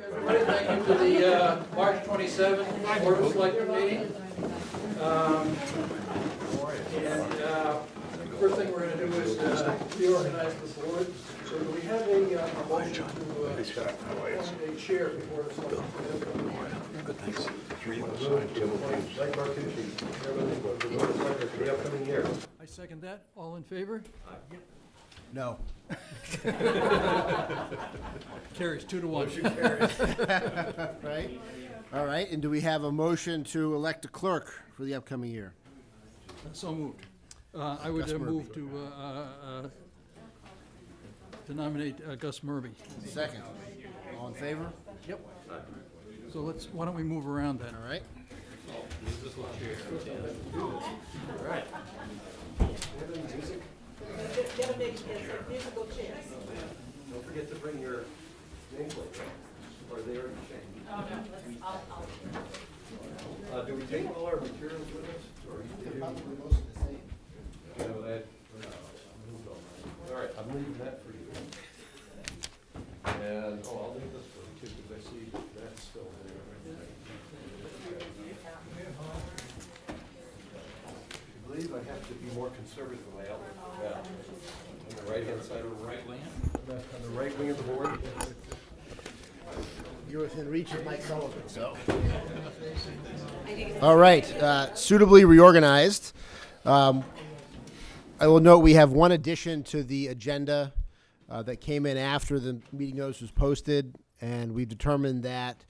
Everybody, thank you for the March 27th Board of Selectmen meeting. First thing we're going to do is reorganize the board. So do we have a motion to appoint a chair before the Selectmen? Good, thanks. For the upcoming year. I second that. All in favor? No. Carries 2-1. Right? All right, and do we have a motion to elect a clerk for the upcoming year? So moved. I would Gus Murby. move to nominate Gus Murby. Second. All in favor? Yep. So why don't we move around then? All right. Musical chairs. Don't forget to bring your nameplate, or they already changed. Oh, no, I'll. Do we take all our materials with us? Or Probably most of the same. no, that, all right, I'm leaving that for you. And, I'll leave this for you too, because I see that's still there. I believe I have to be more conservative in my outlook. Yeah. On the right-hand side of the right wing? On the right wing of the board? You're within reach of Mike Sullivan, so. All right, suitably reorganized. I will note we have one addition to the agenda that came in after the meeting notice was posted, and we determined that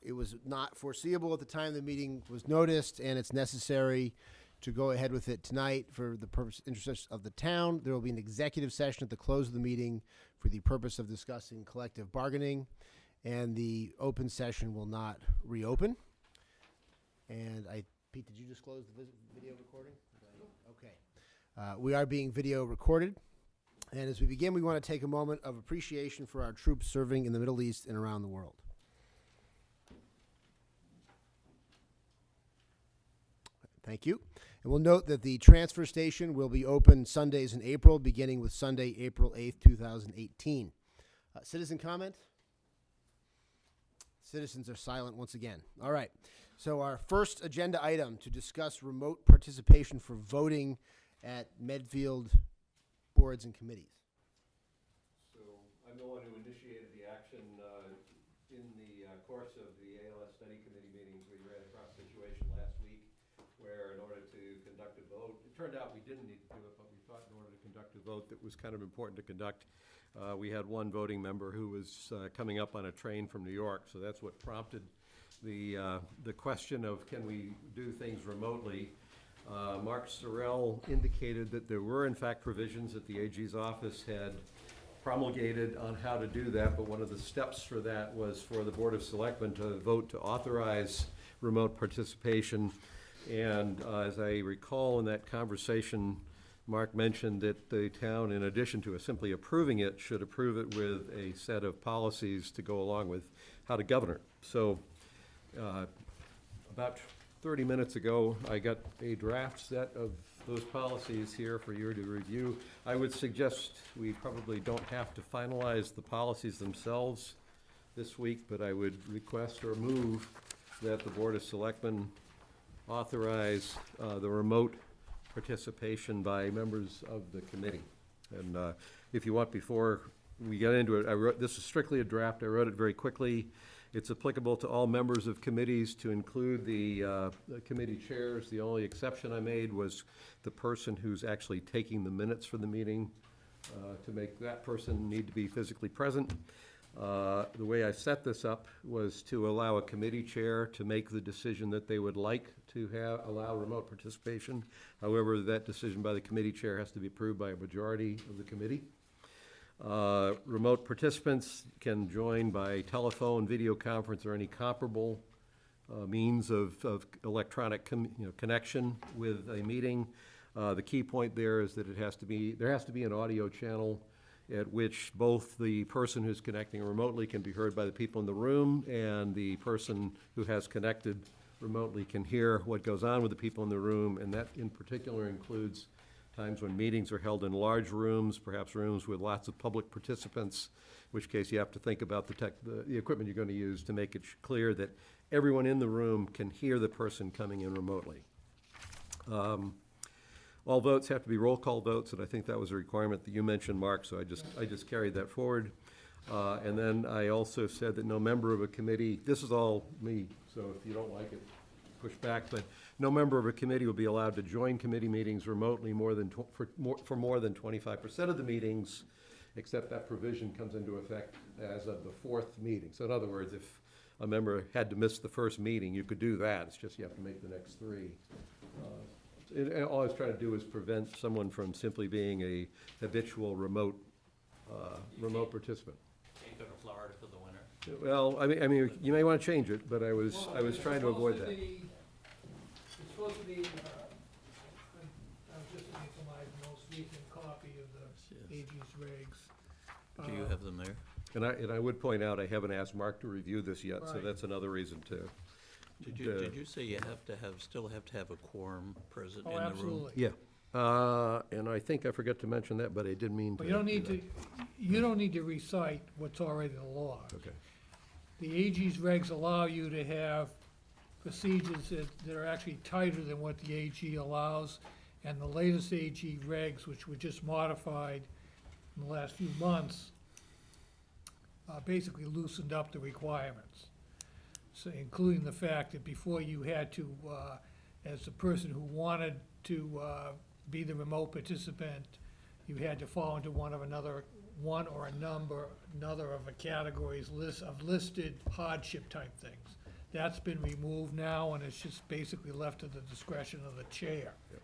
it was not foreseeable at the time the meeting was noticed, and it's necessary to go ahead with it tonight for the purpose, interest of the town. There will be an executive session at the close of the meeting for the purpose of discussing collective bargaining, and the open session will not reopen. And Pete, did you disclose the video recording? Okay. We are being video recorded. And as we begin, we want to take a moment of appreciation for our troops serving in the Middle East and around the world. Thank you. And we'll note that the transfer station will be open Sundays in April, beginning with Sunday, April 8th, 2018. Citizen comment? Citizens are silent once again. All right. So our first agenda item to discuss remote participation for voting at Medfield boards and committees. So I'm the one who initiated the action in the course of the ALS study committee meetings. We ran across a situation last week where in order to conduct a vote, it turned out we didn't need to do it, but we thought in order to conduct a vote that was kind of important to conduct, we had one voting member who was coming up on a train from New York, so that's what prompted the question of can we do things remotely. Mark Sorrell indicated that there were in fact provisions that the AG's office had promulgated on how to do that, but one of the steps for that was for the Board of Selectmen to vote to authorize remote participation. And as I recall in that conversation, Mark mentioned that the town, in addition to simply approving it, should approve it with a set of policies to go along with how to govern it. So about 30 minutes ago, I got a draft set of those policies here for you to review. I would suggest we probably don't have to finalize the policies themselves this week, but I would request or move that the Board of Selectmen authorize the remote participation by members of the committee. And if you want, before we get into it, this is strictly a draft. I wrote it very quickly. It's applicable to all members of committees, to include the committee chairs. The only exception I made was the person who's actually taking the minutes for the meeting, to make that person need to be physically present. The way I set this up was to allow a committee chair to make the decision that they would like to allow remote participation. However, that decision by the committee chair has to be approved by a majority of the committee. Remote participants can join by telephone, video conference, or any comparable means of electronic connection with a meeting. The key point there is that there has to be an audio channel at which both the person who's connecting remotely can be heard by the people in the room, and the person who has connected remotely can hear what goes on with the people in the room, and that in particular includes times when meetings are held in large rooms, perhaps rooms with lots of public participants, in which case you have to think about the equipment you're going to use to make it clear that everyone in the room can hear the person coming in remotely. All votes have to be roll call votes, and I think that was a requirement that you mentioned, Mark, so I just carried that forward. And then I also said that no member of a committee, this is all me, so if you don't like it, push back, but no member of a committee will be allowed to join committee meetings remotely for more than 25% of the meetings, except that provision comes into effect as of the fourth meeting. So in other words, if a member had to miss the first meeting, you could do that. It's just you have to make the next three. All I was trying to do is prevent someone from simply being a habitual remote participant. Can't go to Florida for the winter. Well, I mean, you may want to change it, but I was trying to avoid that. It's supposed to be, I was just looking for my most recent copy of the Yes. AG's regs. Do you have them there? And I would point out, I haven't asked Mark to review this yet, so Right. that's another reason to. Did you say you still have to have a quorum present in Oh, the room? absolutely. Yeah. And I think I forgot to mention that, but I did mean to. But you don't need do to, you don't need to recite what's already in the law. that. Okay. The AG's regs allow you to have procedures that are actually tighter than what the AG allows. And the latest AG regs, which were just modified in the last few months, basically loosened up the requirements. So including the fact that before you had to, as the person who wanted to be the remote participant, you had to fall into one or another of a categories of listed hardship type things. That's been removed now, and it's just basically left to the discretion of the chair. Yep.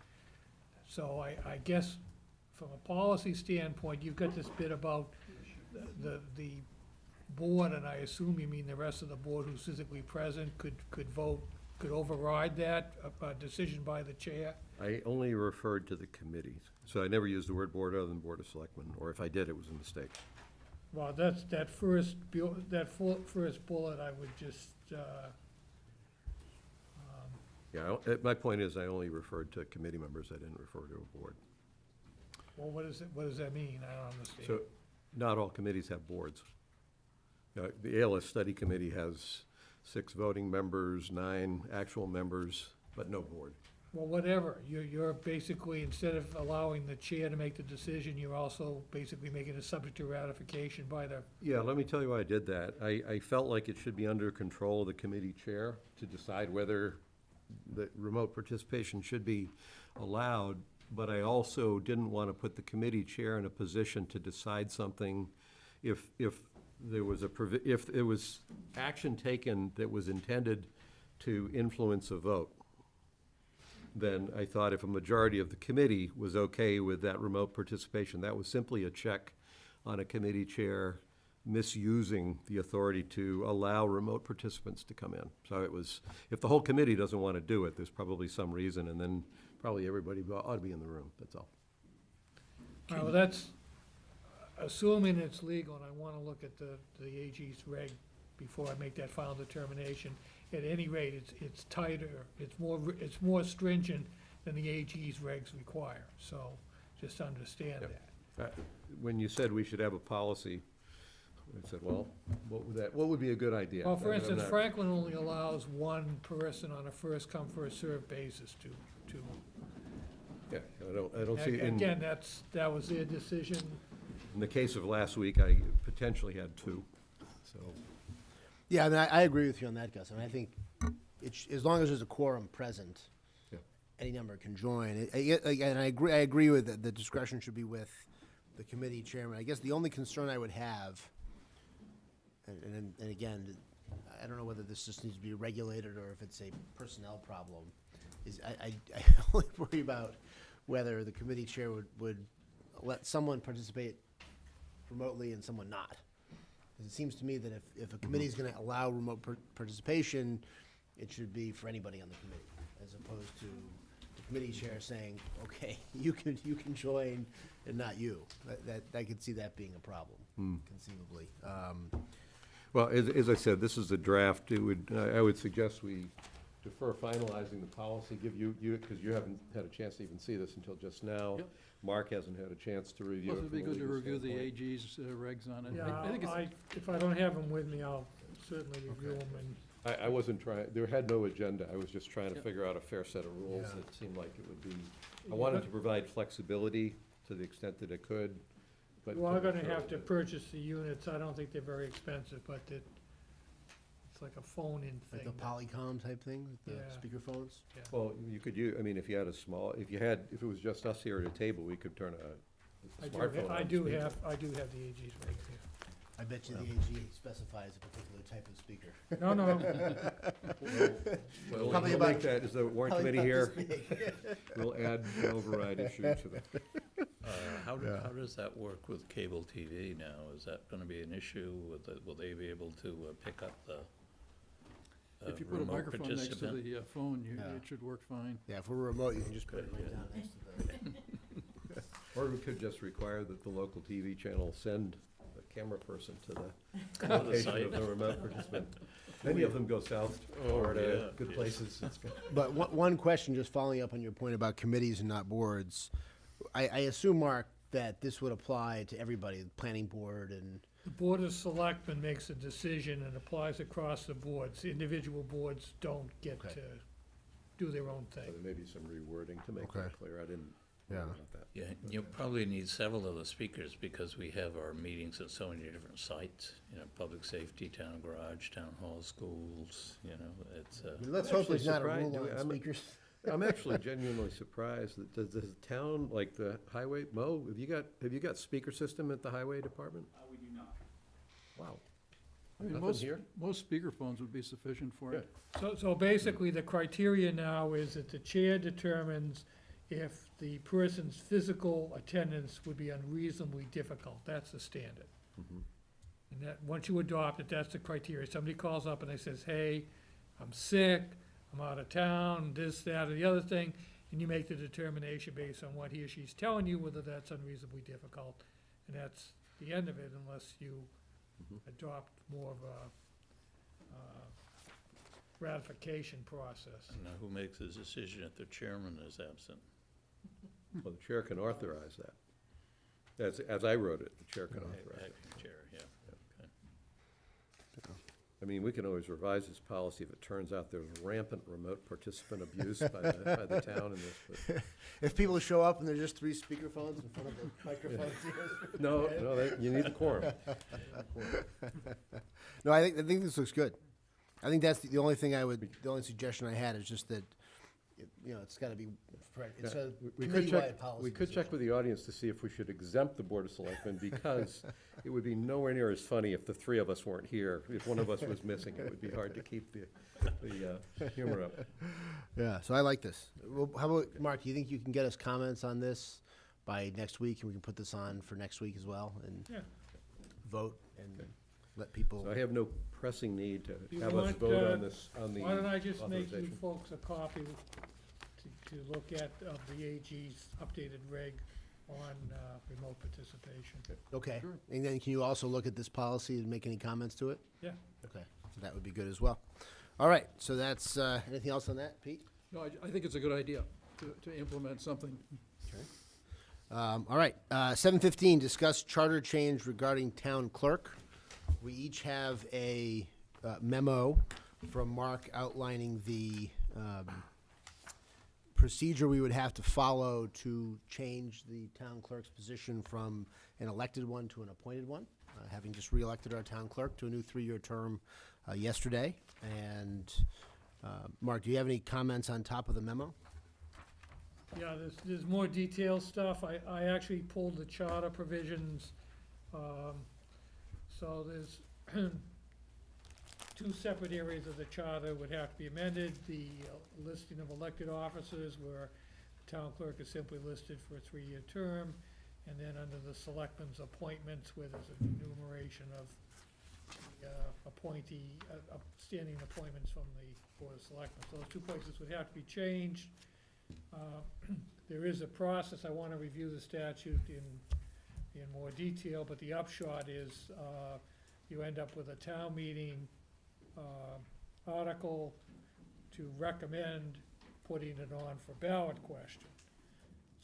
So I guess from a policy standpoint, you've got this bit about the board, and I assume you mean the rest of the board who's physically present could vote, could override that decision by the chair? I only referred to the committees, so I never used the word board other than Board of Selectmen, or if I did, it was a mistake. Well, that first bullet, I would just, Yeah, my point is I only referred to committee members, I didn't refer to a board. well, what does that mean? I don't understand. So, not all committees have boards. The ALS Study Committee has 6 voting members, 9 actual members, but no board. Well, whatever, you're basically, instead of allowing the chair to make the decision, you're also basically making it subject to ratification by the, Yeah, let me tell you why I did that. I felt like it should be under control of the committee chair to decide whether the remote participation should be allowed, but I also didn't want to put the committee chair in a position to decide something if there was if there was action taken that was intended to influence a vote. Then I thought if a majority of the committee was okay with that remote participation, that was simply a check on a committee chair misusing the authority to allow remote participants to come in. So it was, if the whole committee doesn't want to do it, there's probably some reason, and then probably everybody ought to be in the room, that's all. well, that's assuming it's legal, and I wanna look at the AG's reg before I make that final determination. At any rate, it's tighter, it's more stringent than the AG's regs require, so just understand Yep. that. When you said we should have a policy, I said, well, what would be a good idea? Well, for I'm instance, not- Franklin only allows one person on a first come, first served basis to, Yeah, I don't see, again, that was their decision. in the case of last week, I potentially had 2, so. Yeah, I mean, I agree with you on that, Gus. I mean, I think as long as there's a quorum present, Yeah. any number can join. And I agree with that the discretion should be with the committee chairman. I guess the only concern I would have, and again, I don't know whether this just needs to be regulated or if it's a personnel problem, is I only worry about whether the committee chair would let someone participate remotely and someone not. 'Cause it seems to me that if a committee is gonna allow remote participation, it should be for anybody on the committee, as opposed to the committee chair saying, okay, you can join and not you. I could see that being a problem, conceivably. Well, as I said, this is a draft. I would suggest we defer finalizing the policy, give you, because you haven't had a chance to even see this until just now. Yep. Mark hasn't had a chance to review it. Plus, it'd be from a good to legal review the standpoint. AG's regs on it. Yeah, I think it's, if I don't have them with me, I'll certainly review them and. I wasn't trying, there had no agenda, I was just trying to Yep. figure out a fair set of rules Yeah. that seemed like it would be, I Yeah, wanted but to provide flexibility to the extent that it could, but. You are gonna have to purchase the units, I don't think they're very expensive, but it's like a phone-in Like thing. the Polycom type thing, with the Yeah. speakerphones? Yeah. Well, you could use, I mean, if you had a small, if it was just us here at a table, we could turn a smartphone on. I do speaker. have the AG's right here. I bet you the AG specifies a particular type of speaker. No, no, Well, Probably we'll about- make that, is the warrant Probably committee about here? this big. We'll add an override issue to the, How does that work with cable TV now? Is that gonna be an issue? Will they be able to pick up the if you put a remote microphone next to participant? the phone, Yeah. it should work fine. Yeah, if we're remote, you can just put it Good, right yeah. down next to the. or we could just require that the local TV channel send a camera person to the location site. of the remote participant. Many of them go south to Florida, yeah, good yes. places. It's good. But one question, just following up on your point about committees and not boards. I assume, Mark, that this would apply to everybody, the planning board and, the Board of Selectmen makes a decision and applies across the boards. Individual boards don't get Okay. to do their own So thing. there may be some rewording to make Okay. that clear. I didn't know Yeah. about that. Yeah, you probably need several of the speakers because we have our meetings at so many different sites, public safety, town garage, town hall, schools, it's, let's hope there's actually not a surprised. rule on I'm- speakers. I'm actually genuinely surprised that, does the town, like the highway, Mo, have you got speaker system at the highway department? We do not. Wow. I mean, Nothing here? most speakerphones would be sufficient for it. So basically, the criteria now is that the chair determines if the person's physical attendance would be unreasonably difficult. That's the standard. Mhm. And that, once you adopt it, that's the criteria. Somebody calls up and they says, hey, I'm sick, I'm out of town, this, that, or the other thing, and you make the determination based on what he or she's telling you, whether that's unreasonably difficult. And that's the end of it, unless you adopt more of a ratification process. now who makes the decision if the chairman is absent? Well, the chair can authorize that. As I wrote it, the chair can authorize it. Acting chair, yeah. Okay. I mean, we can always revise this policy if it turns out there's rampant remote participant abuse by the town in this, but, If people show up and there's just 3 speakerphones in front of the microphone. no, you need the quorum. No, I think this looks good. I think that's the only thing the only suggestion I had is just that, it's gotta be, it's a We could check, committee-wide policy. we could check with the audience to see if we should exempt the Board of Selectmen, because it would be nowhere near as funny if the 3 of us weren't here. If one of us was missing, it would be hard to keep the humor up. Yeah, so I like this. Well, how about, Mark, do you think you can get us comments on this by next week, and we can put this on for next week as well, and Yeah. vote and let people? So I have no pressing need to You have us want, vote on this, on the Why don't I just make you authorization. folks a copy to look at of the AG's updated reg on remote participation? Okay, Sure. and then can you also look at this policy and make any comments to it? Yeah. Okay, that would be good as well. All right, so that's, anything else on that, Pete? No, I think it's a good idea to implement something. All right, 7:15, discuss charter change regarding town clerk. We each have a memo from Mark outlining the procedure we would have to follow to change the town clerk's position from an elected one to an appointed one, having just re-elected our town clerk to a new 3-year term yesterday. And, Mark, do you have any comments on top of the memo? Yeah, there's more detailed stuff. I actually pulled the charter provisions. So there's 2 separate areas of the charter would have to be amended. The listing of elected officers, where the town clerk is simply listed for a 3-year term. And then under the selectmen's appointments, where there's an enumeration of the appointee, standing appointments from the Board of Selectmen. So those 2 places would have to be changed. There is a process. I want to review the statute in more detail, but the upshot is you end up with a town meeting article to recommend putting it on for ballot question.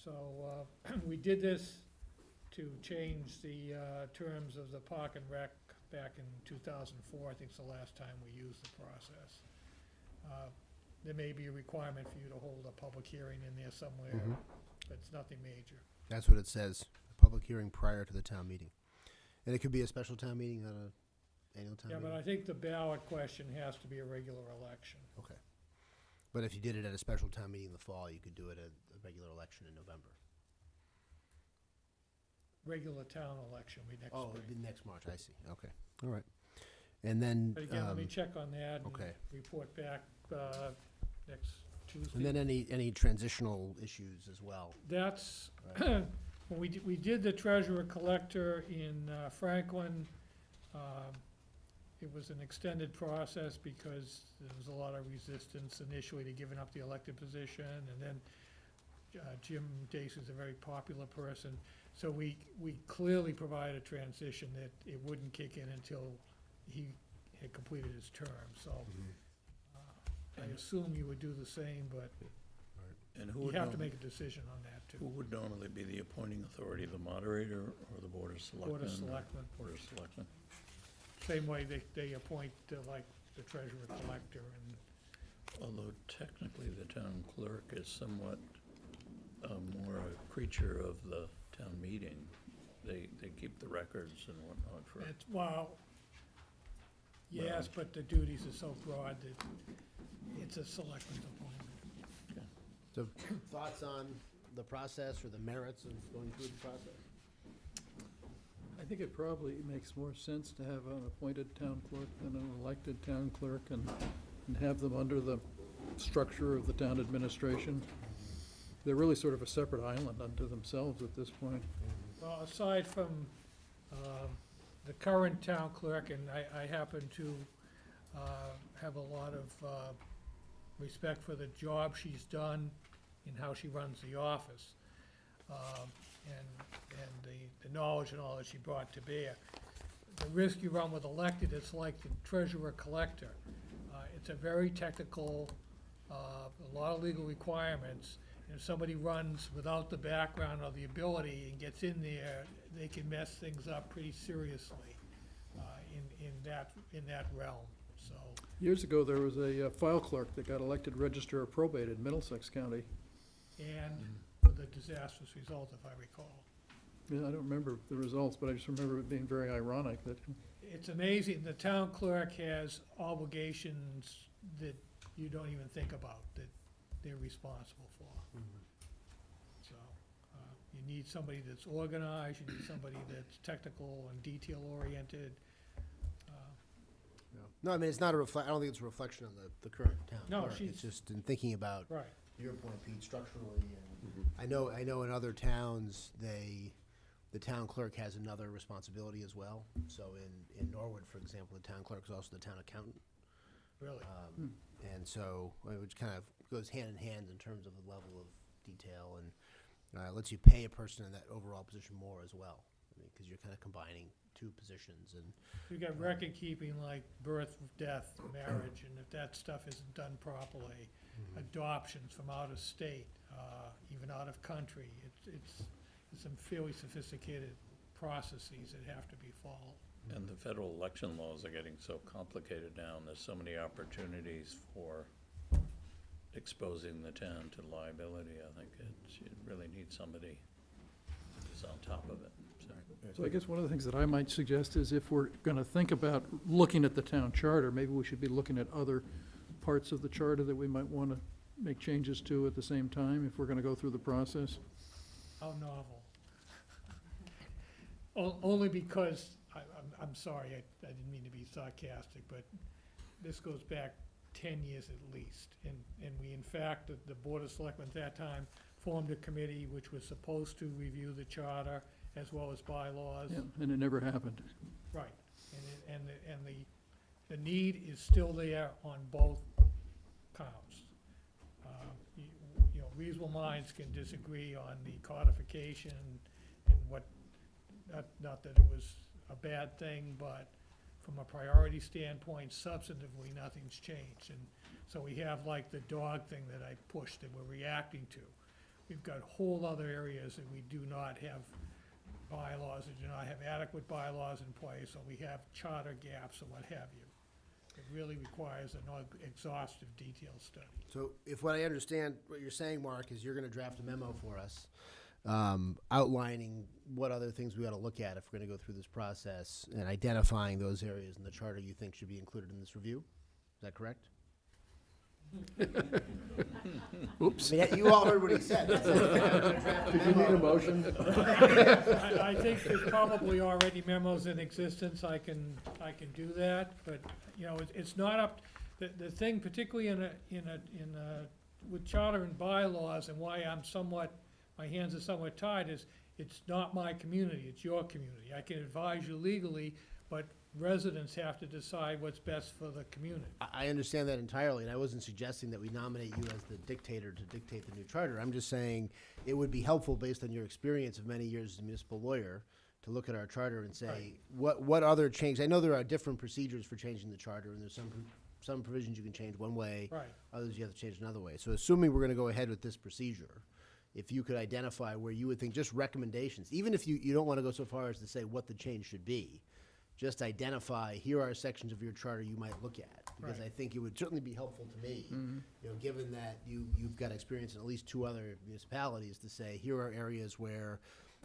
So, we did this to change the, terms of the Park and Rec back in 2004, I think it's the last time we used the process. There may be a requirement for you to hold a public hearing in there somewhere, Mhm. but it's nothing major. That's what it says, a public hearing prior to the town meeting. And it could be a special town meeting, not a annual town Yeah, meeting? but I think the ballot question has to be a regular election. Okay. But if you did it at a special town meeting in the fall, you could do it at a regular election in November. Regular town election, we next Oh, it'd be spring. next March, I see, okay, all right. And then, But again, let me check on that and okay. report back, next Tuesday. and then any transitional issues as well. That's, Right. when we did the treasurer collector in Franklin, it was an extended process because there was a lot of resistance initially to giving up the elected position, and then Jim Dacey's a very popular person, so we clearly provided a transition that it wouldn't kick in until he had completed his term, so I assume you would do the same, but And who you would have to normally, make a decision on that who too. would normally be the appointing authority, the moderator or the Board of Selectmen? Board of or- Selectmen. Board of Selectmen. Same way they appoint like the treasurer collector and, Although technically the town clerk is somewhat more a creature of the town meeting. They keep the records and whatnot for, it's, well, yes, Well- but the duties are so broad that it's a selectman's appointment. So, thoughts on the process or the merits of going through the process? I think it probably makes more sense to have an appointed town clerk than an elected town clerk and have them under the structure of the town administration. They're really sort of a separate island unto themselves at this point. Well, aside from the current town clerk, and I happen to have a lot of respect for the job she's done and how she runs the office, and the knowledge and all that she brought to bear. The risk you run with elected, it's like the treasurer collector. It's a very technical, a lot of legal requirements. And if somebody runs without the background or the ability and gets in there, they can mess things up pretty seriously in that realm, so. Years ago, there was a file clerk that got elected register of probate in Middlesex County. And with a disastrous result, if I recall. Yeah, I don't remember the results, but I just remember it being very ironic that, It's amazing, the town clerk has obligations that you don't even think about, that they're responsible for. So, you need somebody that's organized, you need somebody that's technical and detail-oriented. No, I mean, it's not I don't think it's a reflection on the current town No, clerk. she's- It's just in thinking about Right. your point, Pete, structurally, and I know in other towns, the town clerk has another responsibility as well. So in Norwood, for example, the town clerk is also the town accountant. Really. And so, which kind of goes hand in hand in terms of the level of detail and lets you pay a person in that overall position more as well. I mean, because you're kind of combining two positions and, You got record keeping like birth, death, marriage, and if that stuff isn't done properly, adoptions from out of state, even out of country, it's some fairly sophisticated processes that have to be followed. and the federal election laws are getting so complicated now, and there's so many opportunities for exposing the town to liability. I think you really need somebody who's on top of it, so. so I guess one of the things that I might suggest is if we're gonna think about looking at the town charter, maybe we should be looking at other parts of the charter that we might wanna make changes to at the same time, if we're gonna go through the process. How novel. Only because, I'm sorry, I didn't mean to be sarcastic, but this goes back 10 years at least. And we, in fact, the Board of Selectmen at that time formed a committee which was supposed to review the charter as well as bylaws. Yeah, and it never happened. Right, and the need is still there on both counts. You know, reasonable minds can disagree on the codification and what, not that it was a bad thing, but from a priority standpoint, substantively, nothing's changed. And so we have like the dog thing that I pushed that we're reacting to. We've got whole other areas that we do not have bylaws, that do not have adequate bylaws in place, or we have charter gaps or what have you. It really requires an exhaustive, detailed study. So if what I understand, what you're saying, Mark, is you're gonna draft a memo for us, outlining what other things we ought to look at if we're gonna go through this process, and identifying those areas in the charter you think should be included in this review? Is that correct? Oops. I mean, you all heard what he said. He said, "I'm gonna draft a Did you need a memo." motion? I think there's probably already memos in existence, I can do that, but, you know, it's not up, the thing particularly with charter and bylaws, and why my hands are somewhat tied, is it's not my community, it's your community. I can advise you legally, but residents have to decide what's best for the community. I understand that entirely, and I wasn't suggesting that we nominate you as the dictator to dictate the new charter. I'm just saying it would be helpful, based on your experience of many years as a municipal lawyer, to look at our charter and say, what other change, I know there are different procedures for changing the charter, and there's some provisions you can change one way, Right. others you have to change another way. So assuming we're gonna go ahead with this procedure, if you could identify where you would think, just recommendations, even if you don't wanna go so far as to say what the change should be, just identify, here are sections of your charter you might look at. Because Right. I think it would certainly be helpful to me, you know, given that you've got experience in at least 2 other municipalities, to say, here are areas where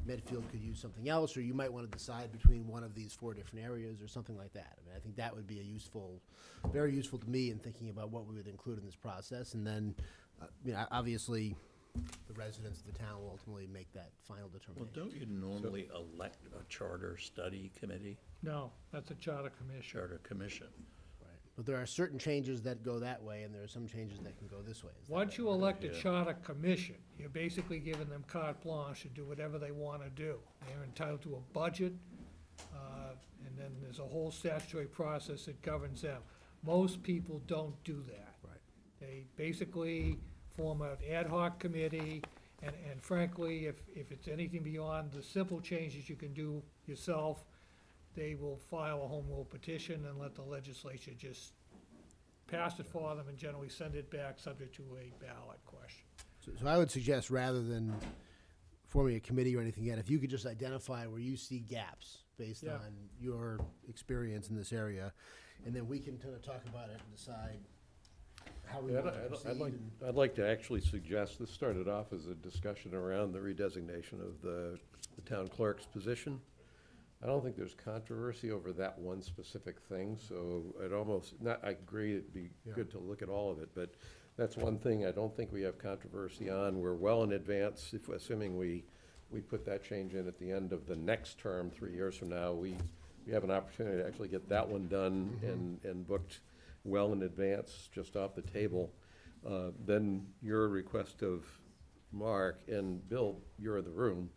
Medfield could use something else, or you might want to decide between one of these 4 different areas, or something like that. I mean, I think that would be very useful to me in thinking about what we would include in this process. And then, you know, obviously, the residents of the town will ultimately make that final Well, determination. don't you normally elect a charter study committee, No, that's a charter commission. charter commission? Right. But there are certain changes that go that way, and there are some changes that can go this way. Is that Once right? you elect a Yeah. charter commission, you're basically giving them carte blanche to do whatever they want to do. They're entitled to a budget, and then there's a whole statutory process that governs them. Most people don't do that. Right. They basically form an ad hoc committee, and frankly, if it's anything beyond the simple changes you can do yourself, they will file a home rule petition and let the legislature just pass it for them and generally send it back subject to a ballot question. So I would suggest, rather than forming a committee or anything yet, if you could just identify where you see gaps based Yeah. on your experience in this area, and then we can kind of talk about it and decide how we Yeah, want to proceed. and- I'd like to actually suggest, this started off as a discussion around the redesignation of the town clerk's position. I don't think there's controversy over that one specific thing, so I agree it'd be Yeah. good to look at all of it, but that's one thing I don't think we have controversy on. We're well in advance, assuming we put that change in at the end of the next term, 3 years from now, we have an opportunity to actually get that one done and booked well in advance, just off the table. Then your request of Mark, and Bill, you're in the room.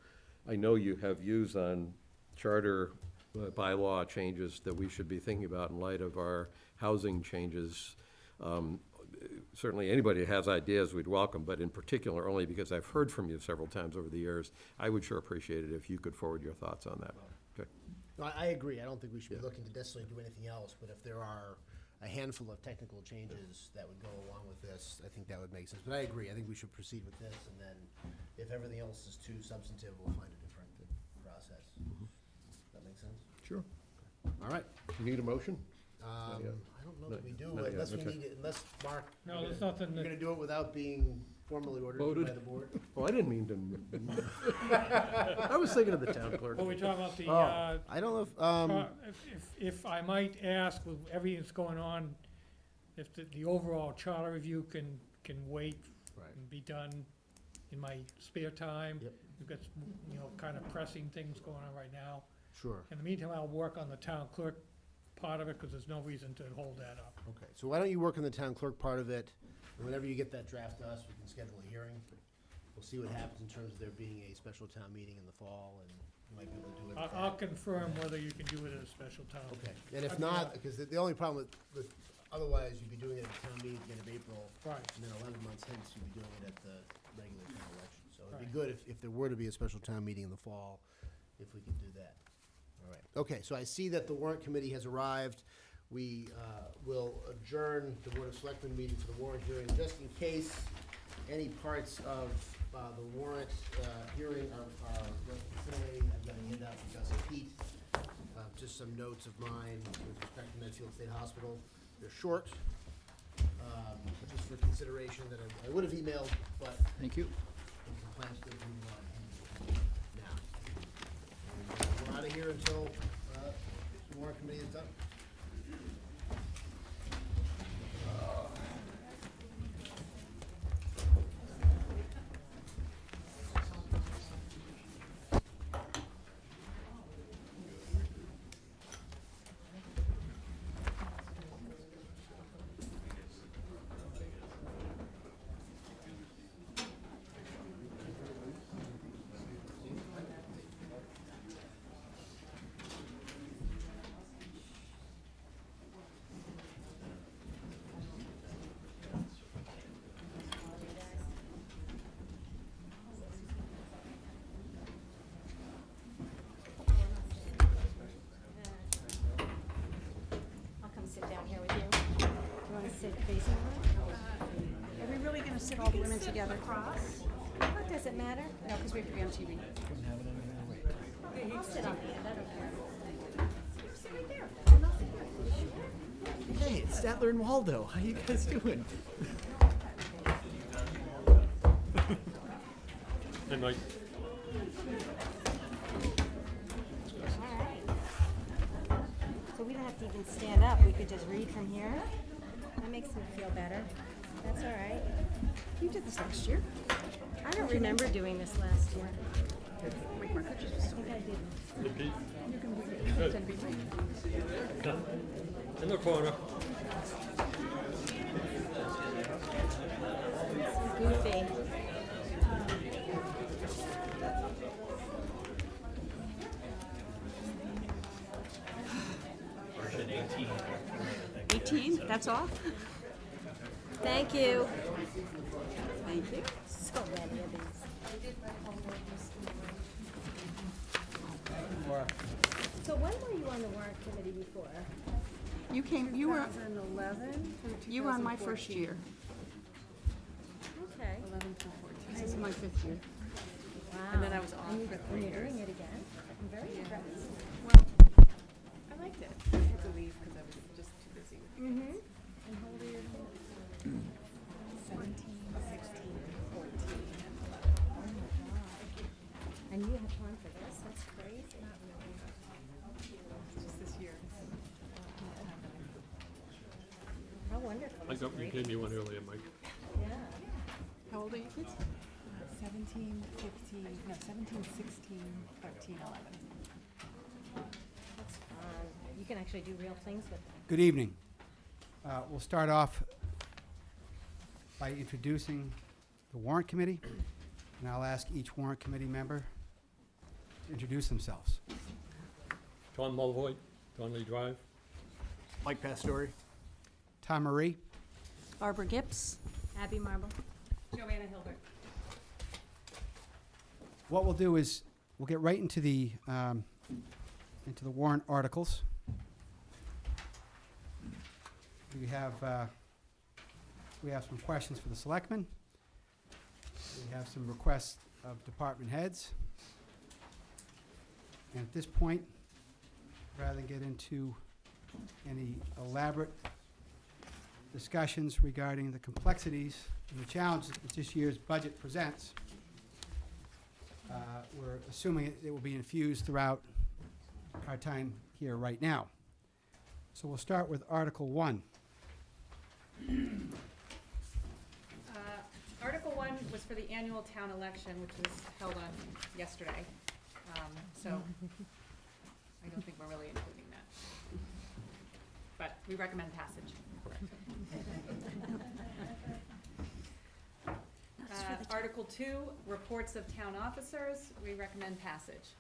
I know you have views on charter bylaw changes that we should be thinking about in light of our housing changes. Certainly, anybody who has ideas, we'd welcome, but in particular, only because I've heard from you several times over the years, I would sure appreciate it if you could forward your thoughts on that. Okay. No, I agree. I don't think we should be looking to necessarily do anything else, but if there are a handful of technical changes that would go along with this, I think that would make sense. But I agree. I think we should proceed with this, and then if everything else is too substantive, we'll find a different process. Does that make sense? Sure. All right. You need a motion? I yet. don't know Not- if we do, not yet, unless we okay. need it, unless, Mark. No, you're there's gonna- nothing You're that, gonna do it without being formally ordered to by Voted. the board? Oh, I didn't mean to. I was thinking of the town clerk. well, we talking about the, I don't know if I might ask, with everything that's going on, if the overall charter review can wait Right. and be done in my spare time. Yep. We've got, kind of pressing things going on right now. Sure. In the meantime, I'll work on the town clerk part of it, because there's no reason to hold that up. Okay, so why don't you work on the town clerk part of it, and whenever you get that draft to us, we can schedule a hearing. We'll see what happens in terms of there being a special town meeting in the fall, and you might be able to do it. at I'll that. confirm whether you can do it at a special town. Okay, and if I'd be not, happy. because the only problem with, otherwise, you'd be doing it at the town meeting at the end of April, Right, and then 11 months hence, you'd be doing it at the regular town election. So it'd be Right. good if there were to be a special town meeting in the fall, if we could do that. All All right. Okay, so I see that the warrant committee has arrived. We will adjourn the Board of Selectmen meeting for the warrant hearing, just in case any parts of the warrant hearing are facilitating. I've got a handout from Gus and Pete. Just some notes of mine with respect to Medfield State Hospital. They're short, just for consideration that I would have emailed, but Thank you. the plans to move on now. And, we're out of here until the warrant committee is done. I'll come sit down here with you. You want to sit facing her? Are we really gonna sit all the women together? Across? What, does it matter? No, because we have to be on TV. I'll sit on the end, I don't care. Sit right there. And I'll sit here. Hey, it's Statler and Waldo. How you guys doing? Good night. All right. So we don't have to even stand up, we could just read from here? That makes me feel better. That's all right. You did this last year. I don't remember doing this last year. Mike Markich I was think I did. You can pretend to be Mike. In the corner. Goofy. Version 18. 18, that's all? Thank you. Thank you. So many of these. So when were you on the warrant committee before? You were, 2011 through you were on my first year. Okay. 11 through 14. This is my 5th year. Wow. And then I was off for 3 And you're years. doing it again? I'm very impressed. Well, I liked it. I had to leave because I was just too busy. Mm-hmm. And how old are you? 17, 16, 14, and 11. And you have time for this? That's crazy. Not really. It's just this year. How wonderful. I got, you gave me one earlier, Mike. Yeah. How old are you kids? 17, 15, no, 17, 16, 13, 11. That's fun. You can actually do real things with them. Good evening. We'll start off by introducing the warrant committee, and I'll ask each warrant committee member to introduce themselves. John Mulvoy, Donley Drive. Mike Pastore. Tom Marie, Barbara Gips. Abby Marble. Joanna Hilbert. what we'll do is we'll get right into the warrant articles. We have some questions for the selectmen. We have some requests of department heads. And at this point, rather than get into any elaborate discussions regarding the complexities and the challenges that this year's budget presents, we're assuming it will be infused throughout our time here right now. So we'll start with Article 1. Article 1 was for the annual town election, which was held on yesterday. So I don't think we're really including that. But we recommend passage. Article 2, reports of town officers, we recommend passage.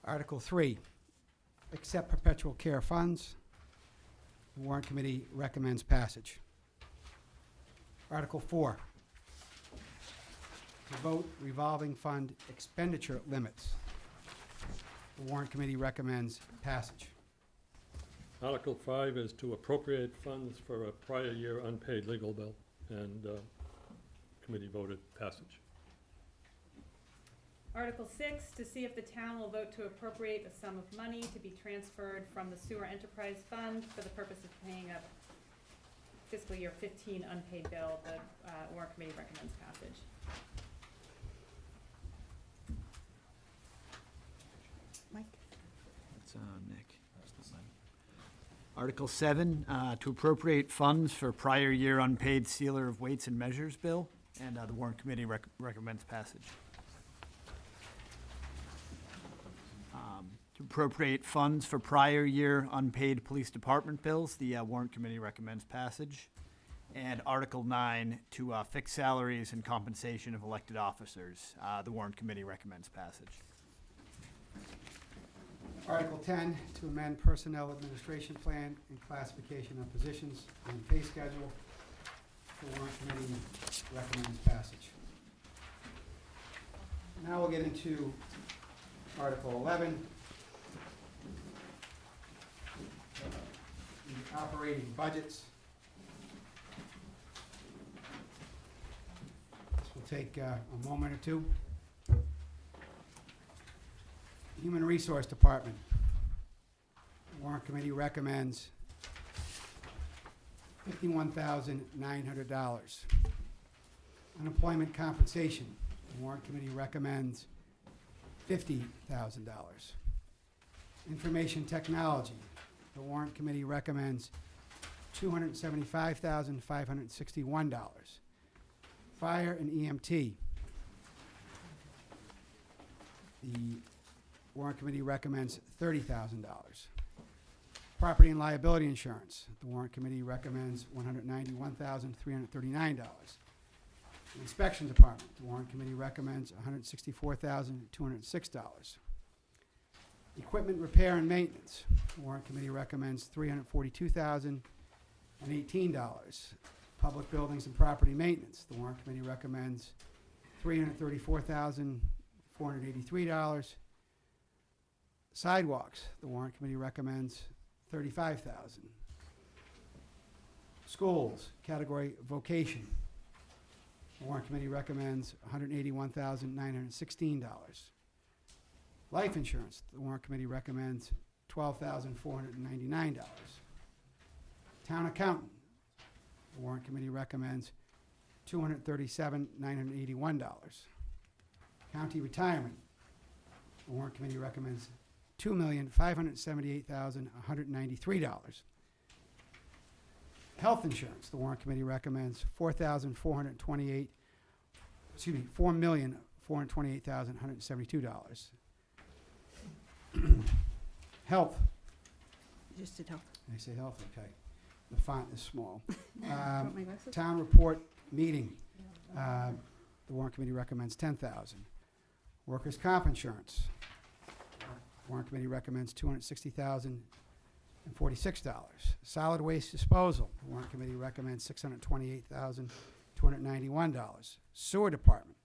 Article 3, accept perpetual care funds. The warrant committee recommends passage. Article 4, to vote revolving fund expenditure limits. The warrant committee recommends passage. Article 5 is to appropriate funds for a prior year unpaid legal bill, and committee voted passage. Article 6, to see if the town will vote to appropriate a sum of money to be transferred from the sewer enterprise fund for the purpose of paying a fiscal year 15 unpaid bill. The warrant committee recommends passage. Mike? That's Nick. Article 7, to appropriate funds for prior year unpaid sealer of weights and measures bill, and the warrant committee recommends passage. To appropriate funds for prior year unpaid police department bills, the warrant committee recommends passage. And Article 9, to fix salaries and compensation of elected officers, the warrant committee recommends passage. Article 10, to amend personnel administration plan and classification of positions and pay schedule. The warrant committee recommends passage. Now we'll get into Article 11. The operating budgets. This will take a moment or two. Human Resource Department. Warrant Committee recommends $51,900. Unemployment compensation. The Warrant Committee recommends $50,000. Information technology. The Warrant Committee recommends $275,561. Fire and EMT. The Warrant Committee recommends $30,000. Property and liability insurance. The Warrant Committee recommends $191,339. Inspection Department. The Warrant Committee recommends $164,206. Equipment repair and maintenance. The Warrant Committee recommends $342,018. Public buildings and property maintenance. The Warrant Committee recommends $334,483. Sidewalks. The Warrant Committee recommends $35,000. Schools, category vocation. The Warrant Committee recommends $181,916. Life insurance. The Warrant Committee recommends $12,499. Town accountant. The Warrant Committee recommends $237,981. County retirement. The Warrant Committee recommends $2,578,193. Health insurance. The Warrant Committee recommends $4,428,172. Health. Just did health. I say health, okay. The font is small. Want my glasses? Town report meeting. The Warrant Committee recommends $10,000. Workers' comp insurance. Warrant Committee recommends $260,046. Solid waste disposal. The Warrant Committee recommends $628,291. Sewer Department.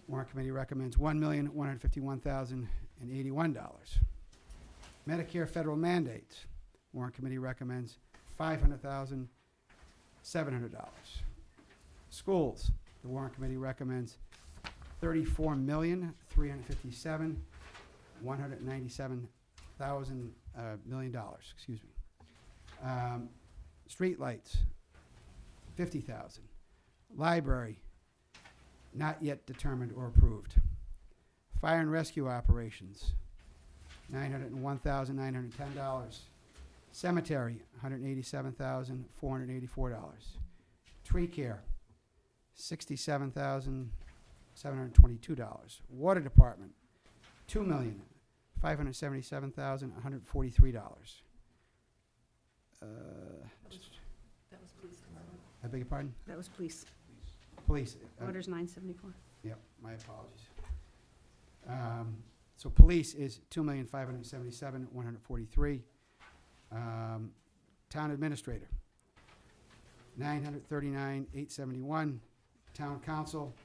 Warrant Committee recommends $1,151,081. Medicare federal mandates. Warrant Committee recommends $500,700. Schools. The Warrant Committee recommends $34,357,197,000 excuse me. Street lights, $50,000. Library, not yet determined or approved. Fire and rescue operations, $901,910. Cemetery, $187,484. Tree care, $67,722. Water department, $2,577,143. That was police department. I beg your pardon? That was police. Police. Orders 974. Yep, my apologies. So police is $2,577,143. Town administrator, $939,871. Town council,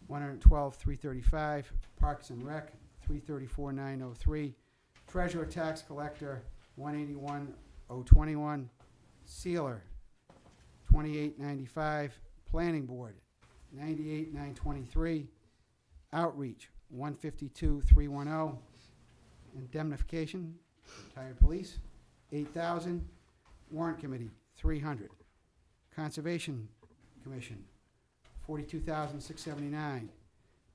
$112,335. Parks and Rec, $334,903. Treasurer Tax Collector, $181,021. Sealer, $28,995. Planning Board, $98,923. Outreach, $152,310. Indemnification, retired police, $8,000. Warrant Committee, $300. Conservation Commission, $42,679.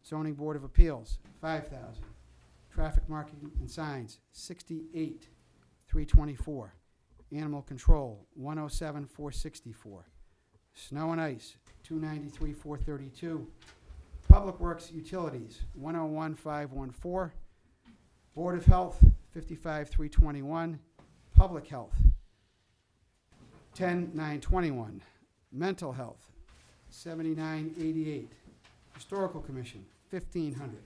Zoning Board of Appeals, $5,000. Traffic Marking and Signs, $68,324. Animal Control, $107,464. Snow and Ice, $293,432. Public Works Utilities, $101,514. Board of Health, $55,321. Public Health, $10,921. Mental Health, $79,088. Historical Commission, $1,500.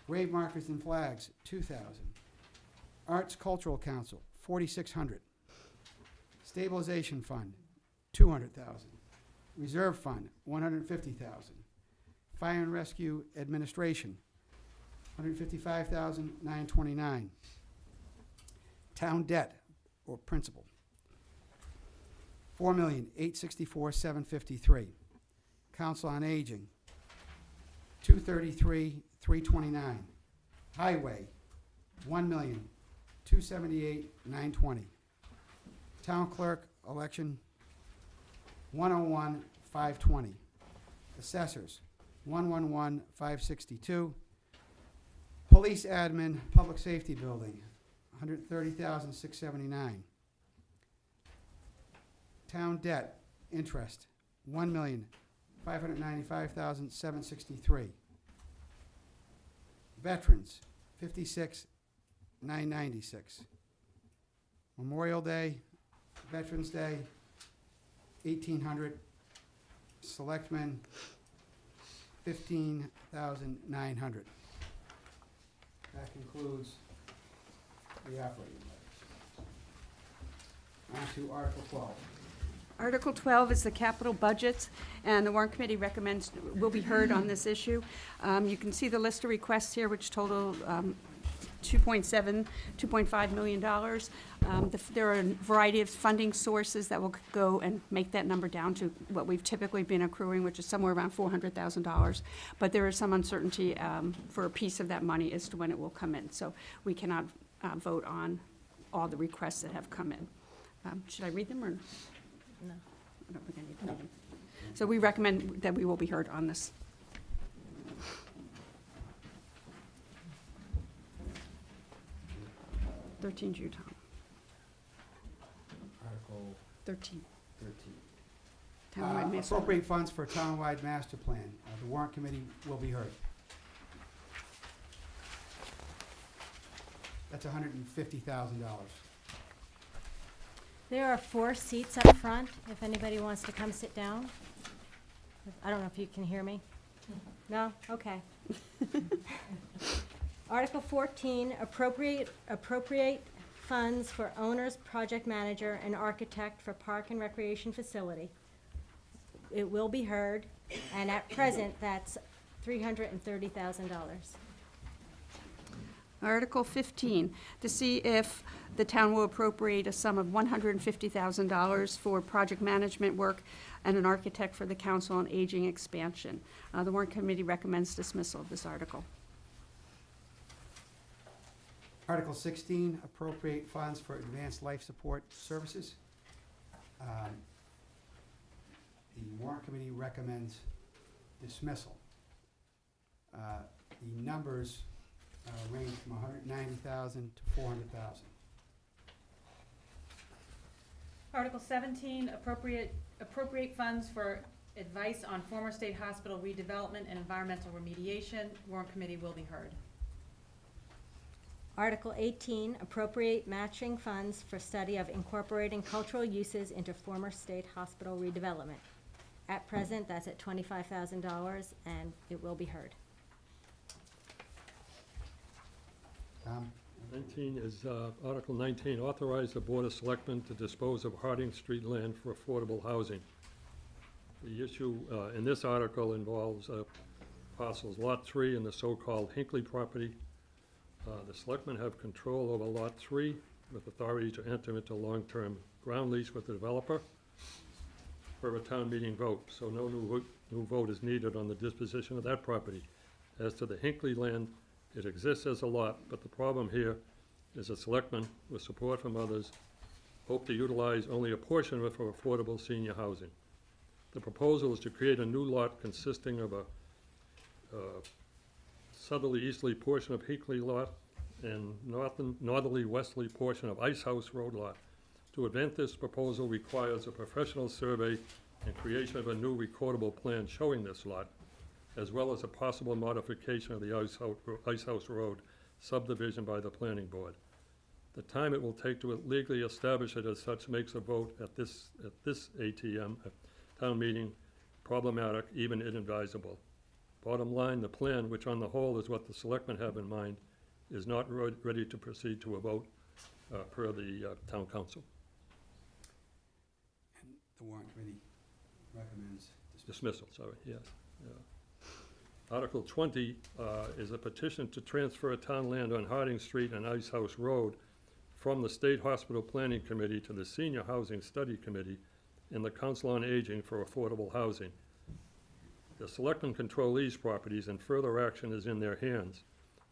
Grave Markers and Flags, $2,000. Arts Cultural Council, $4,600. Stabilization Fund, $200,000. Reserve Fund, $150,000. Fire and Rescue Administration, $155,929. Town debt or principal, $4,864,753. Council on Aging, $233,329. Highway, $1,278,920. Town Clerk election, $101,520. Assessors, $111,562. Police Admin, Public Safety Building, $130,679. Town debt, interest, $1,595,763. Veterans, $56,996. Memorial Day, Veterans Day, $1,800. Selectmen, $15,900. That concludes the operating budget. On to Article 12. Article 12 is the capital budgets, and the Warrant Committee recommends, will be heard on this issue. You can see the list of requests here, which total $2.5 million. There are a variety of funding sources that will go and make that number down to what we've typically been accruing, which is somewhere around $400,000. But there is some uncertainty for a piece of that money as to when it will come in. So we cannot vote on all the requests that have come in. Should I read them or? No. I don't think I need to read them. So we recommend that we will be heard on this. Thirteen, Tom. Article 13. 13. Townwide master. Appropriate funds for townwide master plan. The Warrant Committee will be heard. That's $150,000. There are 4 seats up front, if anybody wants to come sit down. I don't know if you can hear me. No? Okay. Article 14, appropriate funds for owner's project manager and architect for park and recreation facility. It will be heard, and at present, that's $330,000. Article 15, to see if the town will appropriate a sum of $150,000 for project management work and an architect for the Council on Aging expansion. The Warrant Committee recommends dismissal of this article. Article 16, appropriate funds for advanced life support services. The Warrant Committee recommends dismissal. The numbers range from $190,000 to $400,000. Article 17, appropriate funds for advice on former state hospital redevelopment and environmental remediation. Warrant Committee will be heard. Article 18, appropriate matching funds for study of incorporating cultural uses into former state hospital redevelopment. At present, that's at $25,000, and it will be heard. Tom? 19 is Article 19, authorize the Board of Selectmen to dispose of Harding Street land for affordable housing. The issue in this article involves parcels Lot 3 and the so-called Hinckley property. The selectmen have control over Lot 3 with authority to enter into long-term ground lease with the developer for a town meeting vote, so no new vote is needed on the disposition of that property. As to the Hinckley land, it exists as a lot, but the problem here is the selectmen, with support from others, hope to utilize only a portion of it for affordable senior housing. The proposal is to create a new lot consisting of a southerly easterly portion of Hinckley lot and northerly westerly portion of Ice House Road lot. To advance this proposal requires a professional survey and creation of a new recordable plan showing this lot, as well as a possible modification of the Ice House Road subdivision by the planning board. The time it will take to legally establish it as such makes a vote at this ATM, town meeting, problematic, even inadvisable. Bottom line, the plan, which on the whole is what the selectmen have in mind, is not ready to proceed to a vote per the town council. And the warrant committee recommends Dismissal, sorry, yes. Article 20 is a petition to transfer town land on Harding Street and Ice House Road from the State Hospital Planning Committee to the Senior Housing Study Committee and the Council on Aging for Affordable Housing. The selectmen control these properties and further action is in their hands,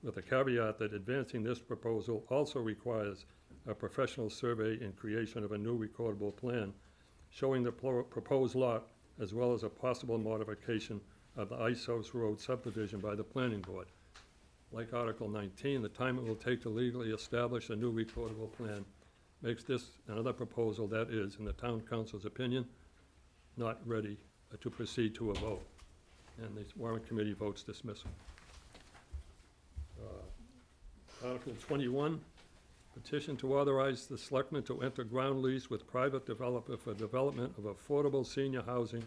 with a caveat that advancing this proposal also requires a professional survey and creation of a new recordable plan showing the proposed lot as well as a possible modification of the Ice House Road subdivision by the planning board. Like Article 19, the time it will take to legally establish a new recordable plan makes this another proposal that is, in the town council's opinion, not ready to proceed to a vote. And the warrant committee votes dismissal. Article 21, petition to authorize the selectmen to enter ground lease with private developer for development of affordable senior housing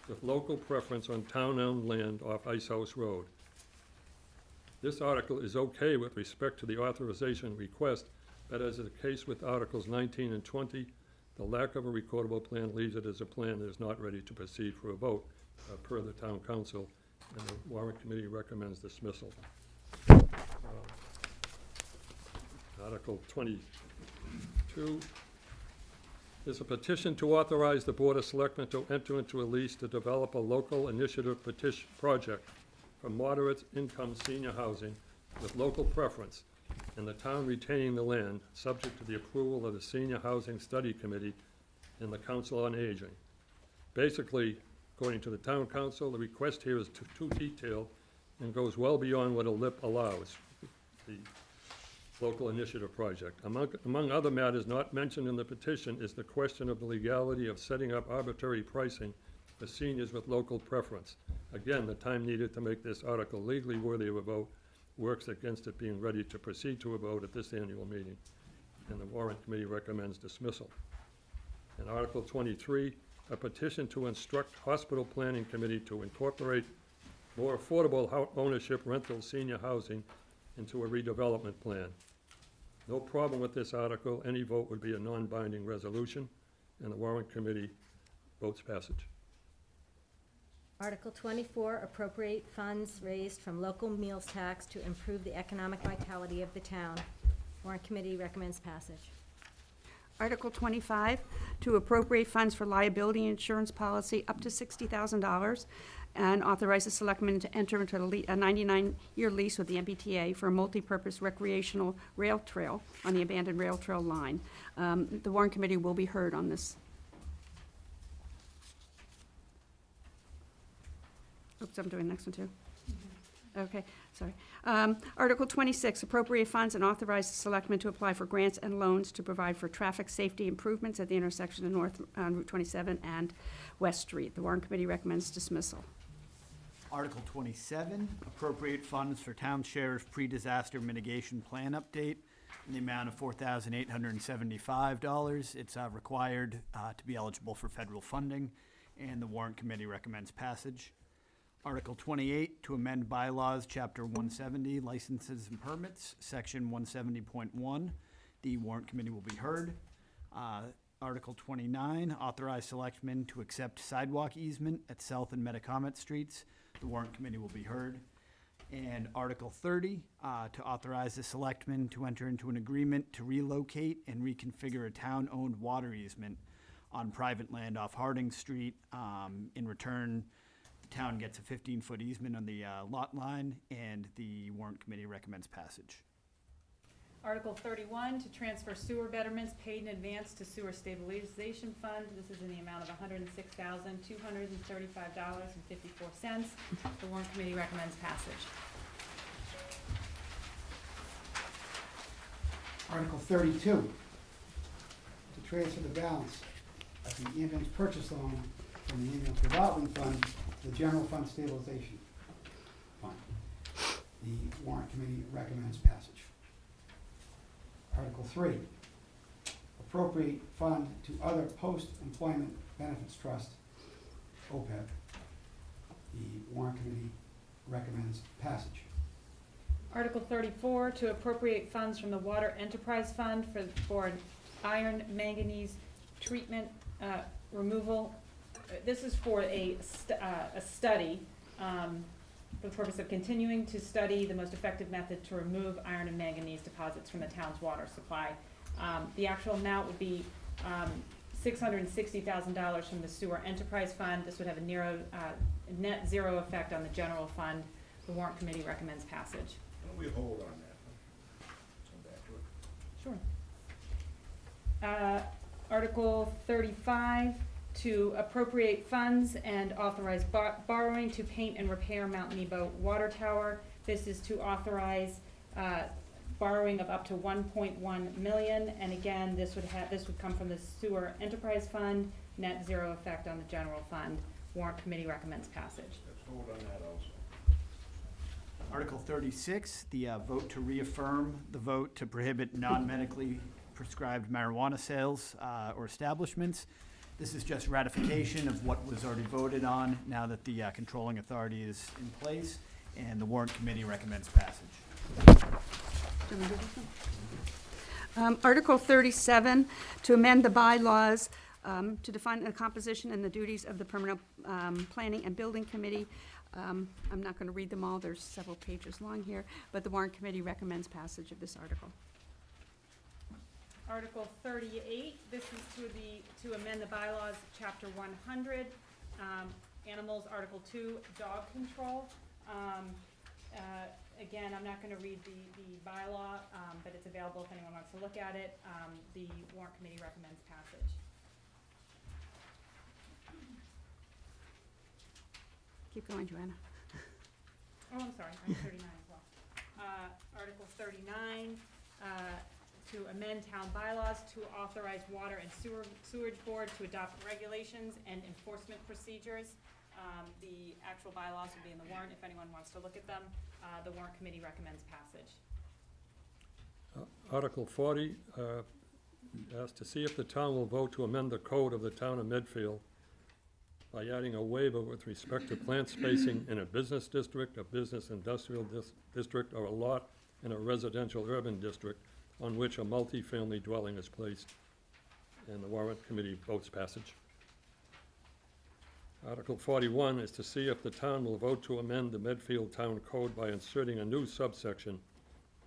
with local preference on town-owned land off Ice House Road. This article is okay with respect to the authorization request, but as is the case with Articles 19 and 20, the lack of a recordable plan leaves it as a plan that is not ready to proceed for a vote per the town council, and the warrant committee recommends dismissal. Article 22 is a petition to authorize the Board of Selectmen to enter into a lease to develop a local initiative project for moderate income senior housing with local preference, and the town retaining the land, subject to the approval of the Senior Housing Study Committee and the Council on Aging. Basically, according to the town council, the request here is too detailed and goes well beyond what a LIP allows, the local initiative project. Among other matters not mentioned in the petition is the question of the legality of setting up arbitrary pricing for seniors with local preference. Again, the time needed to make this article legally worthy of a vote works against it being ready to proceed to a vote at this annual meeting, and the warrant committee recommends dismissal. And Article 23, a petition to instruct hospital planning committee to incorporate more affordable ownership rental senior housing into a redevelopment plan. No problem with this article. Any vote would be a non-binding resolution, and the warrant committee votes passage. Article 24, appropriate funds raised from local meals tax to improve the economic vitality of the town. Warrant committee recommends passage. Article 25, to appropriate funds for liability insurance policy up to $60,000 and authorize the selectmen to enter into a 99-year lease with the MBTA for a multi-purpose recreational rail trail on the abandoned rail trail line. The warrant committee will be heard on this. Oops, I'm doing the next one too. Okay, sorry. Article 26, appropriate funds and authorize the selectmen to apply for grants and loans to provide for traffic safety improvements at the intersection of North Route 27 and West Street. The warrant committee recommends dismissal. Article 27, appropriate funds for town sheriff's pre-disaster mitigation plan update in the amount of $4,875. It's required to be eligible for federal funding, and the warrant committee recommends passage. Article 28, to amend bylaws, Chapter 170, licenses and permits, Section 170.1. The warrant committee will be heard. Article 29, authorize selectmen to accept sidewalk easement at South and Metacomet Streets. the warrant committee will be heard. And Article 30, to authorize the selectmen to enter into an agreement to relocate and reconfigure a town-owned water easement on private land off Harding Street. In return, the town gets a 15-foot easement on the lot line, and the warrant committee recommends passage. Article 31, to transfer sewer betterments paid in advance to sewer stabilization fund. This is in the amount of $106,235.54. The warrant committee recommends passage. Article 32, to transfer the balance of the ambulance purchase loan from the ambulance revolving fund to the general fund stabilization fund. The warrant committee recommends passage. Article 3, appropriate fund to other post-employment benefits trust, OPEB. The warrant committee recommends passage. Article 34, to appropriate funds from the Water Enterprise Fund for iron manganese treatment removal. This is for a study for the purpose of continuing to study the most effective method to remove iron and manganese deposits from the town's water supply. The actual amount would be $660,000 from the Sewer Enterprise Fund. This would have a net zero effect on the general fund. The warrant committee recommends passage. Don't we hold on that? Come back to it. Sure. Article 35, to appropriate funds and authorize borrowing to paint and repair Mount Nebo Water Tower. This is to authorize borrowing of up to $1.1 million, and again, this would come from the Sewer Enterprise Fund. Net zero effect on the general fund. Warrant committee recommends passage. Let's hold on that also. Article 36, the vote to reaffirm the vote to prohibit non-medically prescribed marijuana sales or establishments. This is just ratification of what was already voted on now that the controlling authority is in place, and the warrant committee recommends passage. Article 37, to amend the bylaws to define the composition and the duties of the permanent planning and building committee. I'm not going to read them all, there's several pages long here, but the warrant committee recommends passage of this article. Article 38, this is to amend the bylaws, chapter 100, animals, article 2, dog control. Again, I'm not gonna read the bylaw, but it's available if anyone wants to look at it. The warrant committee recommends passage. Keep going, Joanna. Oh, I'm sorry, I'm 39 as well. Article 39, to amend town bylaws to authorize water and sewage board to adopt regulations and enforcement procedures. The actual bylaws will be in the warrant if anyone wants to look at them. The warrant committee recommends passage. Article 40, asks to see if the town will vote to amend the code of the town of Medfield by adding a waiver with respect to plant spacing in a business district, a business industrial district, or a lot in a residential urban district on which a multifamily dwelling is placed, and the warrant committee votes passage. Article 41 is to see if the town will vote to amend the Medfield Town Code by inserting a new subsection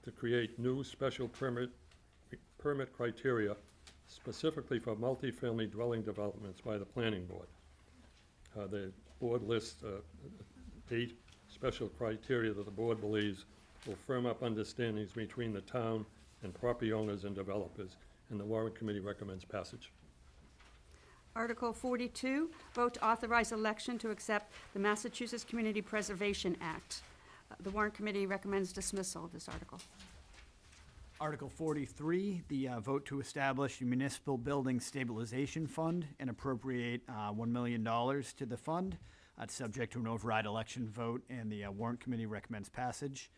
to create new special permit criteria specifically for multifamily dwelling developments by the planning board. The board lists 8 special criteria that the board believes will firm up understandings between the town and property owners and developers, and the warrant committee recommends passage. Article 42, vote to authorize election to accept the Massachusetts Community Preservation Act. The warrant committee recommends dismissal of this article. Article 43, the vote to establish a municipal building stabilization fund and appropriate $1 million to the fund. It's subject to an override election vote, and the warrant committee recommends passage.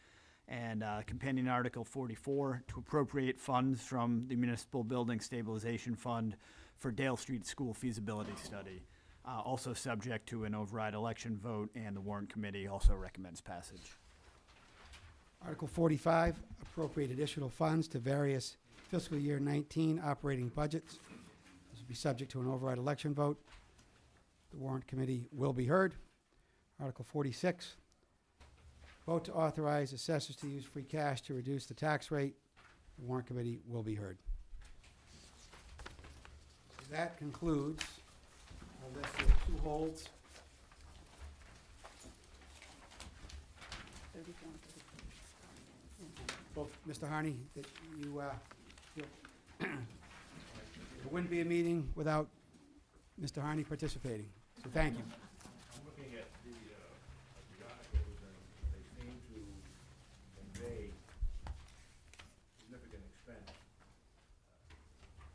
And companion Article 44, to appropriate funds from the municipal building stabilization fund for Dale Street School feasibility study. Also subject to an override election vote, and the warrant committee also recommends passage. Article 45, appropriate additional funds to various fiscal year 19 operating budgets. This will be subject to an override election vote. The warrant committee will be heard. Article 46, vote to authorize assessors to use free cash to reduce the tax rate. The warrant committee will be heard. That concludes our list of 2 holds. Both, Mr. Harney, that you, there wouldn't be a meeting without Mr. Harney participating, so thank you. I'm looking at the articles, and they seem to convey significant expense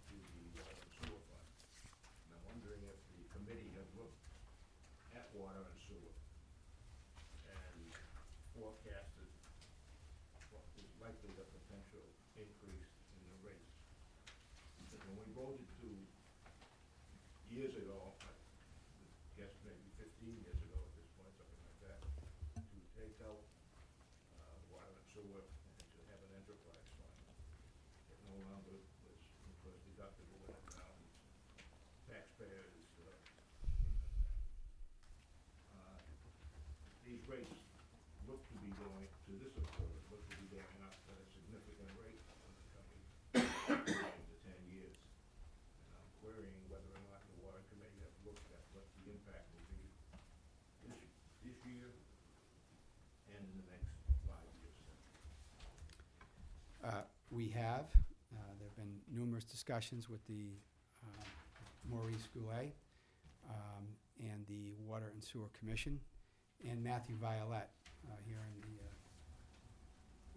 to the water and sewer fund. And I'm wondering if the committee has looked at water and sewer and forecasted what is likely the potential increase in the rates. Because when we voted to, years ago, I guess maybe 15 years ago at this point, something like that, to take out water and sewer and to have an enterprise fund. It no longer was deductible in the town, taxpayers' income tax. These rates look to be going, to this observer, look to be going up at a significant rate in the coming 5 to 10 years. And I'm querying whether or not the water committee have looked at what the impact will be this year and in the next 5 years. We have. There have been numerous discussions with the Maurice Goulet and the Water and Sewer Commission and Matthew Violet here in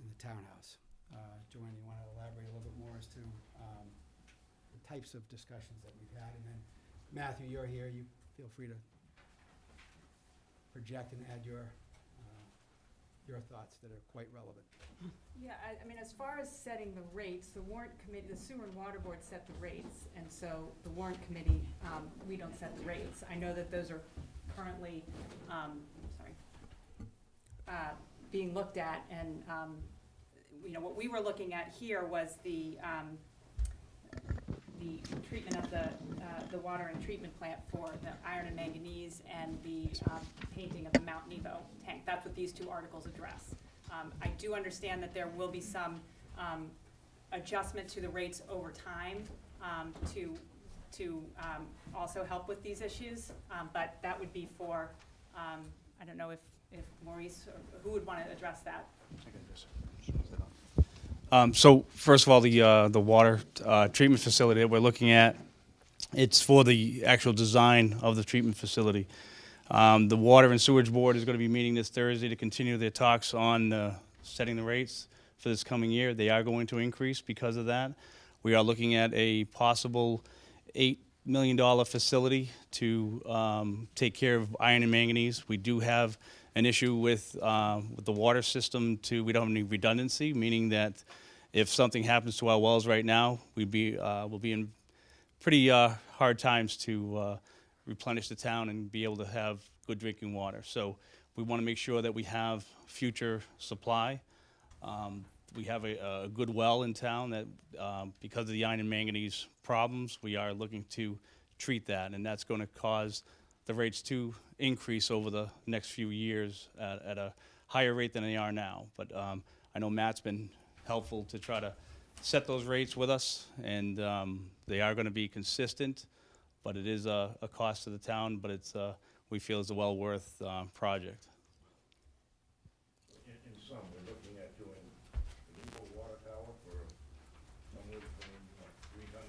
the townhouse. Joanne, you want to elaborate a little bit more as to the types of discussions that we've had? And then, Matthew, you're here. You feel free to project and add your thoughts that are quite relevant. Yeah, I mean, as far as setting the rates, the warrant committee, the sewer and water board set the rates, and so the warrant committee, we don't set the rates. I know that those are currently, being looked at, and, you know, what we were looking at here was the treatment of the water and treatment plant for the iron and manganese and the painting of the Mount Nebo tank. That's what these 2 articles address. I do understand that there will be some adjustment to the rates over time to also help with these issues, but that would be for, I don't know if Maurice, or who would want to address that? So first of all, the water treatment facility that we're looking at, it's for the actual design of the treatment facility. The Water and Sewage Board is going to be meeting this Thursday to continue their talks on setting the rates for this coming year. They are going to increase because of that. We are looking at a possible $8 million facility to take care of iron and manganese. We do have an issue with the water system we don't have any redundancy, meaning that if something happens to our wells right now, we'll be in pretty hard times to replenish the town and be able to have good drinking water. So we want to make sure that we have future supply. We have a good well in town that, because of the iron and manganese problems, we are looking to treat that, and that's going to cause the rates to increase over the next few years at a higher rate than they are now. But I know Matt's been helpful to try to set those rates with us, and they are going to be consistent, but it is a cost to the town, but it's we feel is a well worth project. In sum, we're looking at doing the Nebo water tower for somewhere between $300,000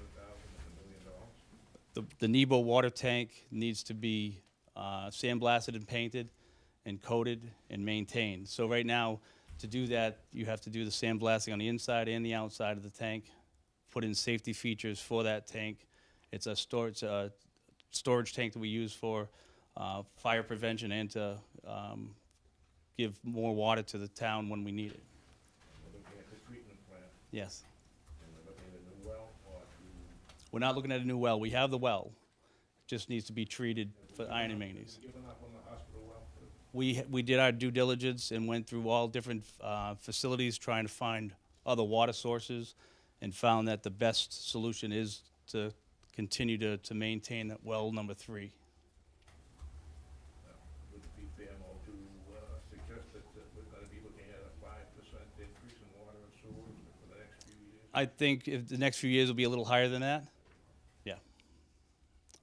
and $1 million. The Nebo water tank needs to be sandblasted and painted and coated and maintained. So right now, to do that, you have to do the sandblasting on the inside and the outside of the tank, put in safety features for that tank. It's a storage tank that we use for fire prevention and to give more water to the town when we need it. We're looking at the treatment plant, Yes. and we're looking at a new well, or We're not looking at a new well. We have the well. It just needs to be treated for iron and manganese. given up on the hospital well? We did our due diligence and went through all different facilities trying to find other water sources and found that the best solution is to continue to maintain that well number 3. Would it be fair, more I think if the next few years will be a little higher than that. Yeah.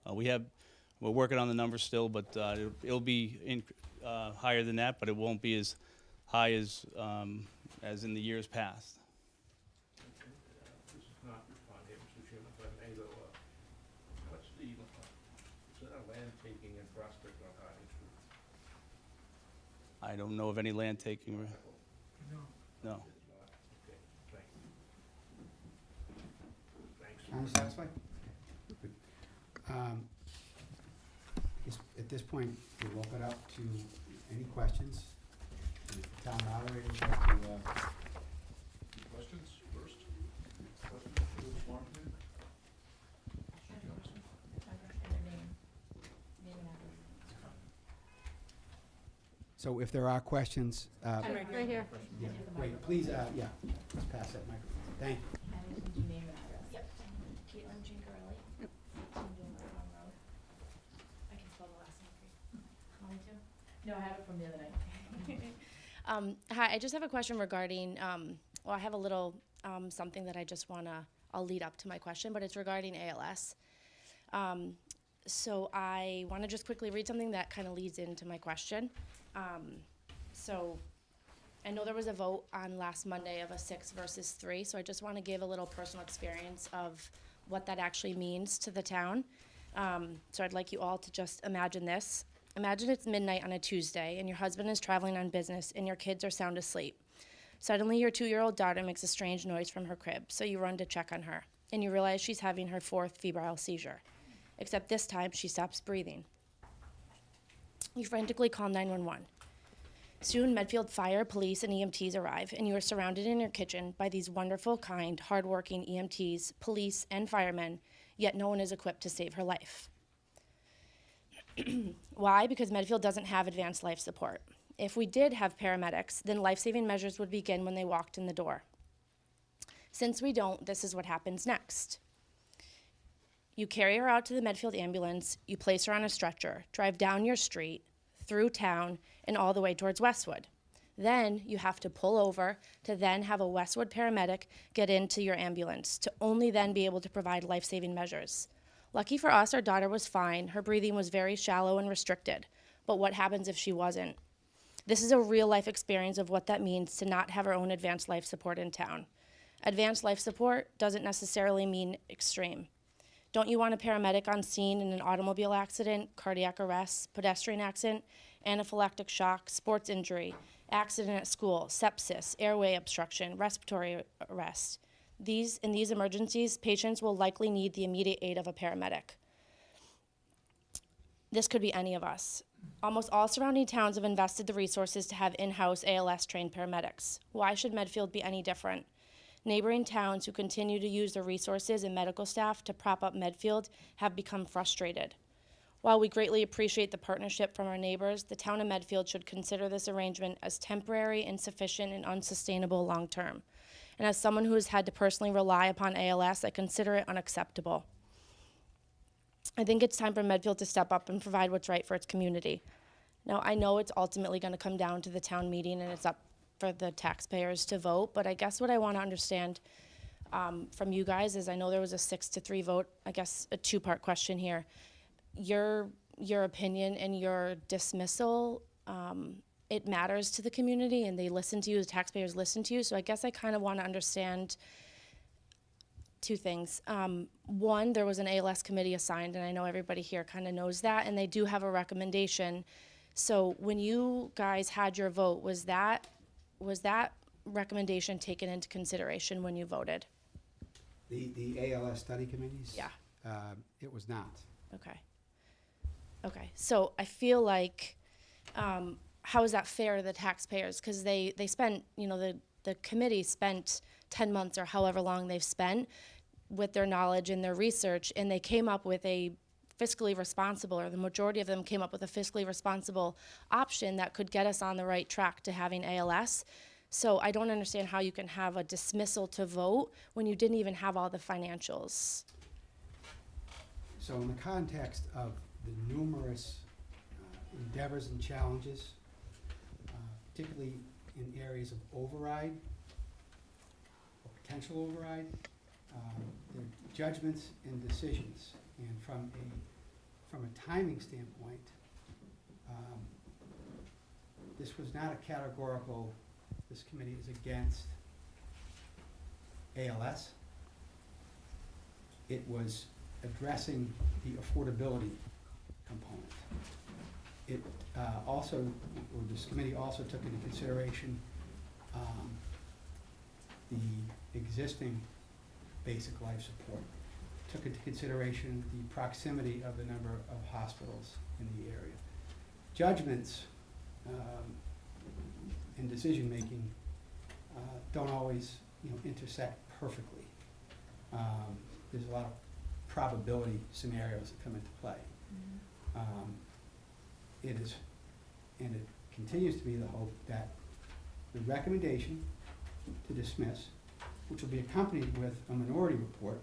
We're working on the numbers still, but it'll be higher than that, but it won't be as high as in the years past. This is not on here, Mr. Chairman, but I may go, what's the, is there a land taking in Prospect on Harding Street? I don't know of any land taking. No. It's not, okay, thank you. Thanks. Are you satisfied? Good. At this point, we'll open it up to any questions. And if the town moderator would like to, Questions first? Questions for the Warrant Committee? so if there are questions, Right here. yeah, great, please, yeah, let's pass that microphone. Thank you. Yep. Caitlin Gingarelli. Yep. Road. I can spell the last name for you. Want me to? No, I have it from the other night. Hi, I just have a question regarding, well, I have a little, something that I just I'll lead up to my question, but it's regarding ALS. So I want to just quickly read something that kind of leads into my question. So I know there was a vote on last Monday of a 6 versus 3, so I just want to give a little personal experience of what that actually means to the town. So I'd like you all to just imagine this. Imagine it's midnight on a Tuesday and your husband is traveling on business and your kids are sound asleep. Suddenly your 2-year-old daughter makes a strange noise from her crib, so you run to check on her and you realize she's having her 4th febrile seizure. Except this time she stops breathing. You frantically call 911. Soon, Medfield Fire, Police, and EMTs arrive, and you are surrounded in your kitchen by these wonderful, kind, hardworking EMTs, police, and firemen, yet no one is equipped to save her life. Why? Because Medfield doesn't have advanced life support. If we did have paramedics, then life-saving measures would begin when they walked in the door. Since we don't, this is what happens next. You carry her out to the Medfield ambulance, you place her on a stretcher, drive down your street, through town, and all the way towards Westwood. Then you have to pull over to then have a Westwood paramedic get into your ambulance to only then be able to provide life-saving measures. Lucky for us, our daughter was fine. Her breathing was very shallow and restricted. But what happens if she wasn't? This is a real-life experience of what that means to not have our own advanced life support in town. Advanced life support doesn't necessarily mean extreme. Don't you want a paramedic on scene in an automobile accident, cardiac arrest, pedestrian accident, anaphylactic shock, sports injury, accident at school, sepsis, airway obstruction, respiratory arrest? In these emergencies, patients will likely need the immediate aid of a paramedic. This could be any of us. Almost all surrounding towns have invested the resources to have in-house ALS-trained paramedics. Why should Medfield be any different? Neighboring towns who continue to use their resources and medical staff to prop up Medfield have become frustrated. While we greatly appreciate the partnership from our neighbors, the town of Medfield should consider this arrangement as temporary, insufficient, and unsustainable long-term. And as someone who has had to personally rely upon ALS, I consider it unacceptable. I think it's time for Medfield to step up and provide what's right for its community. Now, I know it's ultimately going to come down to the town meeting and it's up for the taxpayers to vote, but I guess what I want to understand from you guys is I know there was a 6-3 vote, I guess a 2-part question here. Your opinion and your dismissal, it matters to the community and they listen to you, the taxpayers listen to you, so I guess I kind of want to understand 2 things. One, there was an ALS committee assigned, and I know everybody here kind of knows that, and they do have a recommendation. So when you guys had your vote, was that recommendation taken into consideration when you voted? The ALS study committees? Yeah. It was not. Okay, so I feel like, how is that fair to the taxpayers? Because they spent, the committee spent 10 months or however long they've spent with their knowledge and their research, and they came up with a fiscally responsible, or the majority of them came up with a fiscally responsible option that could get us on the right track to having ALS. So I don't understand how you can have a dismissal to vote when you didn't even have all the financials. So in the context of the numerous endeavors and challenges, particularly in areas of override, potential override. They're judgments and decisions. And from a timing standpoint, this was not a categorical, this committee is against ALS. It was addressing the affordability component. It also, or this committee also took into consideration the existing basic life support, took into consideration the proximity of the number of hospitals in the area. Judgments in decision-making don't always, intersect perfectly. There's a lot of probability scenarios that come into play. It is, and it continues to be the hope that the recommendation to dismiss, which will be accompanied with a minority report,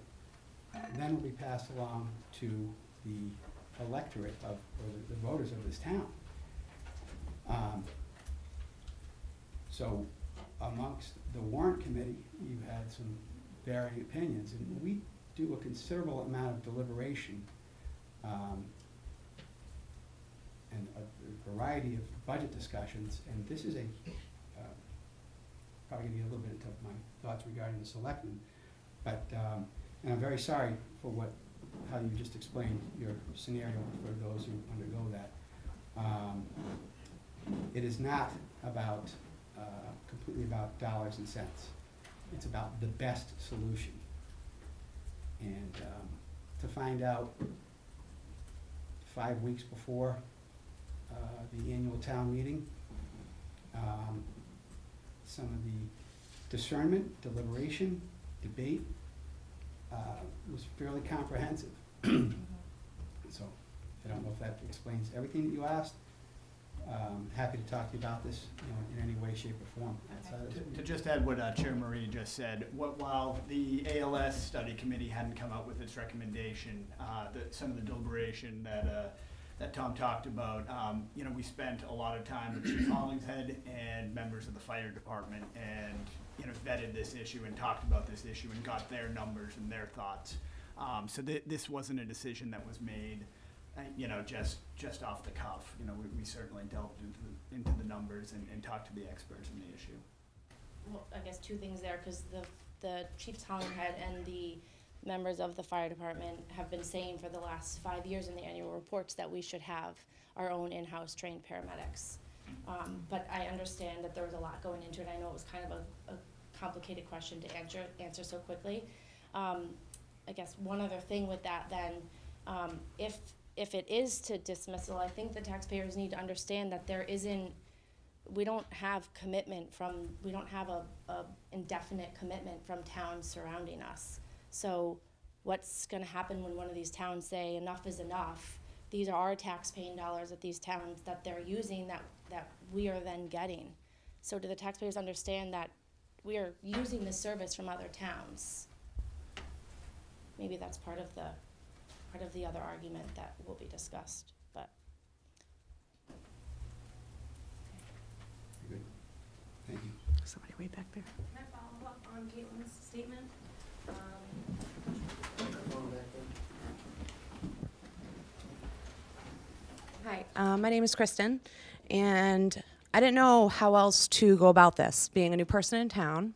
then will be passed along to the electorate of, or the voters of this town. So amongst the Warrant Committee, you had some varying opinions, and we do a considerable amount of deliberation and a variety of budget discussions, and this is probably gonna get a little bit into my thoughts regarding the Selectmen, but, and I'm very sorry for how you just explained your scenario for those who undergo that. It is not about, completely about dollars and cents. It's about the best solution. And to find out 5 weeks before the annual town meeting, some of the discernment, deliberation, debate was fairly comprehensive. So I don't know if that explains everything that you asked. Happy to talk to you about this, in any way, shape, or form. outside of- To just add what Chair Marie just said, while the ALS study committee hadn't come out with its recommendation, some of the deliberation that Tom talked about, we spent a lot of time with Chief Hollingshead and members of the fire department and, vetted this issue and talked about this issue and got their numbers and their thoughts. So this wasn't a decision that was made, just off the cuff. We certainly delved into the numbers and talked to the experts on the issue. Well, I guess two things there, because the Chief Hollingshead and the members of the fire department have been saying for the last 5 years in the annual reports that we should have our own in-house trained paramedics. But I understand that there was a lot going into it. I know it was kind of a complicated question to answer so quickly. I guess one other thing with that then, if it is to dismissal, I think the taxpayers need to understand that we don't have a indefinite commitment from towns surrounding us. So what's gonna happen when one of these towns say enough is enough? These are our tax-paying dollars that these towns, that they're using, that we are then getting. So do the taxpayers understand that we are using this service from other towns? Maybe that's part of the other argument that will be discussed, but. Good. Thank you. Somebody way back there. Can I follow up on Caitlin's statement? Hi, my name is Kristen, and I didn't know how else to go about this, being a new person in town,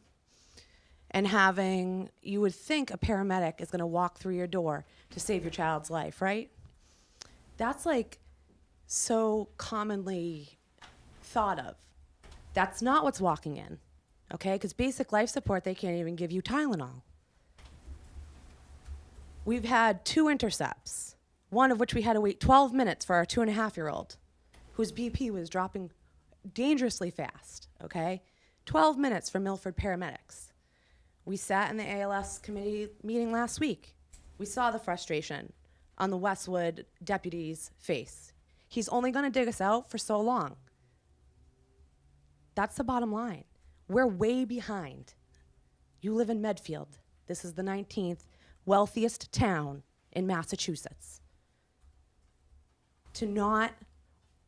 and you would think a paramedic is gonna walk through your door to save your child's life, right? That's like so commonly thought of. That's not what's walking in, okay? Because basic life support, they can't even give you Tylenol. We've had 2 intercepts, one of which we had to wait 12 minutes for our 2.5-year-old, whose BP was dropping dangerously fast, okay? 12 minutes for Milford paramedics. We sat in the ALS committee meeting last week. We saw the frustration on the Westwood deputy's face. He's only gonna dig us out for so long. That's the bottom line. We're way behind. You live in Medfield. This is the 19th wealthiest town in Massachusetts. To not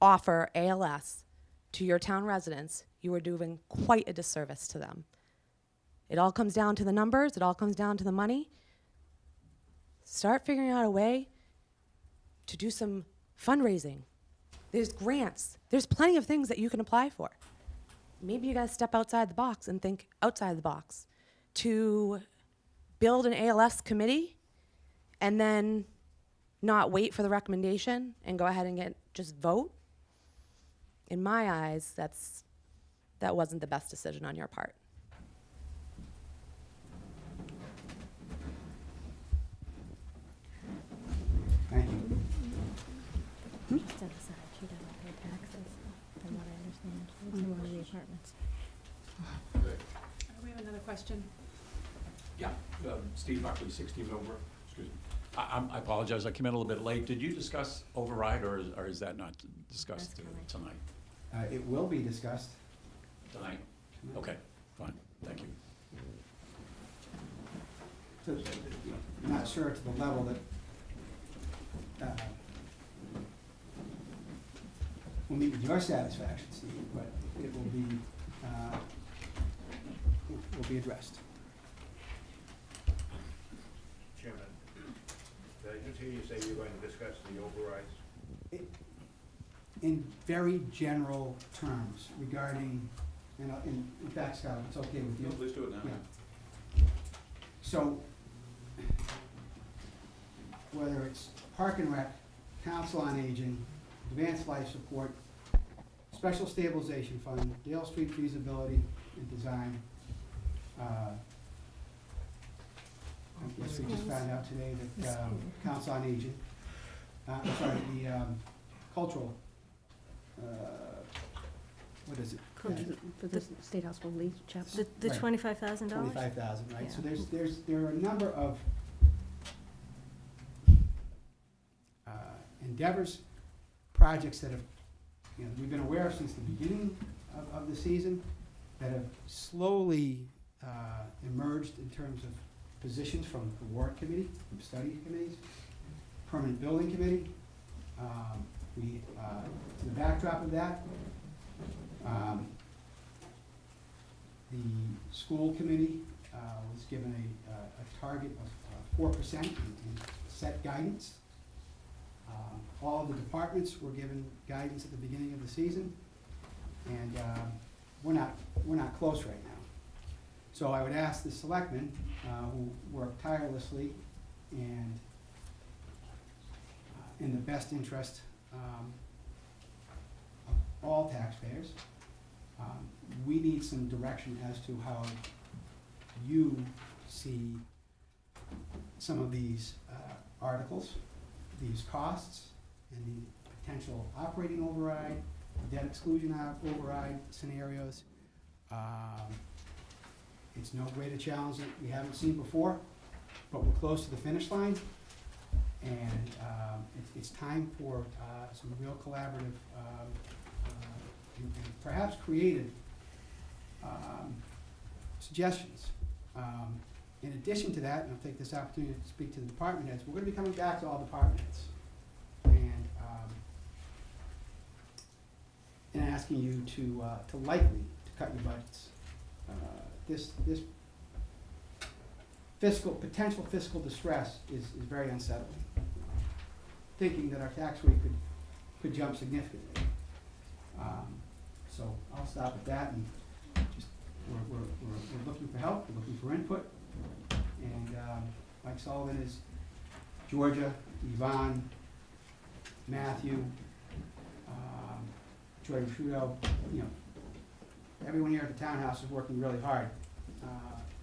offer ALS to your town residents, you are doing quite a disservice to them. It all comes down to the numbers. It all comes down to the money. Start figuring out a way to do some fundraising. There's grants. There's plenty of things that you can apply for. Maybe you guys step outside the box and think outside the box to build an ALS committee and then not wait for the recommendation and go ahead and just vote. In my eyes, that wasn't the best decision on your part. Thank you. Set aside, she doesn't pay taxes, from what I understand. She lives in one of the apartments. We have another question. Yeah, Steve Buckley, 16 Millbrook, excuse me. I apologize, I came in a little bit late. Did you discuss override, or is that not discussed That's tonight? It will be discussed. Tonight? Okay, fine, thank you. So, I'm not sure to the level that will meet with your satisfaction, Steve, but it will be addressed. Chairman, did I just hear you say you're going to discuss the overrides? In very general terms regarding, in fact, Scott, if it's okay with you. No, please do it now. Yeah. So, whether it's Park and Rec, Council on Aging, Advanced Life Support, Special Stabilization Fund, Dale Street Feasibility and Design, I guess we just found out today that Council on Aging, I'm sorry, the cultural, what is it? For the State House will leave chapel. The Right. $25,000? 25,000, right? So Yeah. there are a number of endeavors, projects that have, we've been aware of since the beginning of the season, that have slowly emerged in terms of positions from the Warrant Committee, from study committees, Permanent Building Committee. To the backdrop of that, the school committee was given a target of 4% in set guidance. All of the departments were given guidance at the beginning of the season, and we're not close right now. So I would ask the selectmen, who work tirelessly and in the best interest of all taxpayers, we need some direction as to how you see some of these articles, these costs, and the potential operating override, debt exclusion override scenarios. It's no greater challenge that we haven't seen before, but we're close to the finish line, and it's time for some real collaborative and perhaps creative suggestions. In addition to that, and I'll take this opportunity to speak to the department heads, we're going to be coming back to all department heads and asking you to likely to cut your budgets. This potential fiscal distress is very unsettling. Thinking that our tax rate could jump significantly. So I'll stop at that, and just we're looking for help, we're looking for input, and Mike Sullivan is Georgia, Yvonne, Matthew, Joy Trudeau, everyone here at the townhouse is working really hard.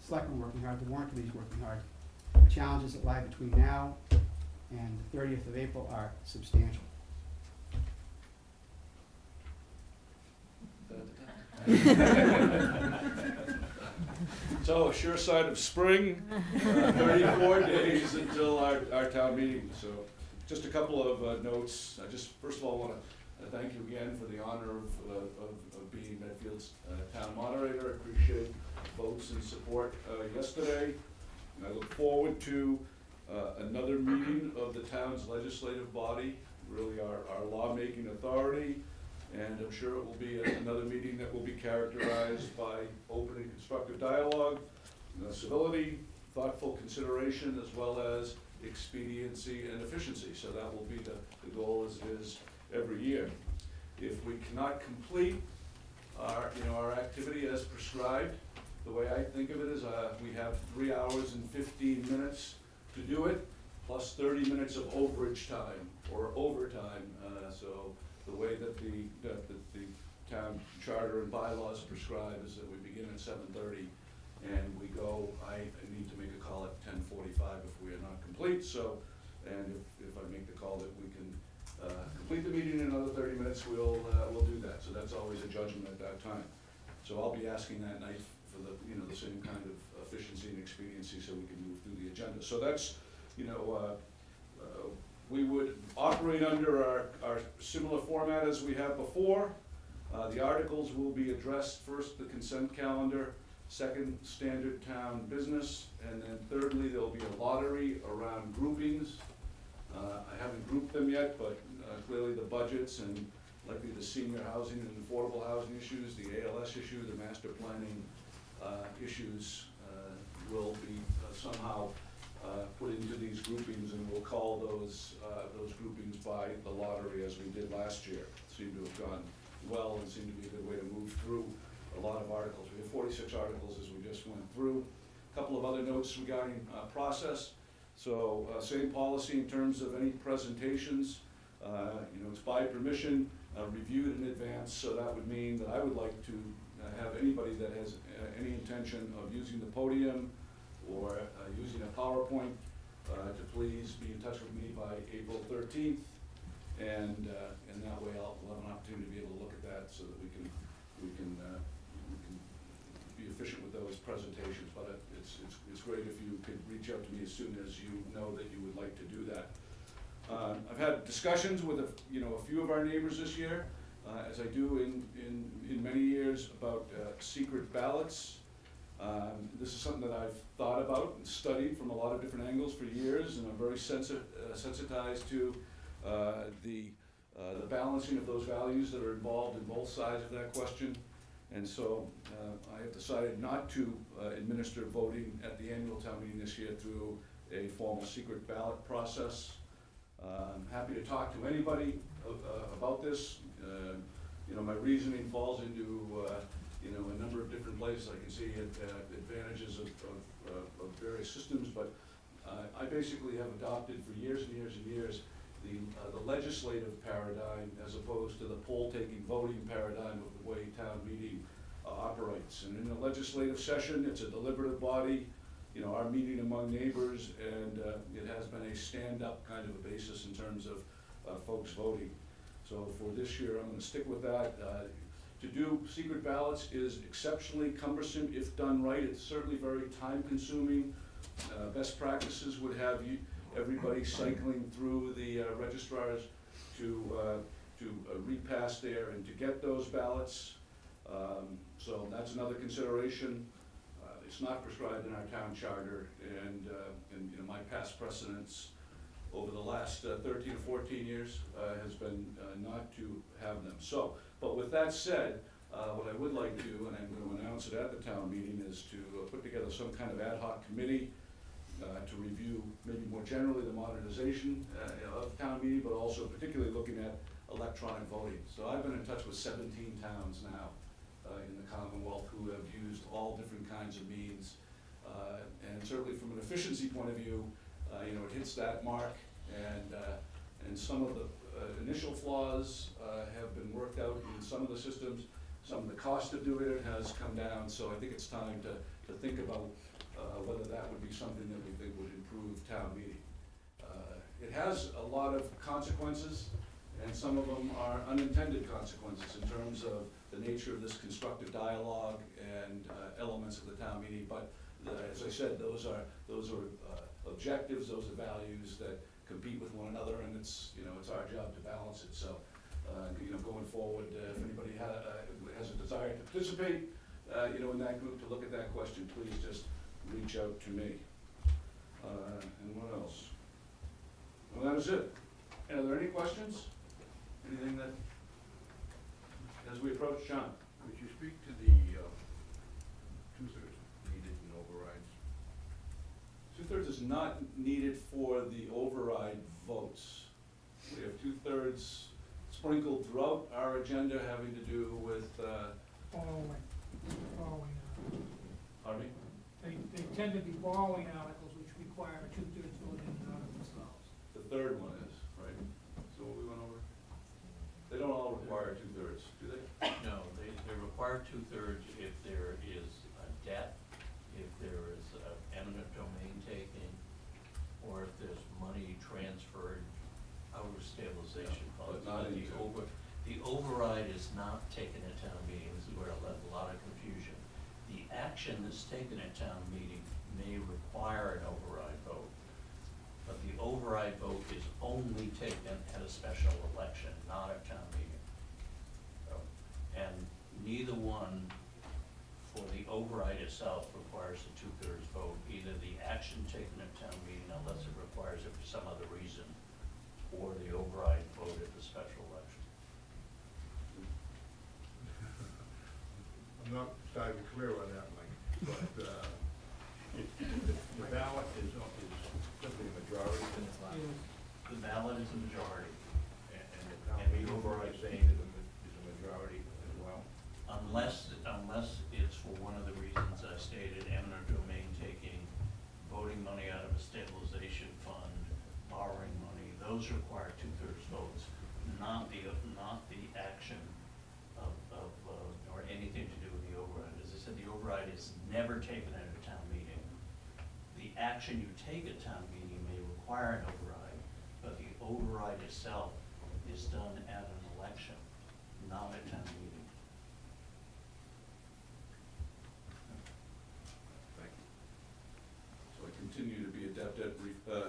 Selectmen working hard, the Warrant Committee's working hard. The challenges that lie between now and the 30th of April are substantial. So, sure sign of spring, 34 days until our town meeting. So, just a couple of notes. I just, first of all, want to thank you again for the honor of being Medfield's town moderator. I appreciate votes and support yesterday. And I look forward to another meeting of the town's legislative body, really our lawmaking authority. And I'm sure it will be another meeting that will be characterized by open and constructive dialogue, civility, thoughtful consideration, as well as expediency and efficiency. So that will be the goal as it is every year. If we cannot complete our activity as prescribed, the way I think of it is we have 3 hours and 15 minutes to do it, plus 30 minutes of overage time or overtime. So the way that the town charter and bylaws prescribe is that we begin at 7:30 and we go, I need to make a call at 10:45 if we are not complete. So, and if I make the call that we can complete the meeting in another 30 minutes, we'll do that. So that's always a judgment at that time. So I'll be asking that night for the same kind of efficiency and expediency so we can move through the agenda. So that's, we would operate under our similar format as we have before. The articles will be addressed first, the consent calendar, second, standard town business, and then thirdly, there'll be a lottery around groupings. I haven't grouped them yet, but clearly the budgets and likely the senior housing and affordable housing issues, the ALS issue, the master planning issues will be somehow put into these groupings, and we'll call those groupings by the lottery as we did last year. Seemed to have gone well and seemed to be a good way to move through a lot of articles. We have 46 articles as we just went through. A couple of other notes regarding process. So same policy in terms of any presentations. It's by permission, reviewed in advance, so that would mean that I would like to have anybody that has any intention of using the podium or using a PowerPoint to please be in touch with me by April 13th. And that way we'll have an opportunity to be able to look at that so that we can be efficient with those presentations. But it's great if you could reach out to me as soon as you know that you would like to do that. I've had discussions with a few of our neighbors this year, as I do in many years, about secret ballots. This is something that I've thought about and studied from a lot of different angles for years, and I'm very sensitized to the balancing of those values that are involved in both sides of that question. And so I have decided not to administer voting at the annual town meeting this year through a formal secret ballot process. I'm happy to talk to anybody about this. My reasoning falls into a number of different places. I can see advantages of various systems, but I basically have adopted for years and years and years the legislative paradigm as opposed to the poll-taking voting paradigm of the way town meeting operates. And in a legislative session, it's a deliberative body, our meeting among neighbors, and it has been a stand-up kind of a basis in terms of folks voting. So for this year, I'm going to stick with that. To do secret ballots is exceptionally cumbersome if done right. It's certainly very time-consuming. Best practices would have everybody cycling through the registrars to repass there and to get those ballots. So that's another consideration. It's not prescribed in our town charter, and my past precedence over the last 13 or 14 years has been not to have them. So, but with that said, what I would like to do, and I'm going to announce it at the town meeting, is to put together some kind of ad hoc committee to review maybe more generally the modernization of town meeting, but also particularly looking at electronic voting. So I've been in touch with 17 towns now in the Commonwealth who have used all different kinds of means. And certainly from an efficiency point of view, it hits that mark, and some of the initial flaws have been worked out in some of the systems. Some of the cost of doing it has come down, so I think it's time to think about whether that would be something that we think would improve town meeting. It has a lot of consequences, and some of them are unintended consequences in terms of the nature of this constructive dialogue and elements of the town meeting. But as I said, those are objectives, those are values that compete with one another, and it's our job to balance it. So going forward, if anybody has a desire to participate, in that group to look at that question, please just reach out to me. And what else? Well, that was it. And are there any questions? Anything that, as we approach, John? Could you speak to the 2/3 needed in overrides 2/3 is not needed for the override votes. We have 2/3 sprinkled throughout our agenda having to do with, Following. pardon me? They tend to be borrowing articles which require a two-thirds vote in and of themselves. The third one is, right? So what we went over? They don't all require 2/3, do they? No, they require 2/3 if there is a debt, if there is eminent domain taking, or if there's money transferred out of stabilization funds. But not into. The override is not taken at town meeting. This is where a lot of confusion. The action that's taken at town meeting may require an override vote, but the override vote is only taken at a special election, not at town meeting. So, and neither one for the override itself requires a 2/3 vote, either the action taken at town meeting, unless it requires it for some other reason, or the override vote at the special election. I'm not entirely clear on that, Mike, but, the ballot is simply a majority. The ballot is a majority, And the override saying is a majority as well. unless it's for one of the reasons I stated, eminent domain taking, voting money out of a stabilization fund, borrowing money, those require 2/3 votes, not the action of, or anything to do with the override. As I said, the override is never taken at a town meeting. The action you take at town meeting may require an override, but the override itself is done at an election, not at town meeting. Thank you. So I continue to be adept at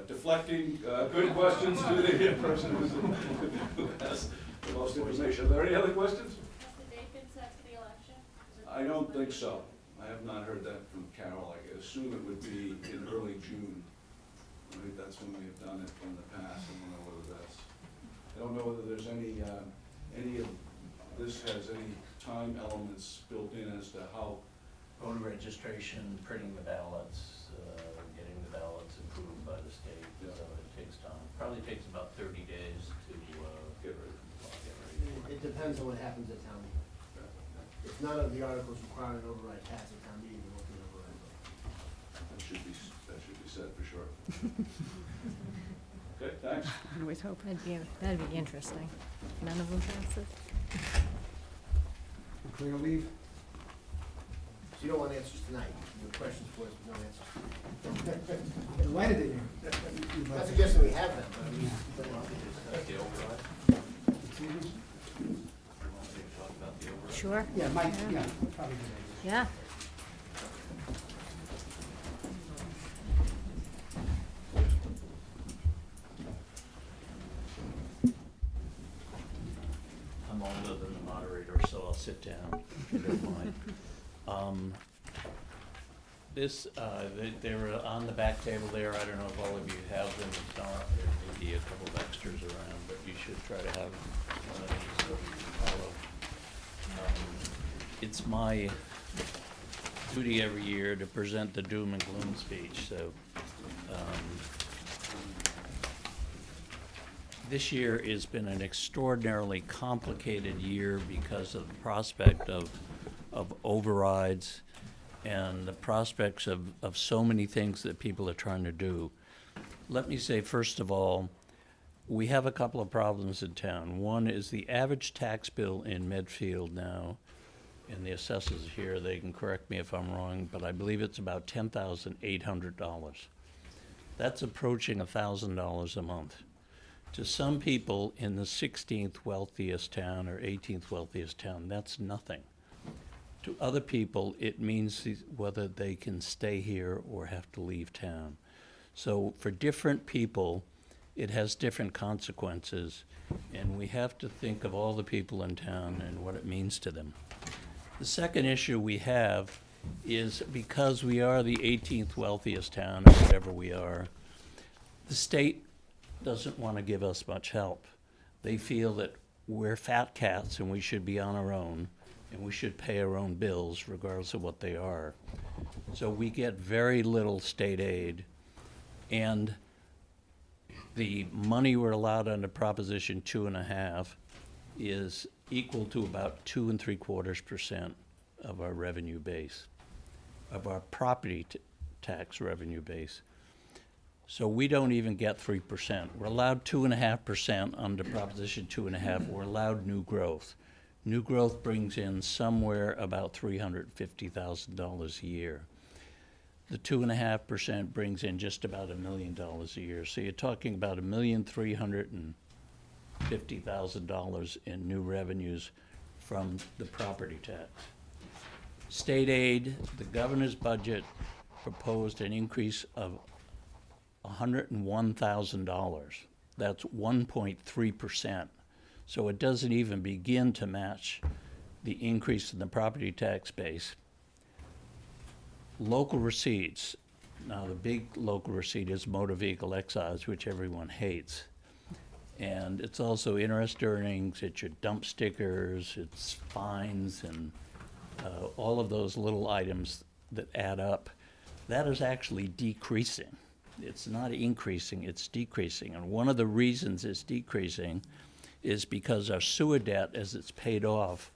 deflecting good questions to the person who has the most information. Are there any other questions? Has the date been set for the election? I don't think so. I have not heard that from Carol. I assume it would be in early June. I think that's when we have done it in the past. I don't know whether that's, I don't know whether there's any of this has any time elements built in as to how. Voter registration, printing the ballots, getting the ballots approved by the state, Yeah. so it takes time. Probably takes about 30 days to Get ready. get ready. It depends on what happens at town meeting. If none of the articles require an override pass at town meeting, there won't be an override vote. That should be said for sure. Okay, thanks. I always hope. That'd be interesting. None of them passes? Clear to leave? So you don't want answers tonight. You have questions for us, but no answers. Delighted that you. Not suggesting we have them, but we. That's the override. Excuse me? You want me to talk about the override? Sure. Yeah, Mike, yeah, probably good idea. Yeah. I'm older than the moderator, so I'll sit down, if you don't mind. They were on the back table there. I don't know if all of you have them. If not, there may be a couple of extras around, but you should try to have one of these so you can follow. It's my duty every year to present the doom and gloom speech, so, this year has been an extraordinarily complicated year because of the prospect of overrides and the prospects of so many things that people are trying to do. Let me say, first of all, we have a couple of problems in town. One is the average tax bill in Medfield now, and the assessors here, they can correct me if I'm wrong, but I believe it's about $10,800. That's approaching $1,000 a month. To some people in the 16th wealthiest town or 18th wealthiest town, that's nothing. To other people, it means whether they can stay here or have to leave town. So for different people, it has different consequences, and we have to think of all the people in town and what it means to them. The second issue we have is because we are the 18th wealthiest town, or whatever we are, the state doesn't want to give us much help. They feel that we're fat cats and we should be on our own, and we should pay our own bills regardless of what they are. So we get very little state aid, And the money we're allowed under Proposition 2.5 is equal to about 2.75% of our revenue base, of our property tax revenue base. So we don't even get 3%. We're allowed 2.5% under Proposition 2.5. We're allowed new growth. New growth brings in somewhere about $350,000 a year. The 2.5% brings in just about $1 million a year. So you're talking about $1,350,000 in new revenues from the property tax. State aid, the governor's budget proposed an increase of $101,000. That's 1.3%. So it doesn't even begin to match the increase in the property tax base. Local receipts. Now, the big local receipt is motor vehicle excise, which everyone hates. And it's also interest earnings, it's your dump stickers, it's fines, and all of those little items that add up. That is actually decreasing. It's not increasing, it's decreasing. And one of the reasons it's decreasing is because our sewer debt, as it's paid off,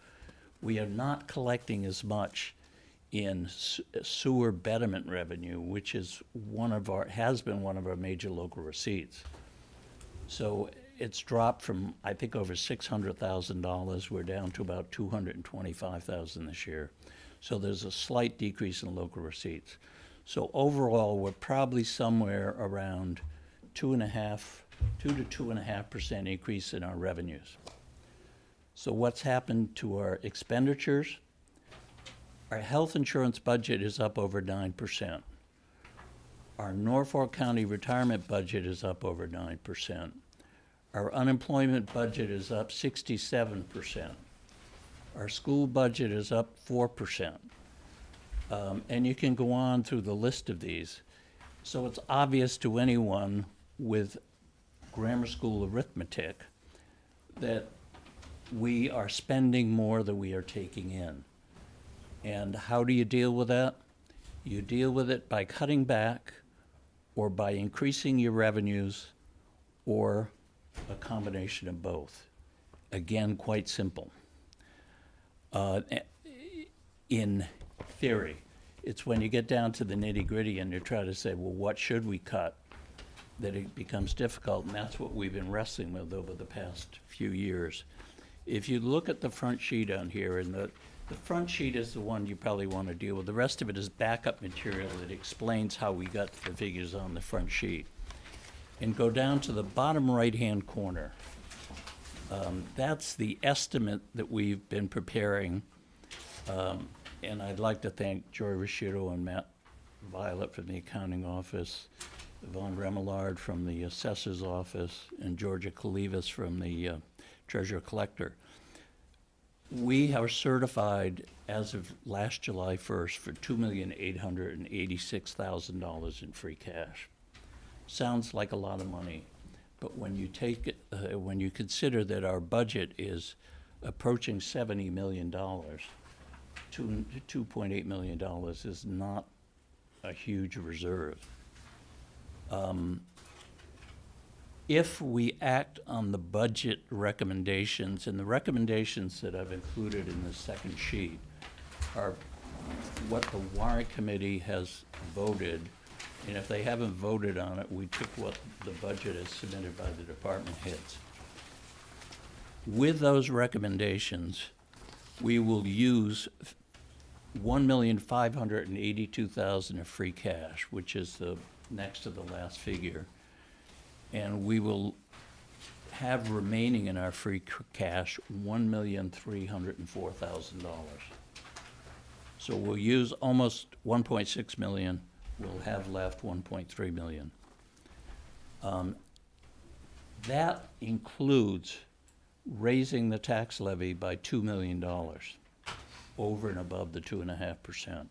we are not collecting as much in sewer betterment revenue, which is has been one of our major local receipts. So it's dropped from, I think, over $600,000. We're down to about $225,000 this year. So there's a slight decrease in local receipts. So overall, we're probably somewhere around 2 to 2.5% increase in our revenues. So what's happened to our expenditures? Our health insurance budget is up over 9%. Our Norfolk County retirement budget is up over 9%. Our unemployment budget is up 67%. Our school budget is up 4%. And you can go on through the list of these. So it's obvious to anyone with grammar school arithmetic that we are spending more than we are taking in. And how do you deal with that? You deal with it by cutting back or by increasing your revenues or a combination of both. Again, quite simple. In theory, it's when you get down to the nitty-gritty and you try to say, well, what should we cut, that it becomes difficult, and that's what we've been wrestling with over the past few years. If you look at the front sheet on here, and the front sheet is the one you probably want to deal with. The rest of it is backup material that explains how we got the figures on the front sheet. And go down to the bottom right-hand corner. That's the estimate that we've been preparing. And I'd like to thank Joy Risciuto and Matt Violet from the accounting office, Yvonne Remillard from the assessor's office, and Georgia Kalivas from the treasurer collector. We are certified as of last July 1st for $2,886,000 in free cash. Sounds like a lot of money, but when you take it, when you consider that our budget is approaching $70 million, $2.8 million is not a huge reserve. If we act on the budget recommendations, and the recommendations that I've included in the second sheet are what the Warrant Committee has voted, and if they haven't voted on it, we took what the budget is submitted by the department heads. With those recommendations, we will use $1,582,000 of free cash, which is the next to the last figure. And we will have remaining in our free cash $1,304,000. So we'll use almost 1.6 million. We'll have left 1.3 million. That includes raising the tax levy by $2 million over and above the 2.5%.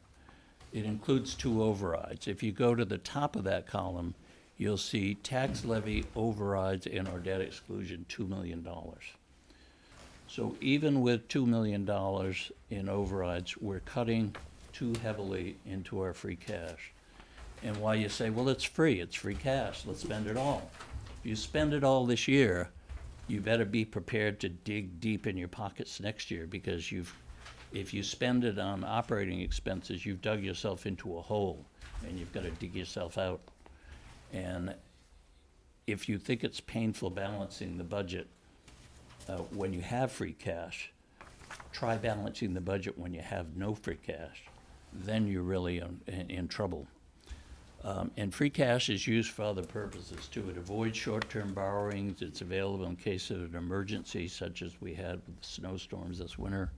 It includes two overrides. If you go to the top of that column, you'll see tax levy overrides and our debt exclusion, $2 million. So even with $2 million in overrides, we're cutting too heavily into our free cash. And why you say, well, it's free cash, let's spend it all. If you spend it all this year, you better be prepared to dig deep in your pockets next year, because if you spend it on operating expenses, you've dug yourself into a hole, and you've got to dig yourself out. And if you think it's painful balancing the budget when you have free cash, try balancing the budget when you have no free cash. Then you're really in trouble. And free cash is used for other purposes too. It avoids short-term borrowings. It's available in case of an emergency, such as we had with the snowstorms this winter.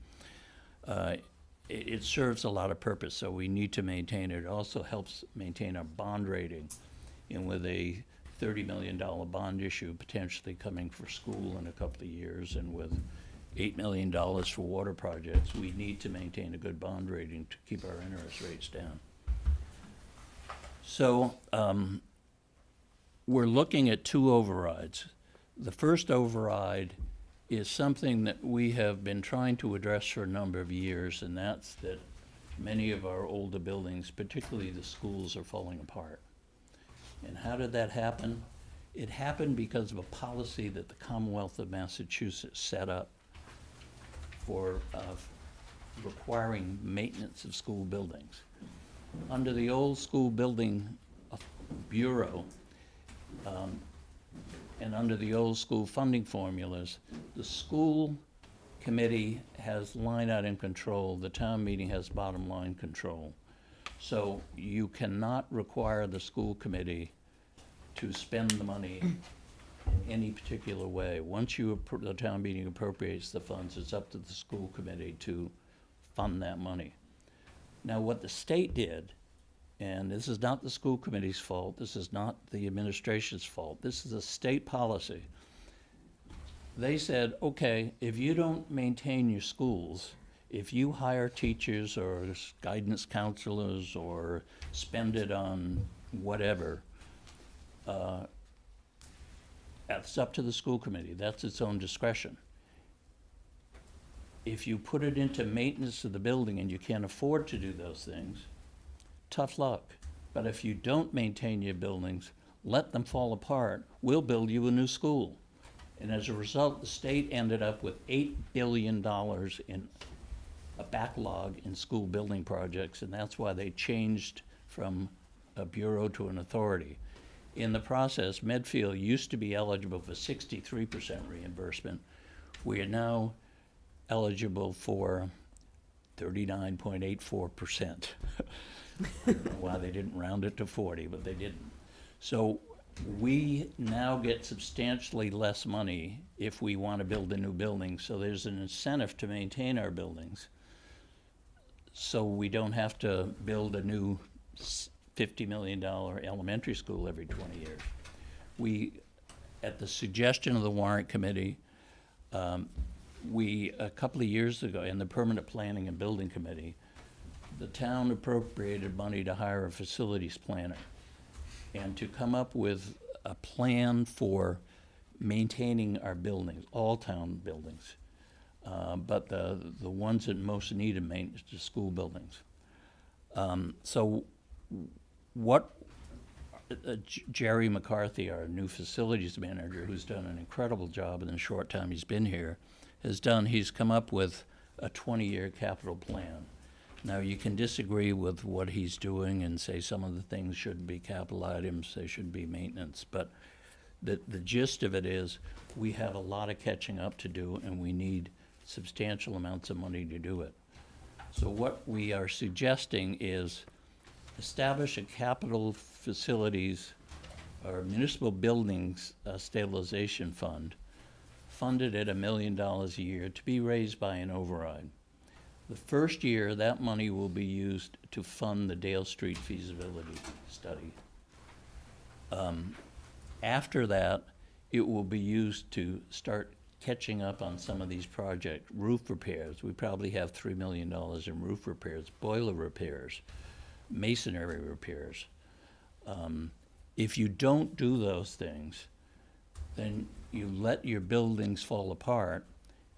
It serves a lot of purpose, so we need to maintain it. It also helps maintain our bond rating. And with a $30 million bond issue potentially coming for school in a couple of years, and with $8 million for water projects, we need to maintain a good bond rating to keep our interest rates down. So we're looking at two overrides. The first override is something that we have been trying to address for a number of years, and that's that many of our older buildings, particularly the schools, are falling apart. And how did that happen? It happened because of a policy that the Commonwealth of Massachusetts set up for requiring maintenance of school buildings. Under the old school building bureau, and under the old school funding formulas, the school committee has line item control, the town meeting has bottom line control. So you cannot require the school committee to spend the money in any particular way. Once the town meeting appropriates the funds, it's up to the school committee to fund that money. Now, what the state did, and this is not the school committee's fault, this is not the administration's fault, this is a state policy. They said, okay, if you don't maintain your schools, if you hire teachers or guidance counselors or spend it on whatever, it's up to the school committee. That's its own discretion. If you put it into maintenance of the building and you can't afford to do those things, tough luck. But if you don't maintain your buildings, let them fall apart, we'll build you a new school. And as a result, the state ended up with $8 billion in a backlog in school building projects, and that's why they changed from a bureau to an authority. In the process, Medfield used to be eligible for 63% reimbursement. We are now eligible for 39.84%. I don't know why they didn't round it to 40, but they didn't. So we now get substantially less money if we want to build a new building. So there's an incentive to maintain our buildings, so we don't have to build a new $50 million elementary school every 20 years. We, at the suggestion of the Warrant Committee, a couple of years ago, in the Permanent Planning and Building Committee, the town appropriated money to hire a facilities planner and to come up with a plan for maintaining our buildings, all town buildings, but the ones that most needed maintenance, the school buildings. So what Jerry McCarthy, our new facilities manager, who's done an incredible job in the short time he's been here, has done, he's come up with a 20-year capital plan. Now, you can disagree with what he's doing and say some of the things shouldn't be capital items, they should be maintenance, but the gist of it is we have a lot of catching up to do, and we need substantial amounts of money to do it. So what we are suggesting is establish a capital facilities or municipal buildings stabilization fund, funded at $1 million a year, to be raised by an override. The first year, that money will be used to fund the Dale Street feasibility study. After that, it will be used to start catching up on some of these projects. Roof repairs, we probably have $3 million in roof repairs, boiler repairs, masonry repairs. If you don't do those things, then you let your buildings fall apart,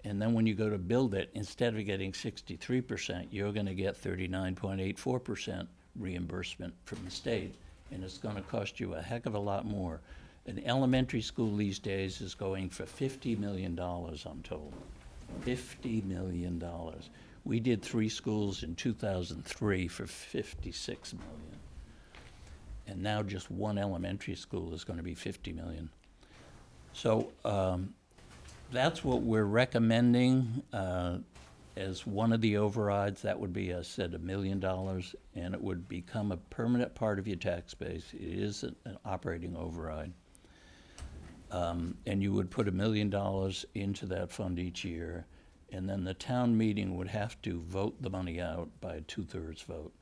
and then when you go to build it, instead of getting 63%, you're going to get 39.84% reimbursement from the state, and it's gonna cost you a heck of a lot more. An elementary school these days is going for $50 million, I'm told. $50 million. We did 3 schools in 2003 for $56 million. And now just one elementary school is gonna be $50 million. So, that's what we're recommending, as one of the overrides. That would be, I said, $1 million, and it would become a permanent part of your tax base. It is an operating override. And you would put $1 million into that fund each year, and then the town meeting would have to vote the money out by a 2/3 vote.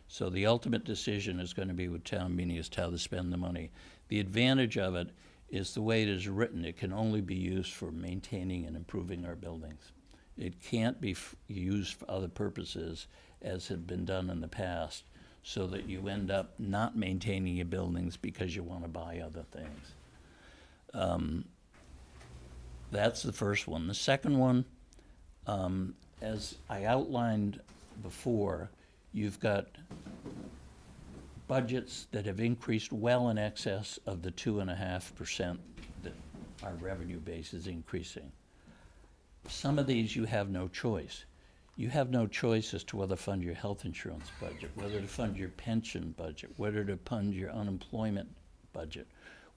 So the ultimate decision is gonna be with town meeting as to how to spend the money. The advantage of it is the way it is written, it can only be used for maintaining and improving our buildings. It can't be used for other purposes as had been done in the past, so that you end up not maintaining your buildings because you wanna buy other things. That's the first one. The second one, as I outlined before, you've got budgets that have increased well in excess of the 2.5% that our revenue base is increasing. Some of these you have no choice. You have no choice as to whether to fund your health insurance budget, whether to fund your pension budget, whether to fund your unemployment budget,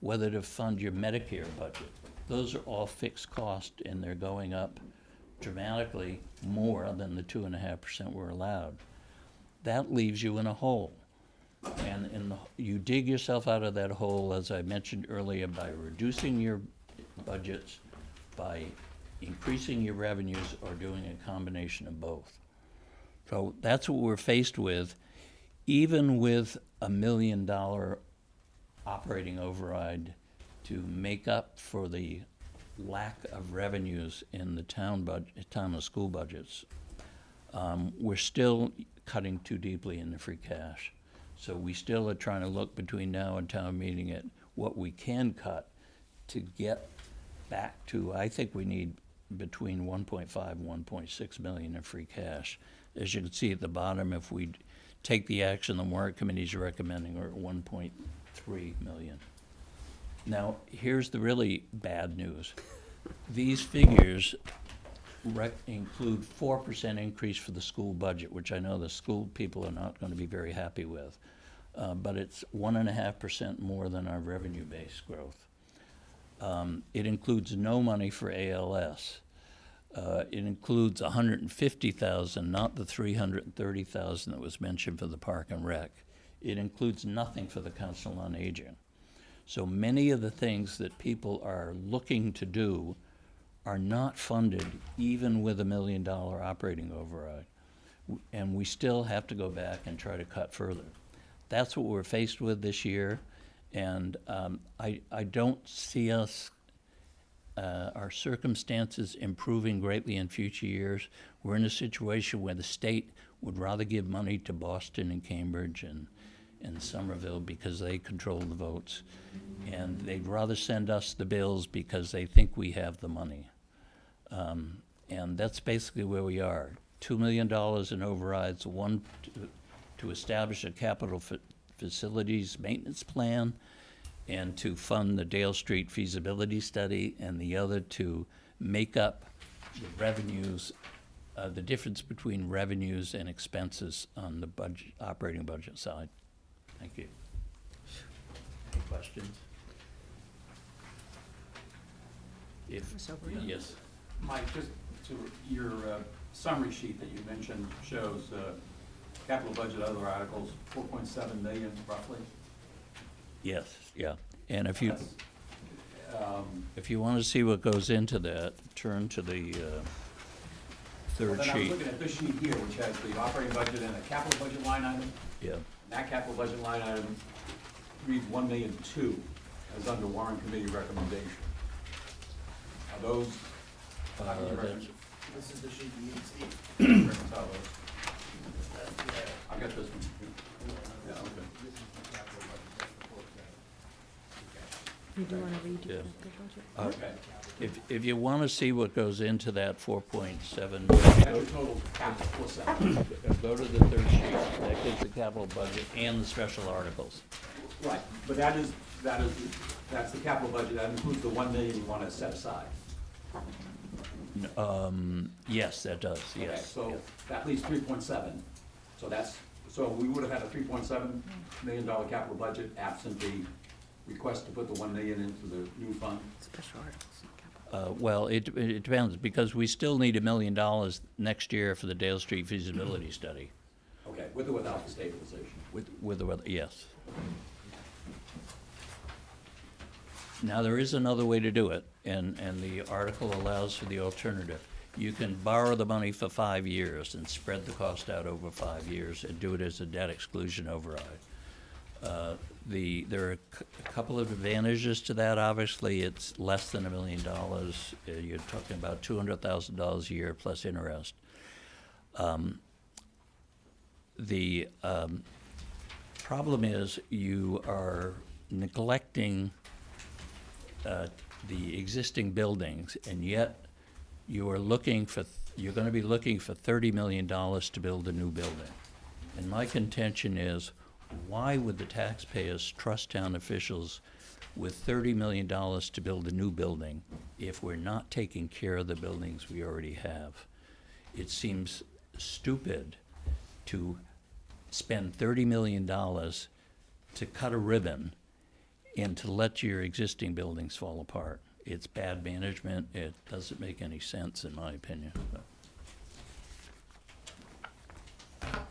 whether to fund your Medicare budget. Those are all fixed costs, and they're going up dramatically more than the 2.5% we're allowed. That leaves you in a hole. And you dig yourself out of that hole, as I mentioned earlier, by reducing your budgets, by increasing your revenues, or doing a combination of both. So that's what we're faced with. Even with $1 million operating override to make up for the lack of revenues in the town and school budgets, we're still cutting too deeply in the free cash. So we still are trying to look between now and town meeting at what we can cut to get back to, I think we need between 1.5 and 1.6 million in free cash. As you can see at the bottom, if we take the action the warrant committee is recommending, we're at 1.3 million. Now, here's the really bad news. These figures include 4% increase for the school budget, which I know the school people are not going to be very happy with, but it's 1.5% more than our revenue base growth. It includes no money for ALS. It includes 150,000, not the 330,000 that was mentioned for the Park and Rec. It includes nothing for the Council on Aging. So many of the things that people are looking to do are not funded even with $1 million operating override. And we still have to go back and try to cut further. That's what we're faced with this year. And I don't see us, our circumstances improving greatly in future years. We're in a situation where the state would rather give money to Boston and Cambridge and Somerville because they control the votes. And they'd rather send us the bills because they think we have the money. And that's basically where we are. $2 million in overrides, one to establish a capital facilities maintenance plan and to fund the Dale Street feasibility study, and the other to make up the revenues, the difference between revenues and expenses on the budget, operating budget side. Thank you. Any questions? Yes. Mike, just to your summary sheet that you mentioned shows capital budget, other articles, 4.7 million roughly. Yes, yeah. And if you want to see what goes into that, turn to the third Then I was sheet. looking at this sheet here, which has the operating budget and a capital budget line item. Yeah. That capital budget line item reads 1,000,002 as under warrant committee recommendation. Are those? This is the sheet you need, Steve. Reconcile those. I got this one. Yeah, okay. You do want to read Yeah. the budget? Okay. If you want to see what goes into that 4.7, That's your total capital, 4.7. go to the third sheet. That gives the capital budget and the special articles. Right, but that's the capital budget, that includes the 1 million you wanna set aside. Yes, that does, Okay, yes. so that leaves 3.7, so we would have had a $3.7 million capital budget absent the request to put the 1 million into the new fund. Well, it depends, because we still need $1 million next year for the Dale Street feasibility study. Okay, with or without the stabilization? With the, yes. Now, there is another way to do it, and the article allows for the alternative. You can borrow the money for 5 years and spread the cost out over 5 years and do it as a debt exclusion override. There are a couple of advantages to that. Obviously, it's less than $1 million. You're talking about $200,000 a year plus interest. The problem is you are neglecting the existing buildings, and yet you are you're going to be looking for $30 million to build a new building. And my contention is, why would the taxpayers trust town officials with $30 million to build a new building if we're not taking care of the buildings we already have? It seems stupid to spend $30 million to cut a ribbon and to let your existing buildings fall apart. It's bad management. It doesn't make any sense, in my opinion. Can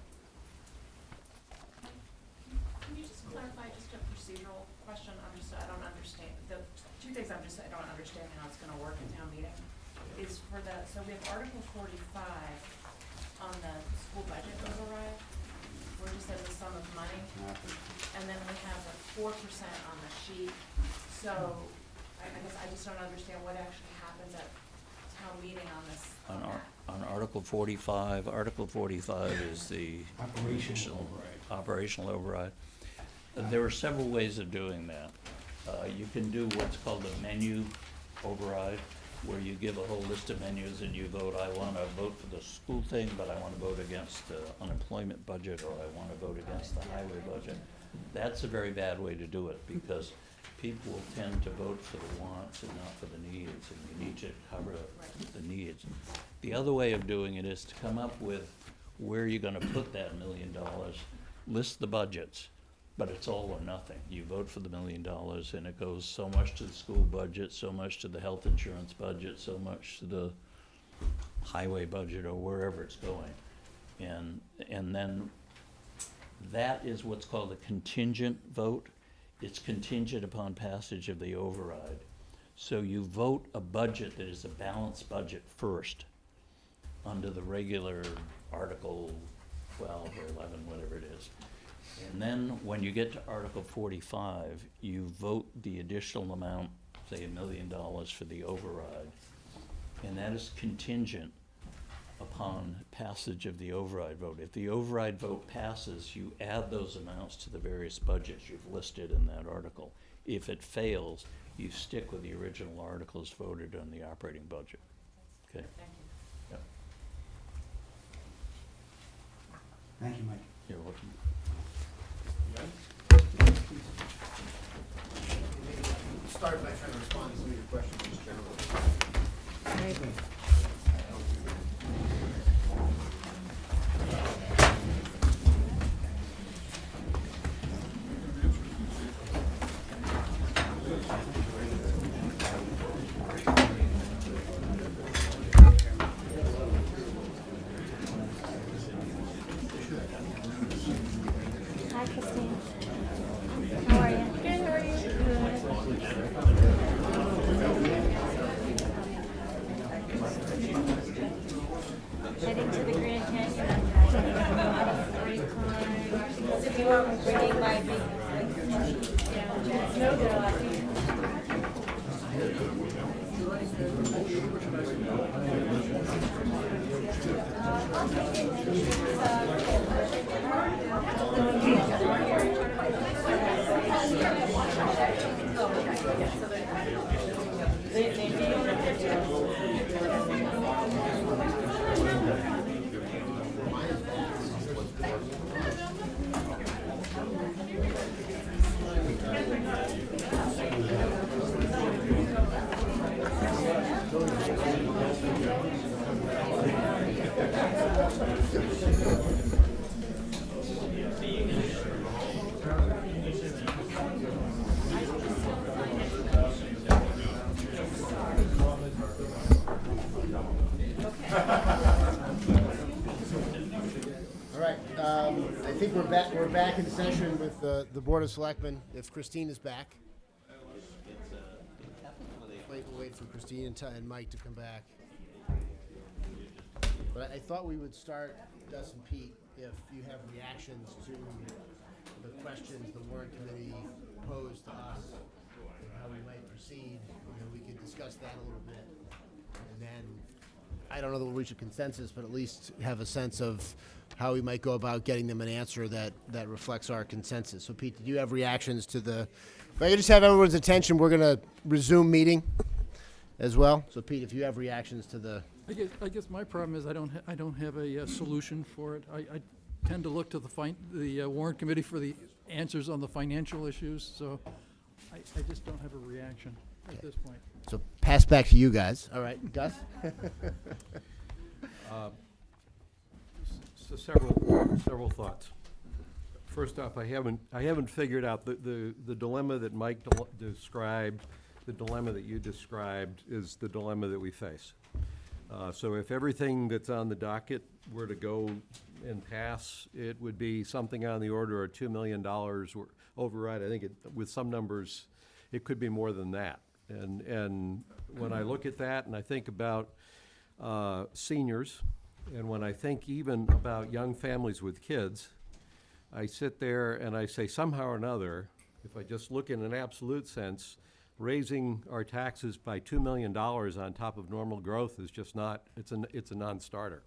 you just clarify just a procedural question? I don't understand. The two things I don't understand how it's gonna work in town meeting is so we have Article 45 on the school budget override. We're just as a sum of money. And then we have the 4% on the sheet. So I guess I just don't understand what actually happens at town meeting on this. On Article 45, Article 45 is the operational override. There are several ways of doing that. You can do what's called a menu override, where you give a whole list of menus and you vote, I want to vote for the school thing, but I want to vote against the unemployment budget, or I want to vote against the highway budget. That's a very bad way to do it, because people will tend to vote for the wants and not for the needs, and you need to cover the needs. The other way of doing it is to come up with where you're going to put that $1 million, list the budgets, but it's all or nothing. You vote for the $1 million and it goes so much to the school budget, so much to the health insurance budget, so much to the highway budget, or wherever it's going. And then that is what's called a contingent vote. It's contingent upon passage of the override. So you vote a budget that is a balanced budget first under the regular Article 12 or 11, whatever it is. And then when you get to Article 45, you vote the additional amount, say $1 million for the override. And that is contingent upon passage of the override vote. If the override vote passes, you add those amounts to the various budgets you've listed in that article. If it fails, you stick with the original articles voted on the operating budget. Okay? Thank you. Yep. Thank you, Mike. You're welcome. Start by trying to respond to some of your questions just generally. Hi, Christine. How are you? Good, how are you? Heading to the Grand Canyon. If you want, bringing my big, we're back in session with the Board of Selectmen, if Christine is back. Wait for Christine and Mike to come back. But I thought we would start, Gus and Pete, if you have reactions to the questions the warrant committee posed to us, and how we might proceed, and then we could discuss that a little bit. And then, I don't know that we'll reach a consensus, but at least have a sense of how we might go about getting them an answer that reflects our consensus. So Pete, did you have reactions to the, if I could just have everyone's attention, we're gonna resume meeting as well. So Pete, if you have reactions to the, I guess my problem is I don't have a solution for it. I tend to look to the warrant committee for the answers on the financial issues, so I just don't have a reaction at this point. so pass back to you guys. All right, Gus? So several thoughts. First off, I haven't figured out the dilemma that Mike described. The dilemma that you described is the dilemma that we face. So if everything that's on the docket were to go and pass, it would be something on the order of $2 million override. I think with some numbers, it could be more than that. And when I look at that and I think about seniors, and when I think even about young families with kids, I sit there and I say somehow or another, if I just look in an absolute sense, raising our taxes by $2 million on top of normal growth is just not, it's a non-starter.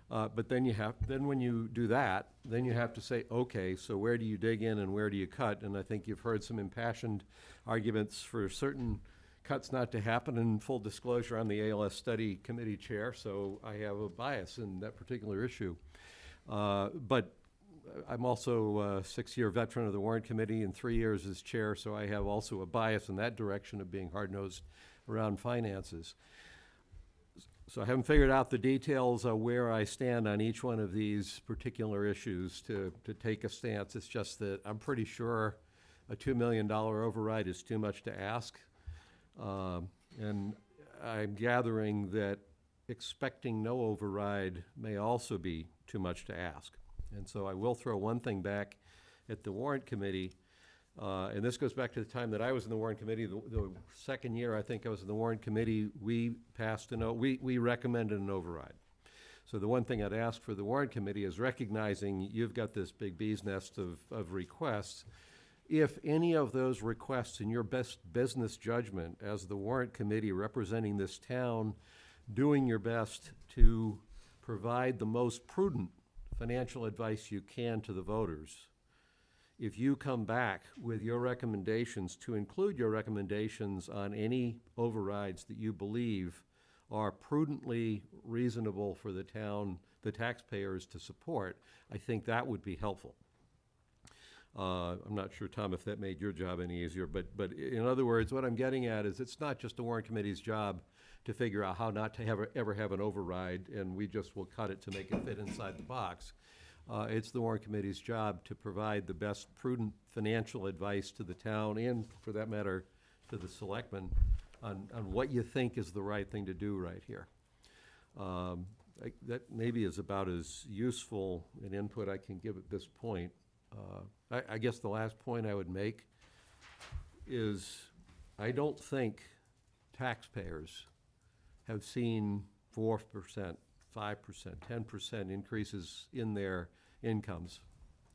But then when you do that, then you have to say, okay, so where do you dig in and where do you cut? And I think you've heard some impassioned arguments for certain cuts not to happen. In full disclosure, I'm the ALS Study Committee Chair, so I have a bias in that particular issue. But I'm also a 6-year veteran of the Warrant Committee and 3 years as chair, so I have also a bias in that direction of being hard-nosed around finances. So I haven't figured out the details of where I stand on each one of these particular issues to take a stance. It's just that I'm pretty sure a $2 million override is too much to ask. And I'm gathering that expecting no override may also be too much to ask. And so I will throw one thing back at the Warrant Committee, and this goes back to the time that I was in the Warrant Committee. The second year I think I was in the Warrant Committee, we passed we recommended an override. So the one thing I'd ask for the Warrant Committee is recognizing you've got this big bee's nest of requests. If any of those requests, in your best business judgment as the Warrant Committee representing this town, doing your best to provide the most prudent financial advice you can to the voters, if you come back with your recommendations, to include your recommendations on any overrides that you believe are prudently reasonable for the town, the taxpayers to support, I think that would be helpful. I'm not sure, Tom, if that made your job any easier, but in other words, what I'm getting at is it's not just the Warrant Committee's job to figure out how not to ever have an override, and we just will cut it to make it fit inside the box. It's the Warrant Committee's job to provide the best prudent financial advice to the town and, for that matter, to the selectmen on what you think is the right thing to do right here. That maybe is about as useful an input I can give at this point. I guess the last point I would make is I don't think taxpayers have seen 4%, 5%, 10% increases in their incomes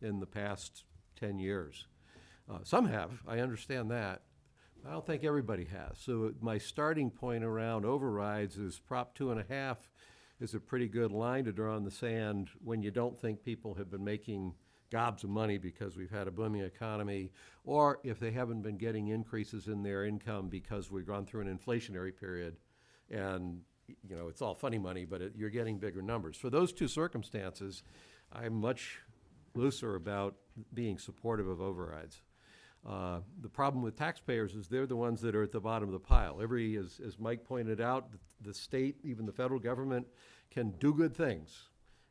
in the past 10 years. Some have, I understand that. I don't think everybody has. So my starting point around overrides is Prop 2.5 is a pretty good line to draw in the sand when you don't think people have been making gobs of money because we've had a booming economy, or if they haven't been getting increases in their income because we've gone through an inflationary period and you know, it's all funny money, but you're getting bigger numbers. For those two circumstances, I'm much looser about being supportive of overrides. The problem with taxpayers is they're the ones that are at the bottom of the pile. As Mike pointed out, the state, even the federal government, can do good things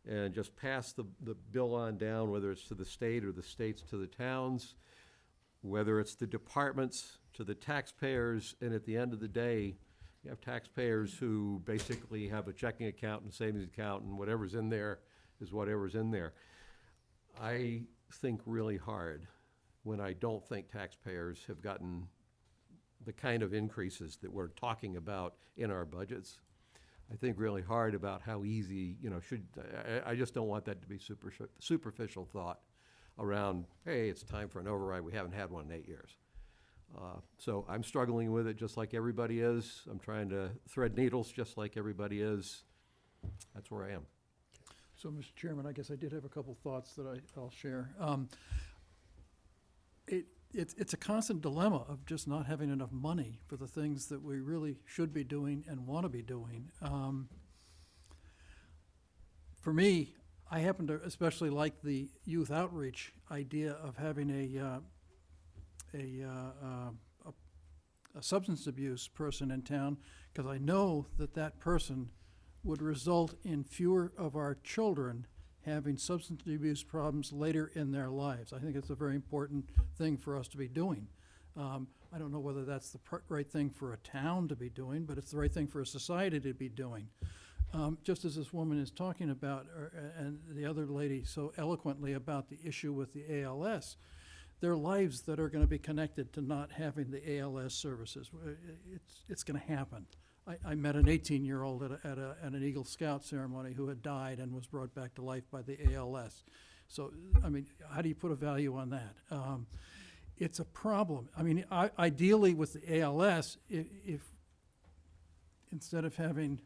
and just pass the bill on down, whether it's to the state or the states to the towns, whether it's the departments to the taxpayers, and at the end of the day, you have taxpayers who basically have a checking account and savings account, and whatever's in there is whatever's in there. I think really hard when I don't think taxpayers have gotten the kind of increases that we're talking about in our budgets. I think really hard about how easy, I just don't want that to be superficial thought around, hey, it's time for an override, we haven't had one in 8 years. So I'm struggling with it just like everybody is. I'm trying to thread needles just like everybody is. That's where I am. So, Mr. Chairman, I guess I did have a couple thoughts that I'll share. It's a constant dilemma of just not having enough money for the things that we really should be doing and want to be doing. For me, I happen to especially like the youth outreach idea of having a substance abuse person in town, because I know that that person would result in fewer of our children having substance abuse problems later in their lives. I think it's a very important thing for us to be doing. I don't know whether that's the right thing for a town to be doing, but it's the right thing for a society to be doing. Just as this woman is talking about, and the other lady so eloquently about the issue with the ALS, there are lives that are going to be connected to not having the ALS services. It's going to happen. I met an 18-year-old at an Eagle Scout ceremony who had died and was brought back to life by the ALS. So, I mean, how do you put a value on that? It's a problem. I mean, ideally with the ALS, if instead of having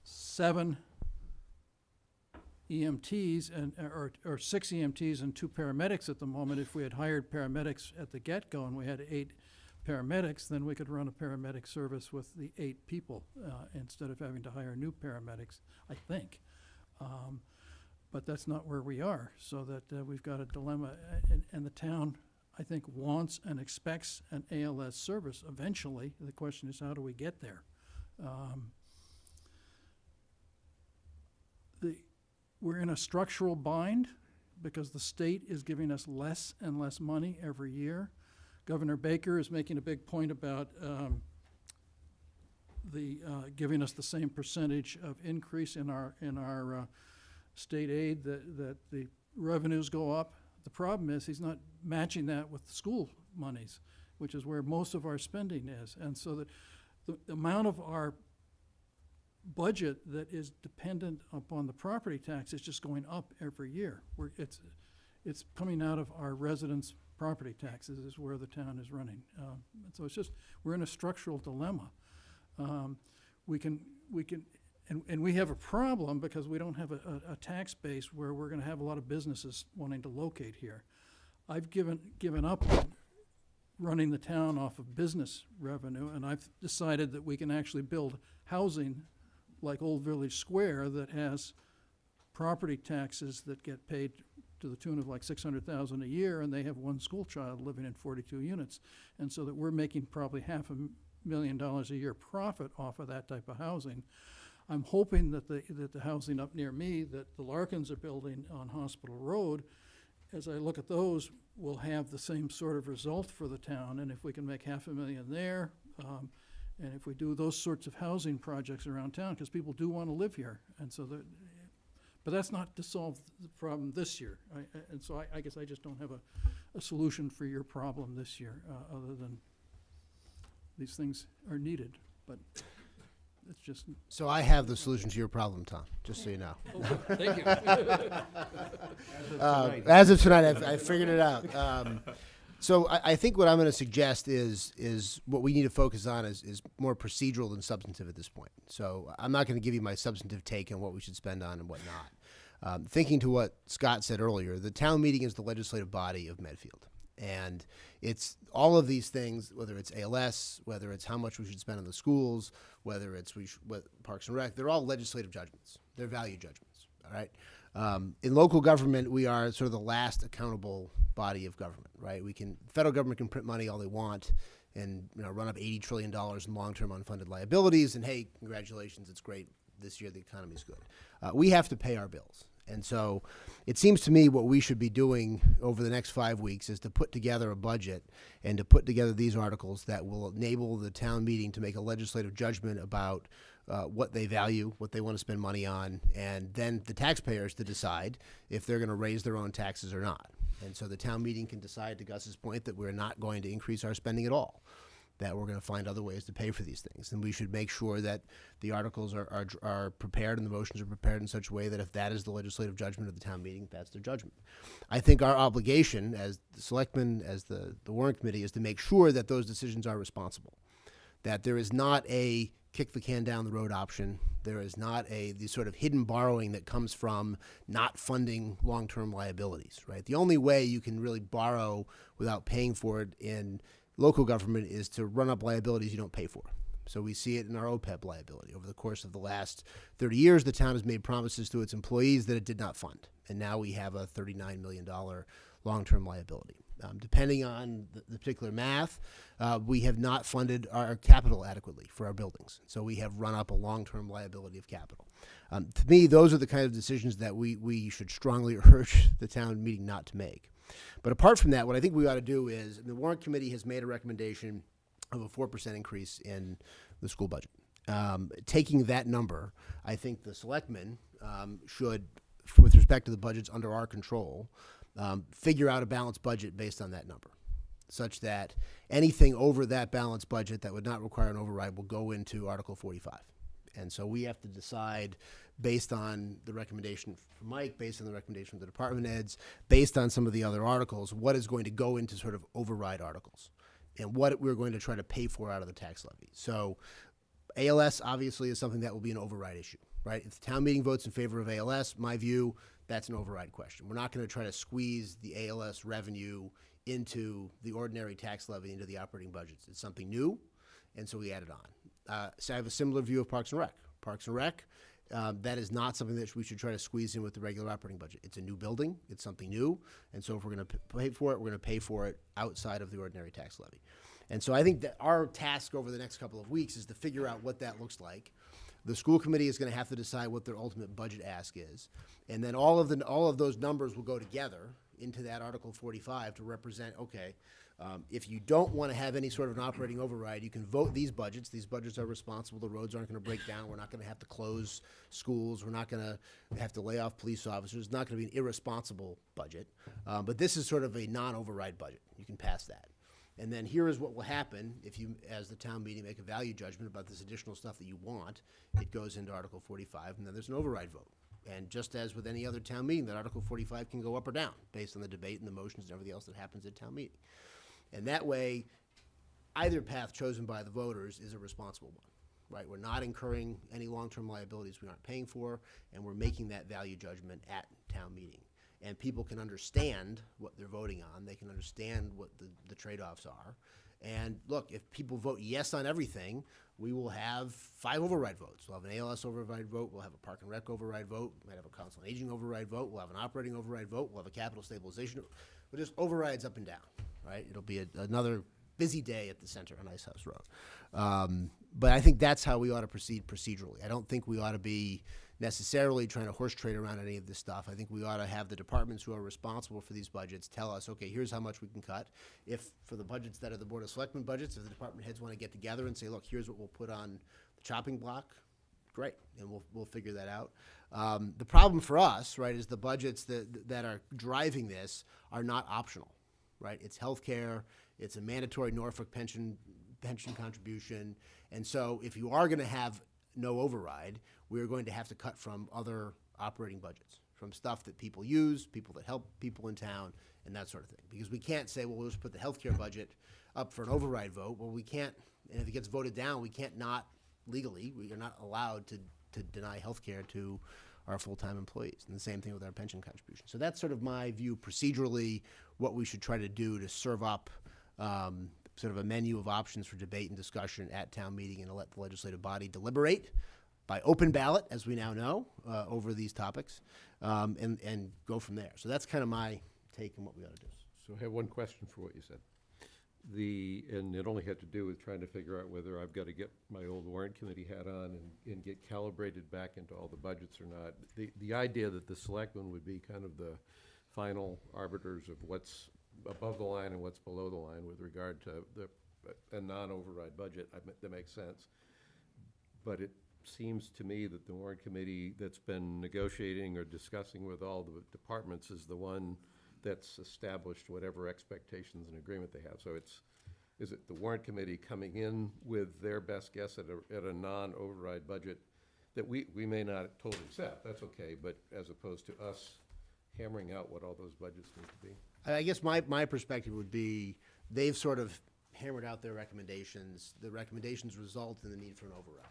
7 EMTs or 6 EMTs and 2 paramedics at the moment, if we had hired paramedics at the get-go and we had 8 paramedics, then we could run a paramedic service with the 8 people instead of having to hire new paramedics, I think. But that's not where we are, so that we've got a dilemma. And the town, I think, wants and expects an ALS service eventually. The question is, how do we get there? We're in a structural bind because the state is giving us less and less money every year. Governor Baker is making a big point about giving us the same percentage of increase in our state aid, that the revenues go up. The problem is he's not matching that with the school monies, which is where most of our spending is. And so that the amount of our budget that is dependent upon the property tax is just going up every year. It's coming out of our residents' property taxes is where the town is running. So it's just, we're in a structural dilemma. We have a problem because we don't have a tax base where we're gonna have a lot of businesses wanting to locate here. I've given up on running the town off of business revenue, and I've decided that we can actually build housing like Old Village Square that has property taxes that get paid to the tune of like $600,000 a year, and they have 1 school child living in 42 units. And so that we're making probably $500,000 a year profit off of that type of housing. I'm hoping that the housing up near me that the Larkins are building on Hospital Road, as I look at those, will have the same sort of result for the town. And if we can make $500,000 there, and if we do those sorts of housing projects around town, because people do want to live here, and so but that's not to solve the problem this year. And so I guess I just don't have a solution for your problem this year, other than these things are needed, but it's just. So I have the solution to your problem, Tom, just so you know. Oh, thank you. As of tonight, I figured it out. So I think what I'm going to suggest is what we need to focus on is more procedural than substantive at this point. So I'm not going to give you my substantive take on what we should spend on and what not. Thinking to what Scott said earlier, the town meeting is the legislative body of Medfield. And it's all of these things, whether it's ALS, whether it's how much we should spend on the schools, whether it's Parks and Rec, they're all legislative judgments. They're value judgments, all right? In local government, we are sort of the last accountable body of government, right? Federal government can print money all they want and run up $80 trillion in long-term unfunded liabilities, and hey, congratulations, it's great. This year the economy's good. We have to pay our bills. And so it seems to me what we should be doing over the next 5 weeks is to put together a budget and to put together these articles that will enable the town meeting to make a legislative judgment about what they value, what they want to spend money on, and then the taxpayers to decide if they're going to raise their own taxes or not. And so the town meeting can decide, to Gus's point, that we're not going to increase our spending at all, that we're going to find other ways to pay for these things. And we should make sure that the articles are prepared and the motions are prepared in such a way that if that is the legislative judgment of the town meeting, that's their judgment. I think our obligation as the selectmen, as the warrant committee, is to make sure that those decisions are responsible, that there is not a kick the can down the road option. There is not the sort of hidden borrowing that comes from not funding long-term liabilities, right? The only way you can really borrow without paying for it in local government is to run up liabilities you don't pay for. So we see it in our OPEB liability. Over the course of the last 30 years, the town has made promises to its employees that it did not fund. And now we have a $39 million long-term liability. Depending on the particular math, we have not funded our capital adequately for our buildings. So we have run up a long-term liability of capital. To me, those are the kind of decisions that we should strongly urge the town meeting not to make. But apart from that, what I think we ought to do is, the warrant committee has made a recommendation of a 4% increase in the school budget. Taking that number, I think the selectmen should, with respect to the budgets under our control, figure out a balanced budget based on that number, such that anything over that balanced budget that would not require an override will go into Article 45. And so we have to decide, based on the recommendation from Mike, based on the recommendation of the department heads, based on some of the other articles, what is going to go into sort of override articles and what we're going to try to pay for out of the tax levy. So ALS obviously is something that will be an override issue, right? If the town meeting votes in favor of ALS, my view, that's an override question. We're not going to try to squeeze the ALS revenue into the ordinary tax levy, into the operating budgets. It's something new, and so we add it on. So I have a similar view of Parks and Rec. Parks and Rec, that is not something that we should try to squeeze in with the regular operating budget. It's a new building. It's something new. And so if we're going to pay for it, we're going to pay for it outside of the ordinary tax levy. And so I think that our task over the next couple of weeks is to figure out what that looks like. The school committee is going to have to decide what their ultimate budget ask is. And then all of those numbers will go together into that Article 45 to represent, okay, if you don't want to have any sort of an operating override, you can vote these budgets. These budgets are responsible. The roads aren't going to break down. We're not going to have to close schools. We're not going to have to lay off police officers. It's not going to be an irresponsible budget. But this is sort of a non-override budget. You can pass that. And then here is what will happen if you, as the town meeting, make a value judgment about this additional stuff that you want. It goes into Article 45, and then there's an override vote. And just as with any other town meeting, that Article 45 can go up or down based on the debate and the motions and everything else that happens at town meeting. And that way, either path chosen by the voters is a responsible one, right? We're not incurring any long-term liabilities we aren't paying for, and we're making that value judgment at town meeting. And people can understand what they're voting on. They can understand what the trade-offs are. And look, if people vote yes on everything, we will have 5 override votes. We'll have an ALS override vote. We'll have a Park and Rec override vote. We might have a Council on Aging override vote. We'll have an operating override vote. We'll have a capital stabilization. We'll just overrides up and down, right? It'll be another busy day at the center on Ice House Road. But I think that's how we ought to proceed procedurally. I don't think we ought to be necessarily trying to horse trade around any of this stuff. I think we ought to have the departments who are responsible for these budgets tell us, okay, here's how much we can cut. If for the budgets that are the Board of Selectmen budgets, if the department heads want to get together and say, look, here's what we'll put on the chopping block, great, and we'll figure that out. The problem for us, right, is the budgets that are driving this are not optional, right? It's healthcare, it's a mandatory Norfolk pension contribution, and so if you are going to have no override, we're going to have to cut from other operating budgets, from stuff that people use, people that help people in town, and that sort of thing. Because we can't say, well, we'll just put the healthcare budget up for an override vote. Well, we can't, and if it gets voted down, we can't not legally, we are not allowed to deny healthcare to our full-time employees. And the same thing with our pension contribution. So that's sort of my view procedurally, what we should try to do to serve up sort of a menu of options for debate and discussion at town meeting and to let the legislative body deliberate by open ballot, as we now know, over these topics, and go from there. So that's kind of my take on what we ought to do. So I have one question for what you said. And it only had to do with trying to figure out whether I've got to get my old warrant committee hat on and get calibrated back into all the budgets or not. The idea that the selectmen would be kind of the final arbiters of what's above the line and what's below the line with regard to a non-override budget, that makes sense. But seems to me that the warrant committee that's been negotiating or discussing with all the departments is the one that's established whatever expectations and agreement they have. So is it the warrant committee coming in with their best guess at a non-override budget that we may not totally accept, that's okay, but as opposed to us hammering out what all those budgets need to be? I guess my perspective would be, they've sort of hammered out their recommendations. The recommendations result in the need for an override.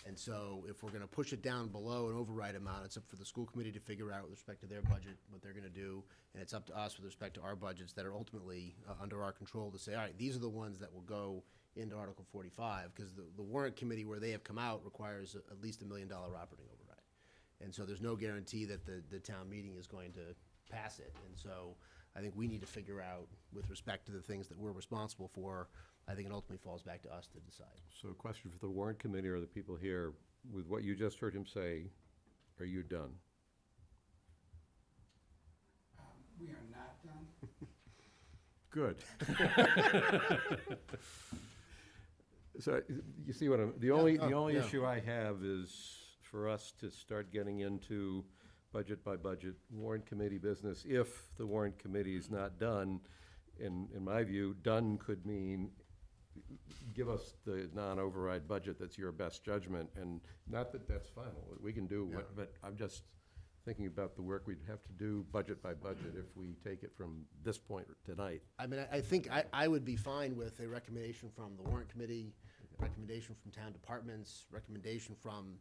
And so if we're gonna push it down below an override amount, it's up for the school committee to figure out with respect to their budget, what they're gonna do. And it's up to us with respect to our budgets that are ultimately under our control to say, all right, these are the ones that will go into Article 45, because the warrant committee where they have come out requires at least $1 million operating override. And so there's no guarantee that the town meeting is going to pass it. And so I think we need to figure out, with respect to the things that we're responsible for, I think it ultimately falls back to us to decide. So a question for the warrant committee or the people here, with what you just heard him say, are you done? We are not done. Good. So, you see what the only yeah. issue I have is for us to start getting into budget by budget warrant committee business. If the warrant committee is not done, in my view, done could mean give us the non-override budget that's your best judgment, and not that that's final, we can do what, but I'm just thinking about the work we'd have to do budget by budget if we take it from this point tonight. I mean, I think I would be fine with a recommendation from the warrant committee, recommendation from town departments, recommendation from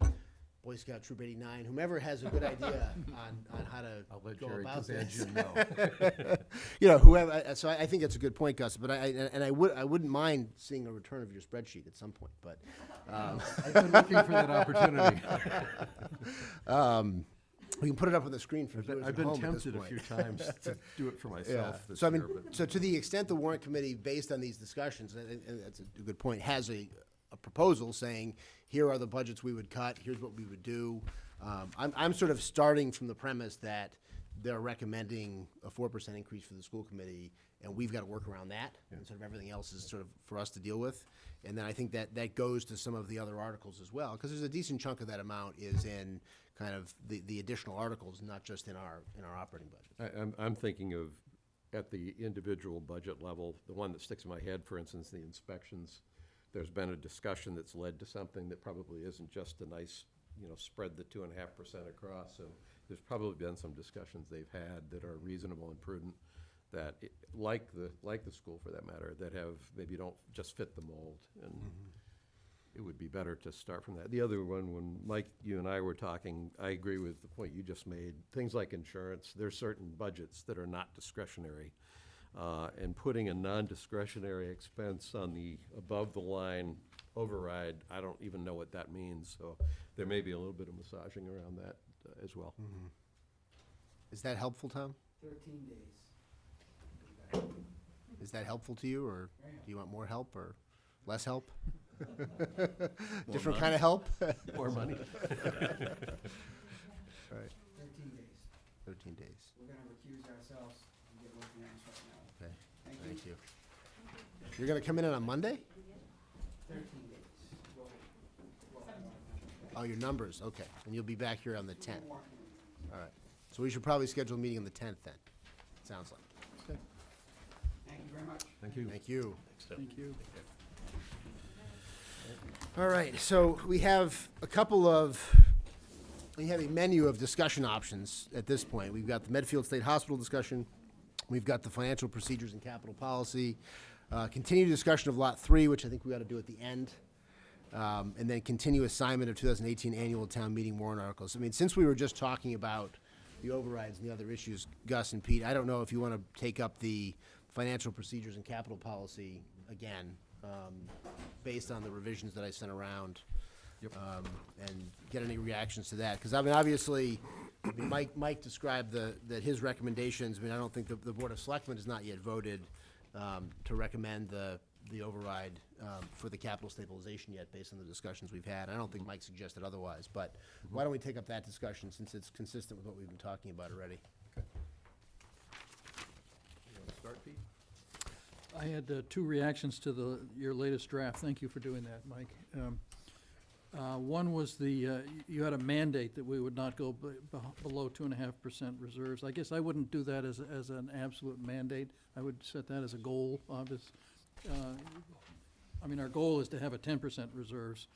Boy Scout Troop 89, whomever has a good idea on how to I'll let go Jerry about this. Kazanjian know. You know, whoever, so I think that's a good point, Gus, but I wouldn't mind seeing a return of your spreadsheet at some point, but. I've been looking for that opportunity. We can put it up on the screen for viewers I've at been home at this tempted a point. few times to do it for myself this So I mean, year, but. so to the extent the warrant committee, based on these discussions, and that's a good point, has a proposal saying, here are the budgets we would cut, here's what we would do. I'm sort of starting from the premise that they're recommending a 4% increase for the school committee, and we've got to work around that, and sort of everything else is sort of for us to deal with. And then I think that goes to some of the other articles as well, because there's a decent chunk of that amount is in kind of the additional articles, not just in our operating budget. I'm thinking of, at the individual budget level, the one that sticks in my head, for instance, the inspections. There's been a discussion that's led to something that probably isn't just a nice, spread the 2.5% across. So there's probably been some discussions they've had that are reasonable and prudent, that, like the school for that matter, that have, maybe don't just fit the mold. And it would be better to start from that. The other one, when Mike, you and I were talking, I agree with the point you just made. Things like insurance, there's certain budgets that are not discretionary. And putting a non-discretionary expense on the above-the-line override, I don't even know what that means. So there may be a little bit of massaging around that as well. Is that helpful, Tom? 13 days. Is that helpful to you, or do you want more help or less help? Different money. kind of help? More money. Right, 13 days. 13 days. We're going to recuse ourselves and get working on this right now. Okay, Thank you. thank you. You're going to come in on Monday? 13 days. Oh, your numbers, okay. And you'll be back here on the 10th. All right. So we should probably schedule a meeting on the 10th then, sounds like. Thank you very much. Thank you. Thank you. Thank you. All right, so we have we have a menu of discussion options at this point. We've got the Medfield State Hospital discussion, we've got the financial procedures and capital policy, continued discussion of Lot 3, which I think we ought to do at the end, and then continue assignment of 2018 annual town meeting warrant articles. I mean, since we were just talking about the overrides and the other issues, Gus and Pete, I don't know if you want to take up the financial procedures and capital policy again, based on the revisions that I sent around. And get any reactions to that. Because, I mean, obviously, Mike described that his recommendations, I mean, I don't think the Board of Selectmen has not yet voted to recommend the override for the capital stabilization yet, based on the discussions we've had. I don't think Mike suggested otherwise, but why don't we take up that discussion, since it's consistent with what we've been talking about already? You want to start, Pete? I had 2 reactions to your latest draft. Thank you for doing that, Mike. One was you had a mandate that we would not go below 2.5% reserves. I guess I wouldn't do that as an absolute mandate. I would set that as a goal, obvious. I mean, our goal is to have a 10% reserves,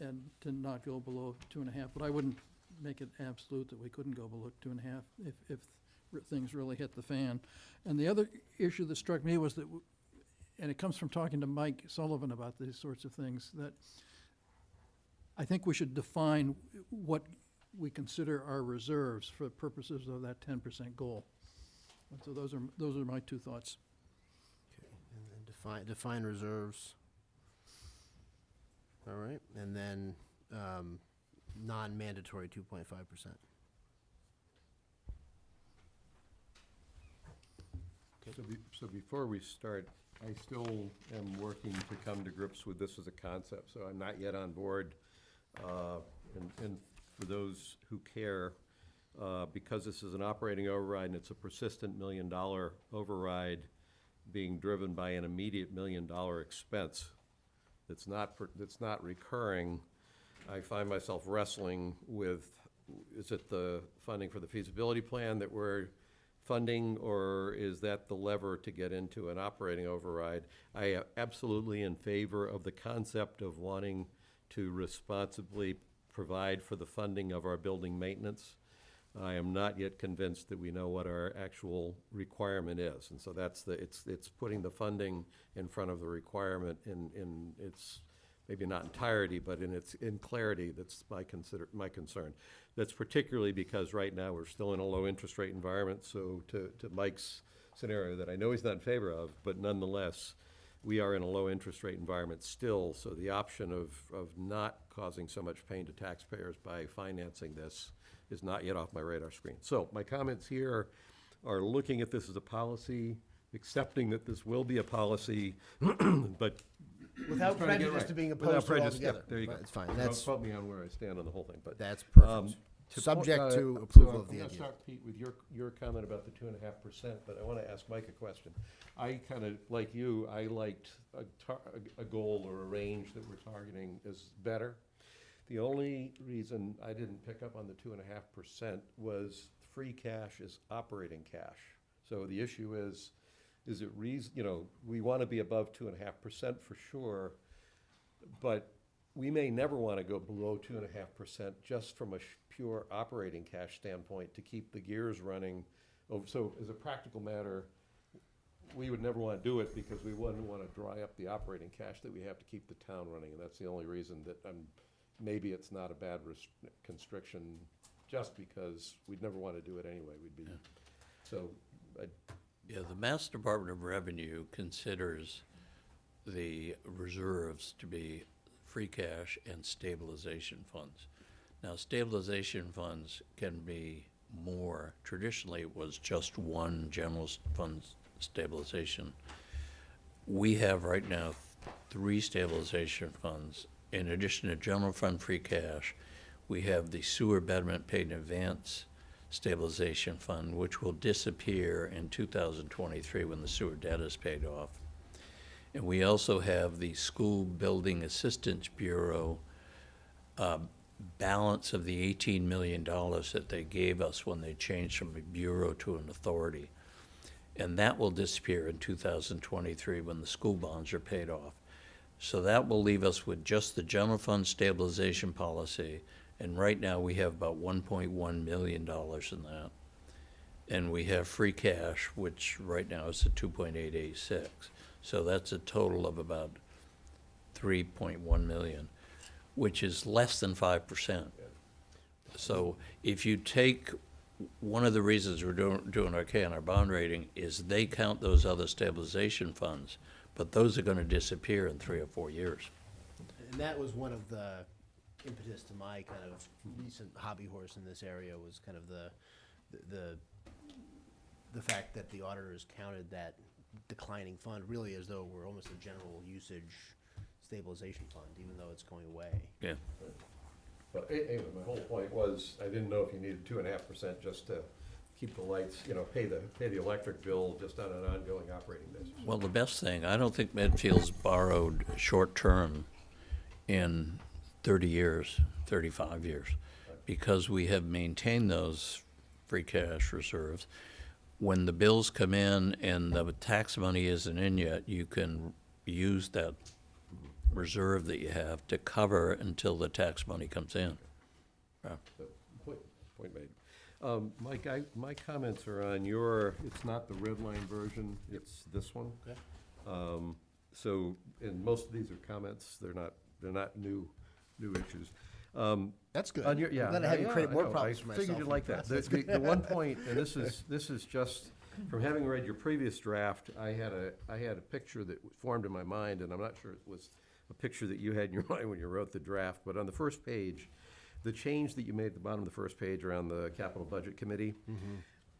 and to not go below 2.5, but I wouldn't make it absolute that we couldn't go below 2.5 if things really hit the fan. And the other issue that struck me was that, and it comes from talking to Mike Sullivan about these sorts of things, that I think we should define what we consider our reserves for purposes of that 10% goal. And so those are my two thoughts. And then define reserves. All right, and then non-mandatory 2.5%. So before we start, I still am working to come to grips with this as a concept, so I'm not yet on board. And for those who care, because this is an operating override and it's a persistent $1 million override being driven by an immediate $1 million expense that's not recurring, I find myself wrestling with, is it the funding for the feasibility plan that we're funding, or is that the lever to get into an operating override? I am absolutely in favor of the concept of wanting to responsibly provide for the funding of our building maintenance. I am not yet convinced that we know what our actual requirement is, and so it's putting the funding in front of the requirement in its, maybe not entirety, but in clarity. That's my concern. That's particularly because right now we're still in a low interest rate environment. So to Mike's scenario that I know he's not in favor of, but nonetheless, we are in a low interest rate environment still. So the option of not causing so much pain to taxpayers by financing this is not yet off my radar screen. So my comments here are looking at this as a policy, accepting that this will be a policy, but Without prejudice to being opposed to it altogether. There you go. It's fine. Don't That's quote me on where I stand on the whole thing, but. That's perfect. Subject to approval of the I'm gonna idea. start, Pete, with your comment about the 2.5%, but I want to ask Mike a question. I kind of, like you, I liked a goal or a range that we're targeting is better. The only reason I didn't pick up on the 2.5% was free cash is operating cash. So the issue is it we want to be above 2.5% for sure, but we may never want to go below 2.5% just from a pure operating cash standpoint to keep the gears running. So as a practical matter, we would never want to do it because we wouldn't want to dry up the operating cash that we have to keep the town running, and that's the only reason that maybe it's not a bad constriction, just because we'd never want to do it anyway. We'd be so. Yeah, the Mass Department of Revenue considers the reserves to be free cash and stabilization funds. Now, stabilization funds can be more. Traditionally, it was just one general fund stabilization. We have right now 3 stabilization funds. In addition to general fund free cash, we have the sewer betterment paid in advance stabilization fund, which will disappear in 2023 when the sewer debt is paid off. And we also have the School Building Assistance Bureau balance of the $18 million that they gave us when they changed from a bureau to an authority. And that will disappear in 2023 when the school bonds are paid off. So that will leave us with just the general fund stabilization policy. And right now we have about $1.1 million in that. And we have free cash, which right now is at 2.886. So that's a total of about 3.1 million, which is less than 5%. So if you take, one of the reasons we're doing okay on our bond rating is they count those other stabilization funds, but those are going to disappear in 3 or 4 years. And that was one of the impetus to my kind of recent hobby horse in this area, was kind of the fact that the auditors counted that declining fund really as though we're almost a general usage stabilization fund, even though it's going away. Yeah. But anyway, my whole point was, I didn't know if you needed 2.5% just to keep the lights, pay the electric bill just on an ongoing operating basis. Well, the best thing, I don't think Medfield's borrowed short-term in 30 years, 35 years, because we have maintained those free cash reserves. When the bills come in and the tax money isn't in yet, you can use that reserve that you have to cover until the tax money comes in. Yeah. So, point made. Mike, my comments are on it's not the red line version, it's this one. Okay. So, and most of these are comments, they're not new issues. That's good. On your, yeah. I'm glad I haven't yeah, created I more know. problems for I myself. figured you'd in like the that. past. That's The good. one point, and this is just, from having read your previous draft, I had a picture that formed in my mind, and I'm not sure it was a picture that you had in your mind when you wrote the draft, but on the first page, the change that you made at the bottom of the first page around the capital budget committee,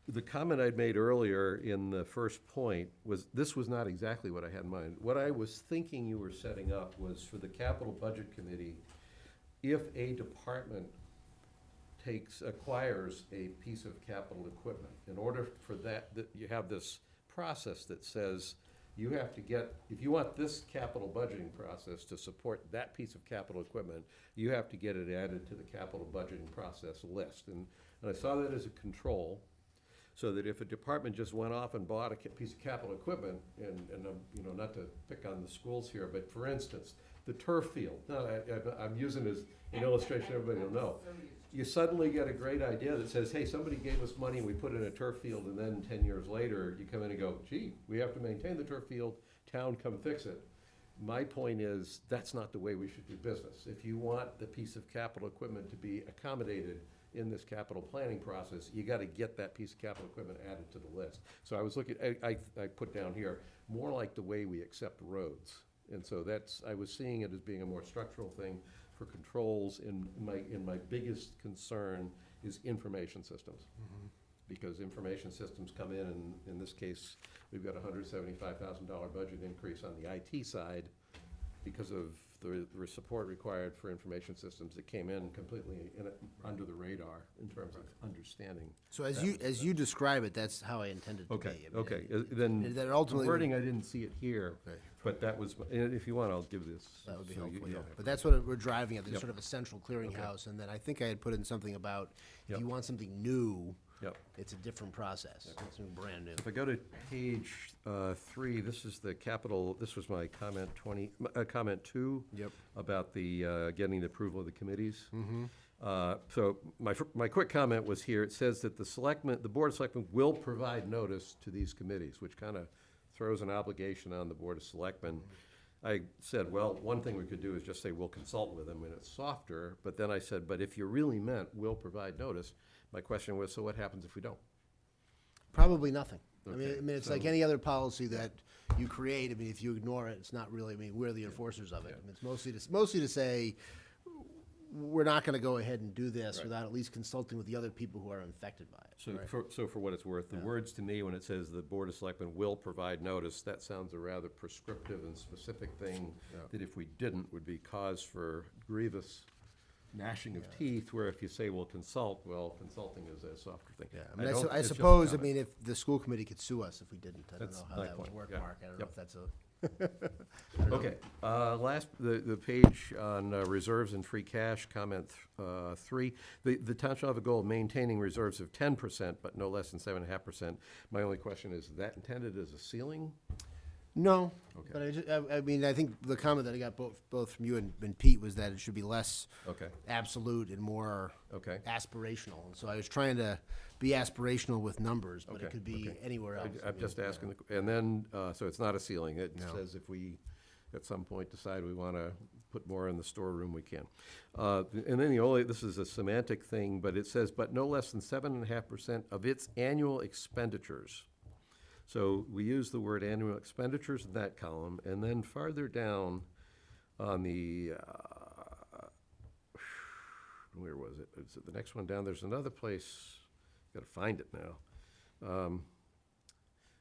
the comment I'd made earlier in the first point this was not exactly what I had in mind. What I was thinking you were setting up was for the capital budget committee, if a department acquires a piece of capital equipment, in order for that you have this process that says you have to get, if you want this capital budgeting process to support that piece of capital equipment, you have to get it added to the capital budgeting process list. And I saw that as a control, so that if a department just went off and bought a piece of capital equipment, and not to pick on the schools here, but for instance, the turf field, I'm using it as an illustration everybody will know. You suddenly get a great idea that says, hey, somebody gave us money and we put it in a turf field, and then 10 years later, you come in and go, gee, we have to maintain the turf field, town, come fix it. My point is, that's not the way we should do business. If you want the piece of capital equipment to be accommodated in this capital planning process, you gotta get that piece of capital equipment added to the list. So I was looking, I put down here, more like the way we accept roads. And so I was seeing it as being a more structural thing for controls, and my biggest concern is information systems. Because information systems come in this case, we've got a $175,000 budget increase on the IT side because of the support required for information systems that came in completely under the radar in terms of understanding. So as you describe it, that's how I intended it to be. I mean, Okay, then and then the ultimately wording, I didn't see it here, Okay. but that was, and if you want, I'll give this. That would be so you- helpful, you yeah. don't have But to- that's what we're driving at, there's Yep. sort of a central clearinghouse, and then I think I had put in something about if Yep. you want something new, Yep. it's a different process, it's something brand new. If I go to page 3, this is the capital, this was my comment comment 2. Yep. About the getting the approval of the committees. So my quick comment was here, it says that the Board of Selectmen will provide notice to these committees, which kind of throws an obligation on the Board of Selectmen. I said, well, one thing we could do is just say we'll consult with them, and it's softer, but then I said, but if you really meant will provide notice, my question was, so what happens if we don't? Probably nothing. I Okay, mean, it's so- like any other policy that you create, I mean, if you ignore it, it's not really, I mean, we're the enforcers of it. I mean, it's mostly to say, we're not gonna go ahead and do this Right. without at least consulting with the other people who are infected by it. So right? for what it's worth, the words to me, when it says the Board of Selectmen will provide notice, that sounds a rather prescriptive and specific thing that if we didn't, would be cause for grievous gnashing of teeth, where if you say we'll consult, well, consulting is a softer thing. Yeah, I mean, don't- I it's just a suppose, I comment. mean, if the school committee could sue us if we didn't, I don't That's know how my that would point, work, yeah. Mark, I don't know Yep. if that's a. Okay, the page on reserves and free cash, comment 3. The town shall have a goal of maintaining reserves of 10%, but no less than 7.5%. My only question is that intended as a ceiling? No, Okay. but I mean, I think the comment that I got both from you and Pete was that it should be less Okay. absolute and more Okay. aspirational. And so I was trying to be aspirational with numbers, but Okay, it could be okay. anywhere else. I I'm mean, just asking, and then, so it's not a ceiling. It No. says if we, at some point, decide we want to put more in the storeroom, we can. And then this is a semantic thing, but it says, but no less than 7.5% of its annual expenditures. So we use the word annual expenditures in that column, and then farther down on the, where was it? It's the next one down. There's another place, got to find it now.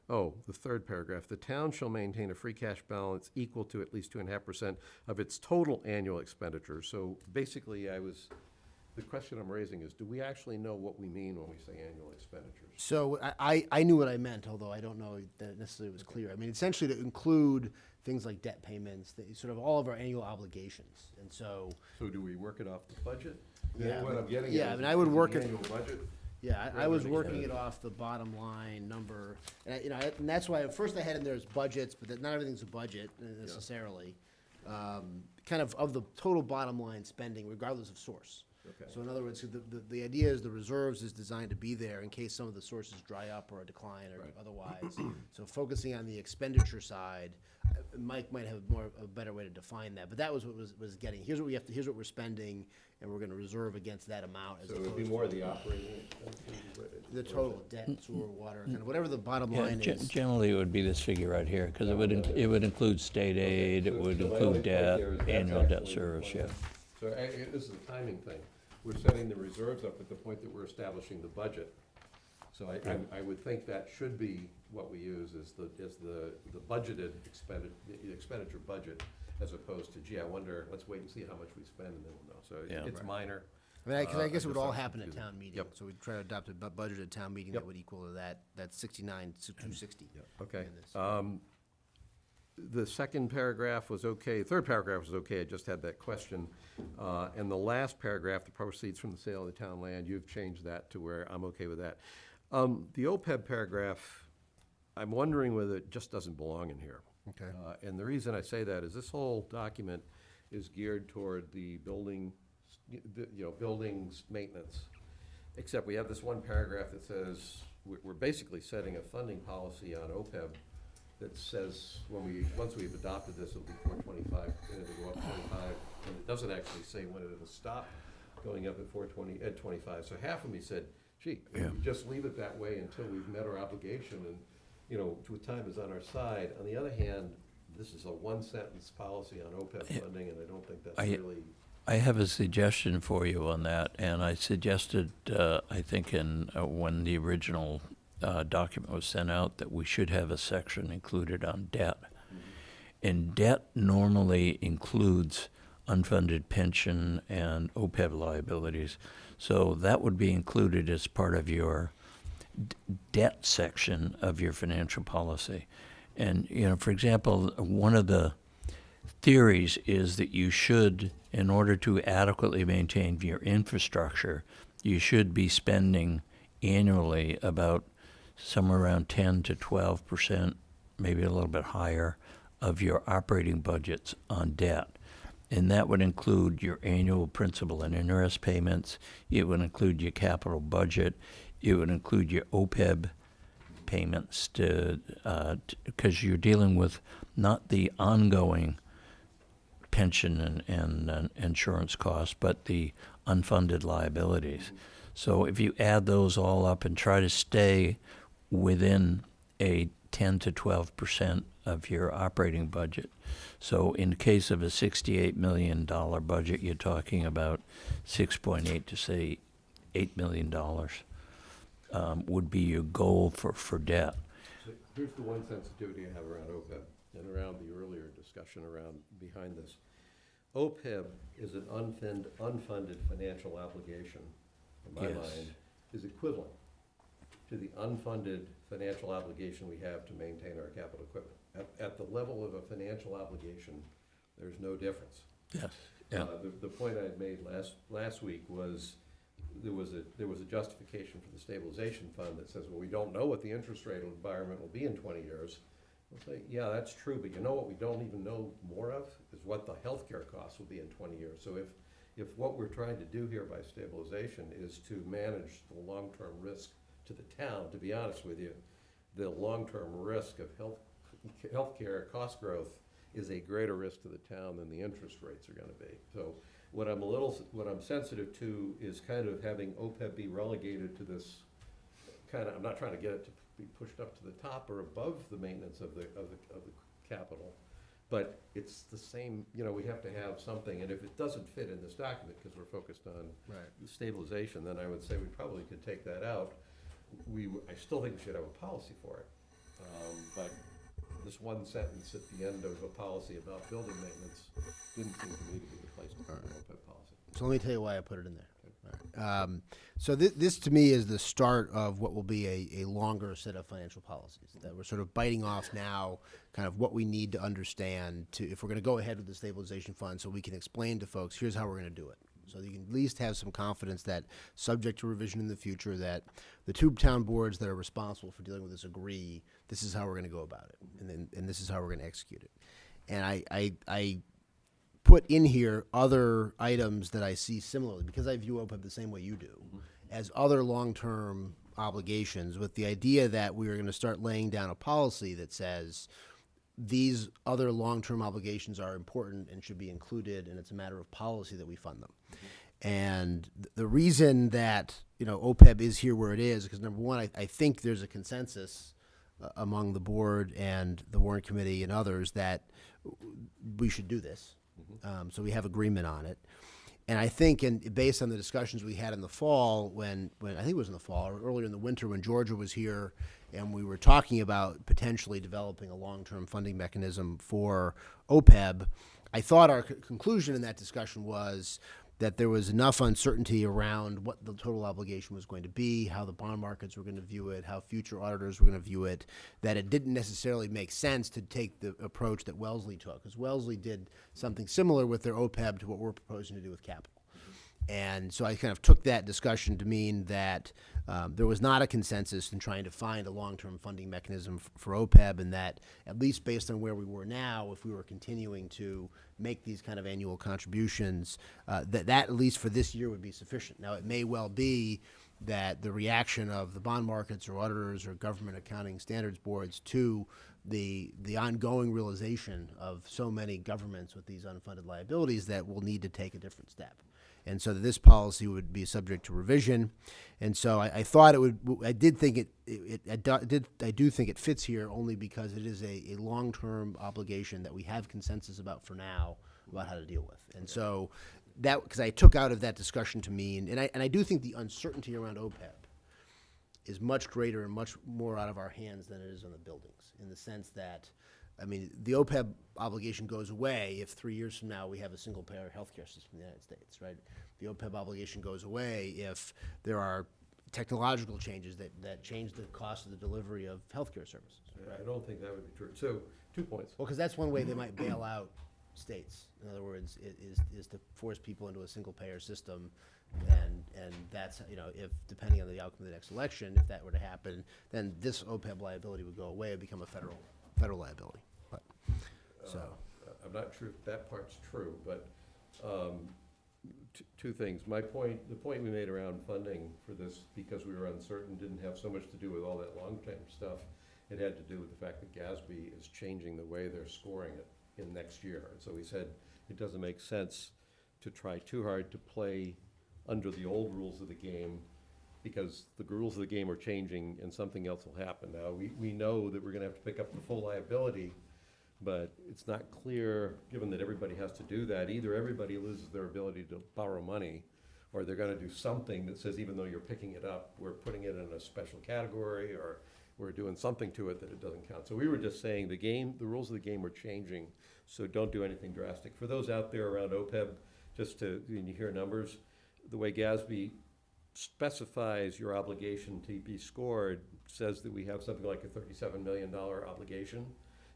The third paragraph. The town shall maintain a free cash balance equal to at least 2.5% of its total annual expenditure. So basically, the question I'm raising is, do we actually know what we mean when we say annual expenditures? So I knew what I meant, although I don't know that it necessarily was clear. I mean, essentially to include things like debt payments, sort of all of our annual obligations. And so, So do we work it off the budget? Yeah, What I'm getting yeah, at I mean, is I would the work it- annual budget. yeah, I rather was than working it expenditure. off the bottom line number. And that's why at first I had in there as budgets, but that not everything's a budget necessarily. Kind of the total bottom line spending regardless of source. Okay. So in other words, the idea is the reserves is designed to be there in case some of the sources dry up or decline or Right. otherwise. So focusing on the expenditure side, Mike might have a better way to define that, but that was what was getting, here's what we're spending, and we're gonna reserve against that amount as So it would be opposed more of to the operating expenses? the total debt, sewer, water, kind of whatever the bottom Yeah, line is. generally, it would be this figure right here, because it would include state aid, it So- would so my include only point debt, there is that's annual debt actually service, one- yeah. So this is a timing thing. We're setting the reserves up at the point that we're establishing the budget. So I would think that should be what we use is the budgeted expenditure budget, as opposed to, gee, I wonder, let's wait and see how much we spend and then we'll know. So Yeah. it's minor. I mean, 'cause I guess it would just all thought happen at confusing. town meeting, Yep. so we'd try to adopt a budget at town meeting that Yep. would equal to that 260. Okay. in this. The second paragraph was okay, third paragraph was okay, I just had that question. And the last paragraph, the proceeds from the sale of the town land, you've changed that to where I'm okay with that. The OPEB paragraph, I'm wondering whether it just doesn't belong in here. Okay. And the reason I say that is this whole document is geared toward the buildings maintenance. Except we have this one paragraph that says, we're basically setting a funding policy on OPEB that says, once we've adopted this, it'll be 425, and it'll go up 25, and it doesn't actually say when it'll stop going up at 25. So half of me said, gee, if we just leave it that way until we've met our obligation and, time is on our side. On the other hand, this is a one-sentence policy on OPEB funding, and I don't think that's really. I have a suggestion for you on that, and I suggested, I think when the original document was sent out, that we should have a section included on debt. And debt normally includes unfunded pension and OPEB liabilities. So that would be included as part of your debt section of your financial policy. And, for example, one of the theories is that you should, in order to adequately maintain your infrastructure, you should be spending annually about somewhere around 10 to 12%, maybe a little bit higher, of your operating budgets on debt. And that would include your annual principal and interest payments. It would include your capital budget. It would include your OPEB payments because you're dealing with not the ongoing pension and insurance costs, but the unfunded liabilities. So if you add those all up and try to stay within a 10 to 12% of your operating budget. So in case of a $68 million budget, you're talking about 6.8 to say $8 million would be your goal for debt. So here's the one sensitivity I have around OPEB and around the earlier discussion behind this. OPEB is an unfunded financial obligation, in my Yes. mind, is equivalent to the unfunded financial obligation we have to maintain our capital equipment. At the level of a financial obligation, there's no difference. Yes. Yeah. The point I had made last week was there was a justification for the stabilization fund that says, well, we don't know what the interest rate environment will be in 20 years. I'll say, yeah, that's true, but you know what we don't even know more of is what the healthcare costs will be in 20 years. So if what we're trying to do here by stabilization is to manage the long-term risk to the town, to be honest with you, the long-term risk of healthcare cost growth is a greater risk to the town than the interest rates are gonna be. So what I'm sensitive to is kind of having OPEB be relegated to this I'm not trying to get it to be pushed up to the top or above the maintenance of the capital, but it's the same, we have to have something, and if it doesn't fit in this document, because we're focused on stabilization, then I would say we probably could take that out. I still think we should have a policy for it, but this one sentence at the end of a policy about building maintenance didn't seem to me to be the place to put an OPEB policy. So let me tell you why I put it in there. All right. So this to me is the start of what will be a longer set of financial policies that we're sort of biting off now, kind of what we need to understand to, if we're going to go ahead with the stabilization fund, so we can explain to folks, here's how we're going to do it. So you can at least have some confidence that, subject to revision in the future, that the two town boards that are responsible for dealing with this agree, this is how we're going to go about it, and this is how we're going to execute it. And I put in here other items that I see similarly, because I view OPEB the same way you do, as other long-term obligations, with the idea that we are going to start laying down a policy that says these other long-term obligations are important and should be included, and it's a matter of policy that we fund them. And the reason that, OPEB is here where it is, because number one, I think there's a consensus among the board and the Warrant Committee and others that we should do this. So we have agreement on it. And I think, and based on the discussions we had in the fall, when I think it was in the fall or earlier in the winter when Georgia was here, and we were talking about potentially developing a long-term funding mechanism for OPEB, I thought our conclusion in that discussion was that there was enough uncertainty around what the total obligation was going to be, how the bond markets were going to view it, how future auditors were going to view it, that it didn't necessarily make sense to take the approach that Wellesley took, because Wellesley did something similar with their OPEB to what we're proposing to do with capital. And so I kind of took that discussion to mean that there was not a consensus in trying to find a long-term funding mechanism for OPEB, and that, at least based on where we were now, if we were continuing to make these kind of annual contributions, that at least for this year would be sufficient. Now, it may well be that the reaction of the bond markets or auditors or government accounting standards boards to the ongoing realization of so many governments with these unfunded liabilities that we'll need to take a different step. And so this policy would be subject to revision. And so I thought it would, I did think I do think it fits here, only because it is a long-term obligation that we have consensus about for now about how to deal with. And so that, because I took out of that discussion to mean, and I do think the uncertainty around OPEB is much greater and much more out of our hands than it is on the buildings, in the sense that, I mean, the OPEB obligation goes away if 3 years from now we have a single-payer healthcare system in the United States, right? The OPEB obligation goes away if there are technological changes that change the cost of the delivery of healthcare services. I don't think that would be true. So, 2 points. Well, because that's one way they might bail out states. In other words, is to force people into a single-payer system, and that's, if, depending on the outcome of the next election, if that were to happen, then this OPEB liability would go away and become a federal liability. But, so. I'm not sure if that part's true, but two things. The point we made around funding for this, because we were uncertain, didn't have so much to do with all that long-term stuff. It had to do with the fact that GASB is changing the way they're scoring it in next year. And so we said it doesn't make sense to try too hard to play under the old rules of the game, because the rules of the game are changing and something else will happen. Now, we know that we're gonna have to pick up the full liability, but it's not clear, given that everybody has to do that, either everybody loses their ability to borrow money, or they're gonna do something that says, even though you're picking it up, we're putting it in a special category, or we're doing something to it that it doesn't count. So we were just saying the rules of the game were changing, so don't do anything drastic. For those out there around OPEB, just to, when you hear numbers, the way GASB specifies your obligation to be scored says that we have something like a $37 million obligation,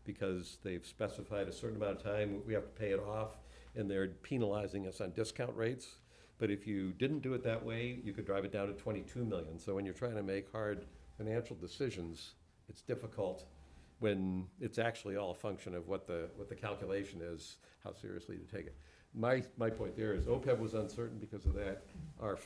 because they've specified a certain amount of time we have to pay it off, and they're penalizing us on discount rates. But if you didn't do it that way, you could drive it down to 22 million. So when you're trying to make hard financial decisions, it's difficult when it's actually all a function of what the calculation is, how seriously to take it. My point there is OPEB was uncertain because of that. Our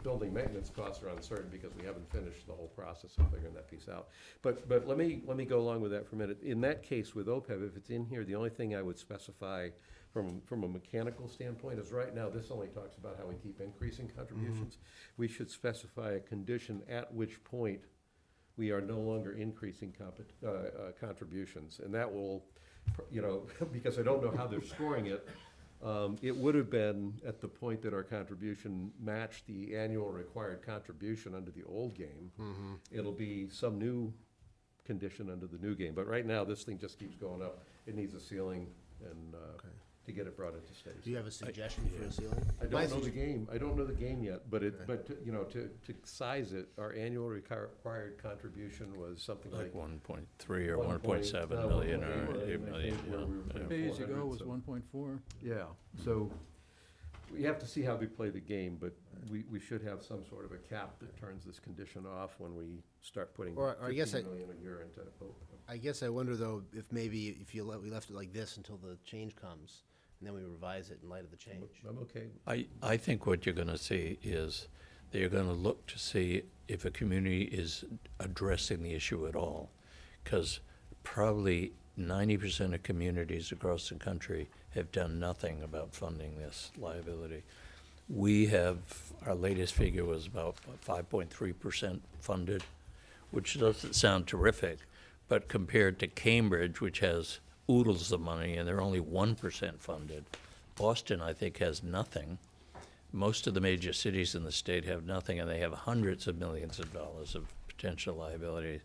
building maintenance costs are uncertain because we haven't finished the whole process of figuring that piece out. But let me go along with that for a minute. In that case with OPEB, if it's in here, the only thing I would specify from a mechanical standpoint is, right now this only talks about how we keep increasing contributions. We should specify a condition at which point we are no longer increasing contributions, and that will, because I don't know how they're scoring it, it would have been at the point that our contribution matched the annual required contribution under the old game. It'll be some new condition under the new game, but right now this thing just keeps going up. It needs a ceiling, and to get it brought into state. Do you have a suggestion for a ceiling? I don't know the game, I don't know the game yet, but you know, to size it, our annual required contribution was something Like like. 1.3 or 1.7 million or 8 million, yeah. Pay as you go was so- 1.4. Yeah, so we have to see how we play the game, but we should have some sort of a cap that turns this condition off when we start putting Or I guess 15 million a year into. I guess I wonder though, if maybe if we left it like this until the change comes, and then we revise it in light of the change. I'm okay. I think what you're gonna see is they're gonna look to see if a community is addressing the issue at all. Because probably 90% of communities across the country have done nothing about funding this liability. We have, our latest figure was about 5.3% funded, which doesn't sound terrific, but compared to Cambridge, which has oodles of money, and they're only 1% funded. Boston, I think, has nothing. Most of the major cities in the state have nothing, and they have hundreds of millions of dollars of potential liabilities.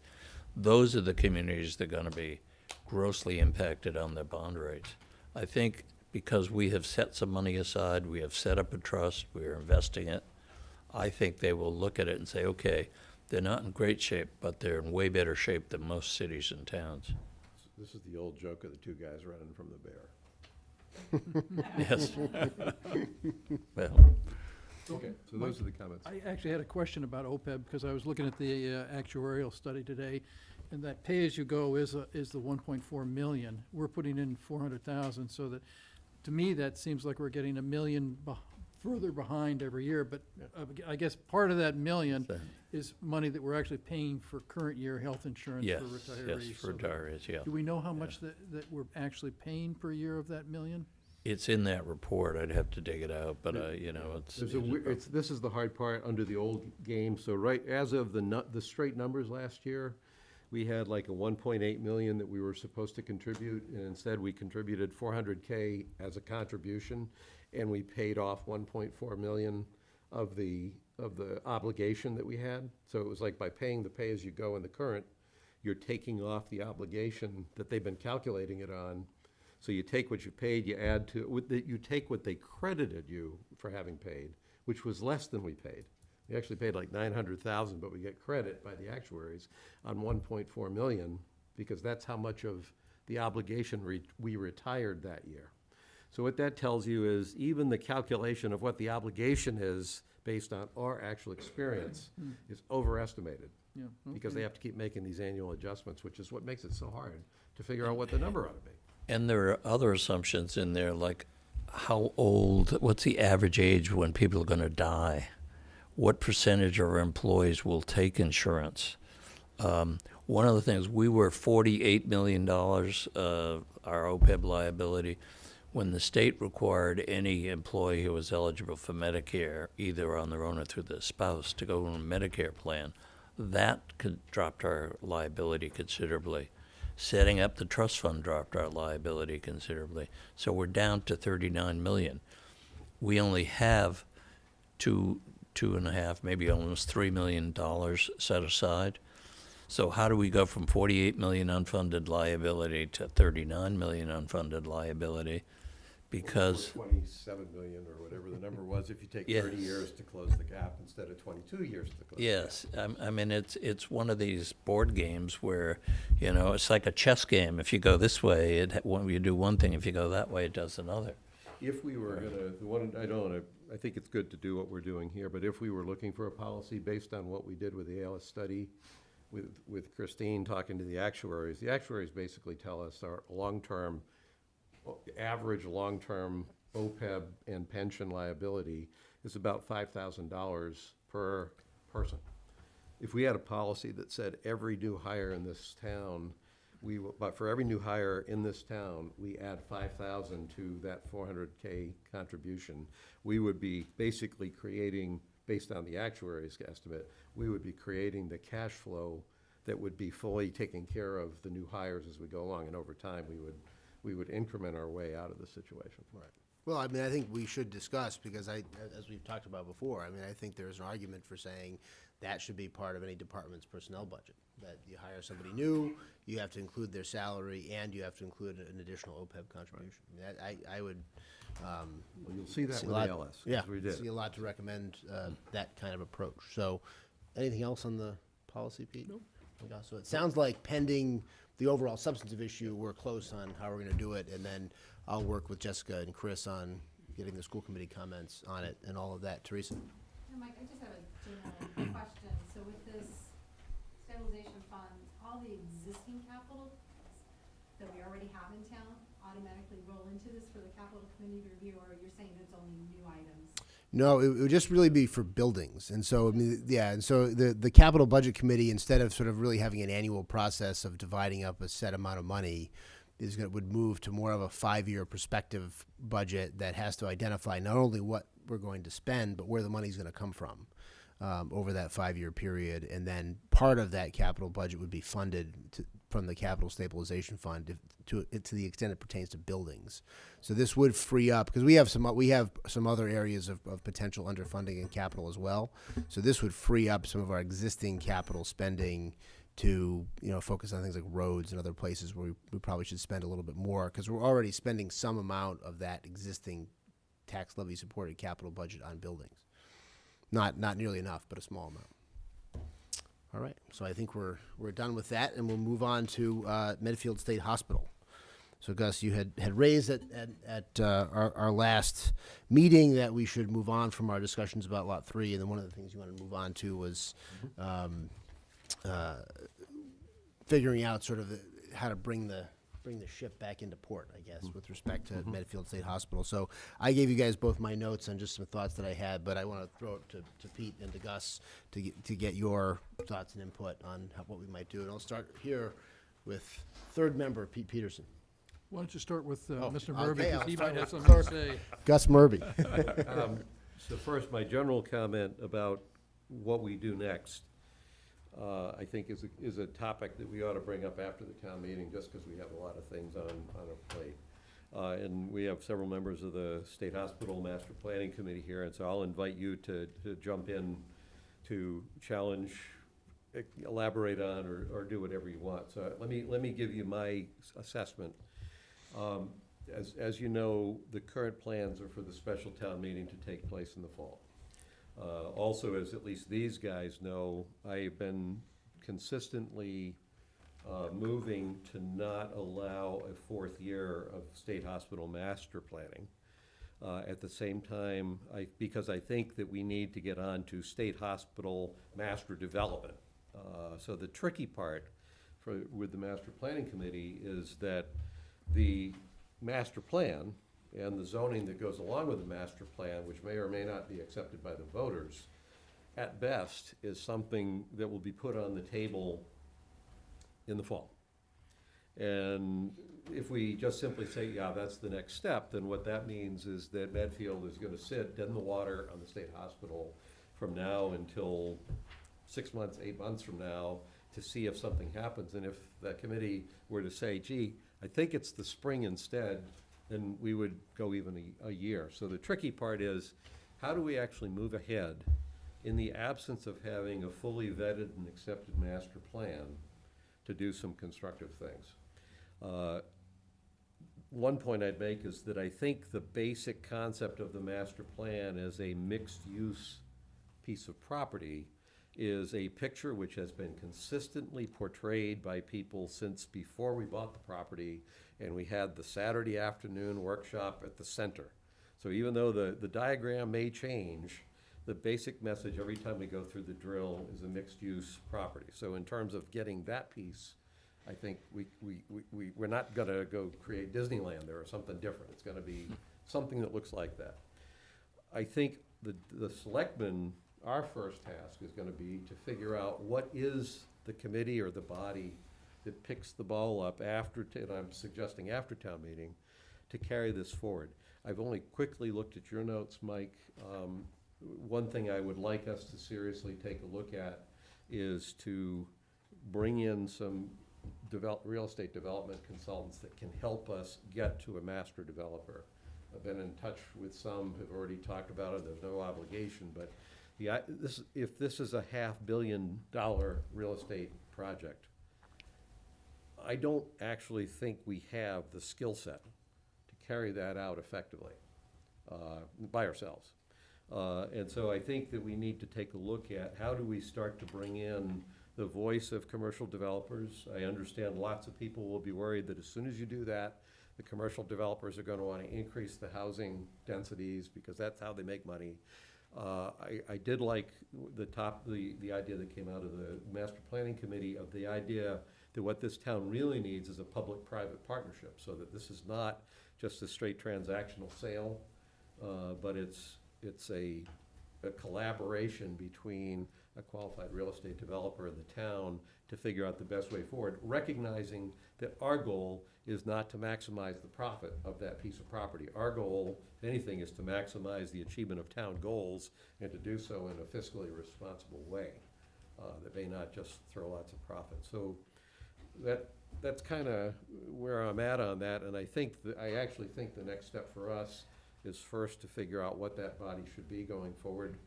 Those are the communities that are gonna be grossly impacted on their bond rates. I think because we have set some money aside, we have set up a trust, we are investing it, I think they will look at it and say, okay, they're not in great shape, but they're in way better shape than most cities and towns. This is the old joke of the two guys running from the bear. Yes. Well, Okay, so those are the comments. I actually had a question about OPEB, because I was looking at the actuarial study today, and that pay-as-you-go is the 1.4 million. We're putting in 400,000, so that, to me, that seems like we're getting $1 million further behind every year, but I guess part of that million is money that we're actually paying for current year health insurance yes, for retirees. yes, for so that- retirees, yeah. Do we know how much that we're actually paying per year of that million? It's in that report, I'd have to dig it out, but, you know, it's. This is the hard part under the old game, so right, as of the straight numbers last year, we had like a 1.8 million that we were supposed to contribute, and instead we contributed 400K as a contribution, and we paid off 1.4 million of the obligation that we had. So it was like by paying the pay-as-you-go in the current, you're taking off the obligation that they've been calculating it on. So you take what you paid, you add to, you take what they credited you for having paid, which was less than we paid. We actually paid like 900,000, but we get credit by the actuaries on 1.4 million, because that's how much of the obligation we retired that year. So what that tells you is even the calculation of what the obligation is based on our actual experience is overestimated. Yeah, Because okay. they have to keep making these annual adjustments, which is what makes it so hard to figure out what the number ought to be. And there are other assumptions in there, like how old, what's the average age when people are gonna die? What percentage of our employees will take insurance? One of the things, we were $48 million, our OPEB liability, when the state required any employee who was eligible for Medicare, either on their own or through their spouse, to go on a Medicare plan. That dropped our liability considerably. Setting up the trust fund dropped our liability considerably. So we're down to 39 million. We only have two and a half, maybe almost $3 million set aside. So how do we go from 48 million unfunded liability to 39 million unfunded liability? Because 27 million or whatever the number was, if you take 30 Yes. years to close the gap instead of 22 years to close the gap. yes, I mean, it's one of these board games where, you know, it's like a chess game. If you go this way, when you do one thing. If you go that way, it does another. If we were I think it's good to do what we're doing here, but if we were looking for a policy based on what we did with the ALS study, with Christine talking to the actuaries basically tell us our average long-term OPEB and pension liability is about $5,000 per person. If we had a policy that said every new hire in this town, but for every new hire in this town, we add 5,000 to that 400K contribution, we would be basically creating, based on the actuary's estimate, we would be creating the cash flow that would be fully taking care of the new hires as we go along, and over time, we would increment our way out of the situation. Right. Well, I mean, I think we should discuss, because as we've talked about before, I mean, I think there's an argument for saying that should be part of any department's personnel budget. That you hire somebody new, you have to include their salary, and you have to include an additional OPEB contribution. I would, Well, you'll see that see a with lot- ALS, 'cause Yeah, we did. see a lot to recommend that kind of approach. So, anything else on the policy, Pete? Nope. So it sounds like pending the overall substantive issue, we're close on how we're gonna do it, and then I'll work with Jessica and Chris on getting the school committee comments on it and all of that. Teresa? Yeah, Mike, I just have a general question. So with this stabilization fund, all the existing capital that we already have in town automatically roll into this for the capital committee to review, or you're saying it's only new items? No, it would just really be for buildings. And so, I mean, yeah, and so the capital budget committee, instead of sort of really having an annual process of dividing up a set amount of money, would move to more of a 5-year perspective budget that has to identify not only what we're going to spend, but where the money's going to come from over that 5-year period. And then part of that capital budget would be funded from the capital stabilization fund to the extent it pertains to buildings. So this would free up, because we have some other areas of potential underfunding in capital as well. So this would free up some of our existing capital spending to focus on things like roads and other places where we probably should spend a little bit more, because we're already spending some amount of that existing tax levy supported capital budget on buildings. Not nearly enough, but a small amount. All right, so I think we're done with that, and we'll move on to Medfield State Hospital. So Gus, you had raised at our last meeting that we should move on from our discussions about Lot 3, and then one of the things you wanted to move on to was figuring out sort of how to bring the ship back into port, I guess, with respect to Medfield State Hospital. So I gave you guys both my notes on just some thoughts that I had, but I want to throw it to Pete and to Gus to get your thoughts and input on what we might do. And I'll start here with third member, Pete Peterson. Why don't you start with Mr. okay, Murphy, I'll because he start might have with something to clerk. say. Gus Murby. So first, my general comment about what we do next, I think is a topic that we ought to bring up after the town meeting, just because we have a lot of things on our plate. And we have several members of the State Hospital Master Planning Committee here, and so I'll invite you to jump in to challenge, elaborate on, or do whatever you want. So let me give you my assessment. As you know, the current plans are for the special town meeting to take place in the fall. Also, as at least these guys know, I've been consistently moving to not allow a 4th year of state hospital master planning. At the same time, because I think that we need to get on to state hospital master development. So the tricky part with the master planning committee is that the master plan and the zoning that goes along with the master plan, which may or may not be accepted by the voters, at best is something that will be put on the table in the fall. And if we just simply say, yeah, that's the next step, then what that means is that Medfield is gonna sit dead in the water on the state hospital from now until 6 months, 8 months from now, to see if something happens. And if that committee were to say, gee, I think it's the spring instead, then we would go even a year. So the tricky part is, how do we actually move ahead in the absence of having a fully vetted and accepted master plan to do some constructive things? One point I'd make is that I think the basic concept of the master plan as a mixed-use piece of property is a picture which has been consistently portrayed by people since before we bought the property, and we had the Saturday afternoon workshop at the center. So even though the diagram may change, the basic message every time we go through the drill is a mixed-use property. So in terms of getting that piece, I think we're not gonna go create Disneyland there or something different. It's gonna be something that looks like that. I think the selectmen, our first task is gonna be to figure out what is the committee or the body that picks the ball up after, and I'm suggesting after town meeting, to carry this forward. I've only quickly looked at your notes, Mike. One thing I would like us to seriously take a look at is to bring in some real estate development consultants that can help us get to a master developer. I've been in touch with some, have already talked about it, there's no obligation, but If this is a $500 million real estate project, I don't actually think we have the skill set to carry that out effectively by ourselves. And so I think that we need to take a look at how do we start to bring in the voice of commercial developers. I understand lots of people will be worried that as soon as you do that, the commercial developers are going to want to increase the housing densities because that's how they make money. I did like the idea that came out of the master planning committee of the idea that what this town really needs is a public-private partnership, so that this is not just a straight transactional sale, but it's a collaboration between a qualified real estate developer and the town to figure out the best way forward, recognizing that our goal is not to maximize the profit of that piece of property. Our goal, if anything, is to maximize the achievement of town goals and to do so in a fiscally responsible way that may not just throw lots of profit. So that's kind of where I'm at on that, and I actually think the next step for us is first to figure out what that body should be going forward.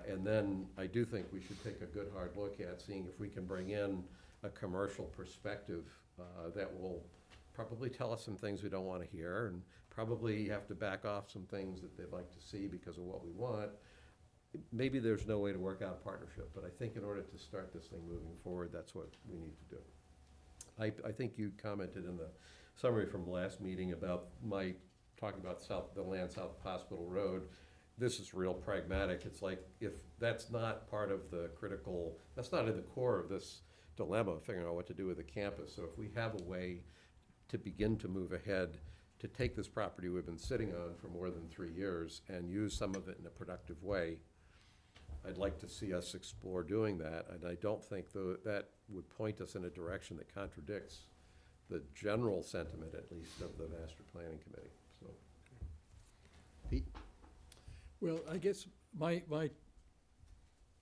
And then I do think we should take a good hard look at seeing if we can bring in a commercial perspective that will probably tell us some things we don't want to hear, and probably have to back off some things that they'd like to see because of what we want. Maybe there's no way to work out a partnership, but I think in order to start this thing moving forward, that's what we need to do. I think you commented in the summary from the last meeting about my talking about the land south of Hospital Road. This is real pragmatic. It's like, if that's not part of the critical, that's not in the core of this dilemma, figuring out what to do with the campus. So if we have a way to begin to move ahead, to take this property we've been sitting on for more than 3 years and use some of it in a productive way, I'd like to see us explore doing that. And I don't think that would point us in a direction that contradicts the general sentiment, at least, of the master planning committee. So, Pete? Well, I guess my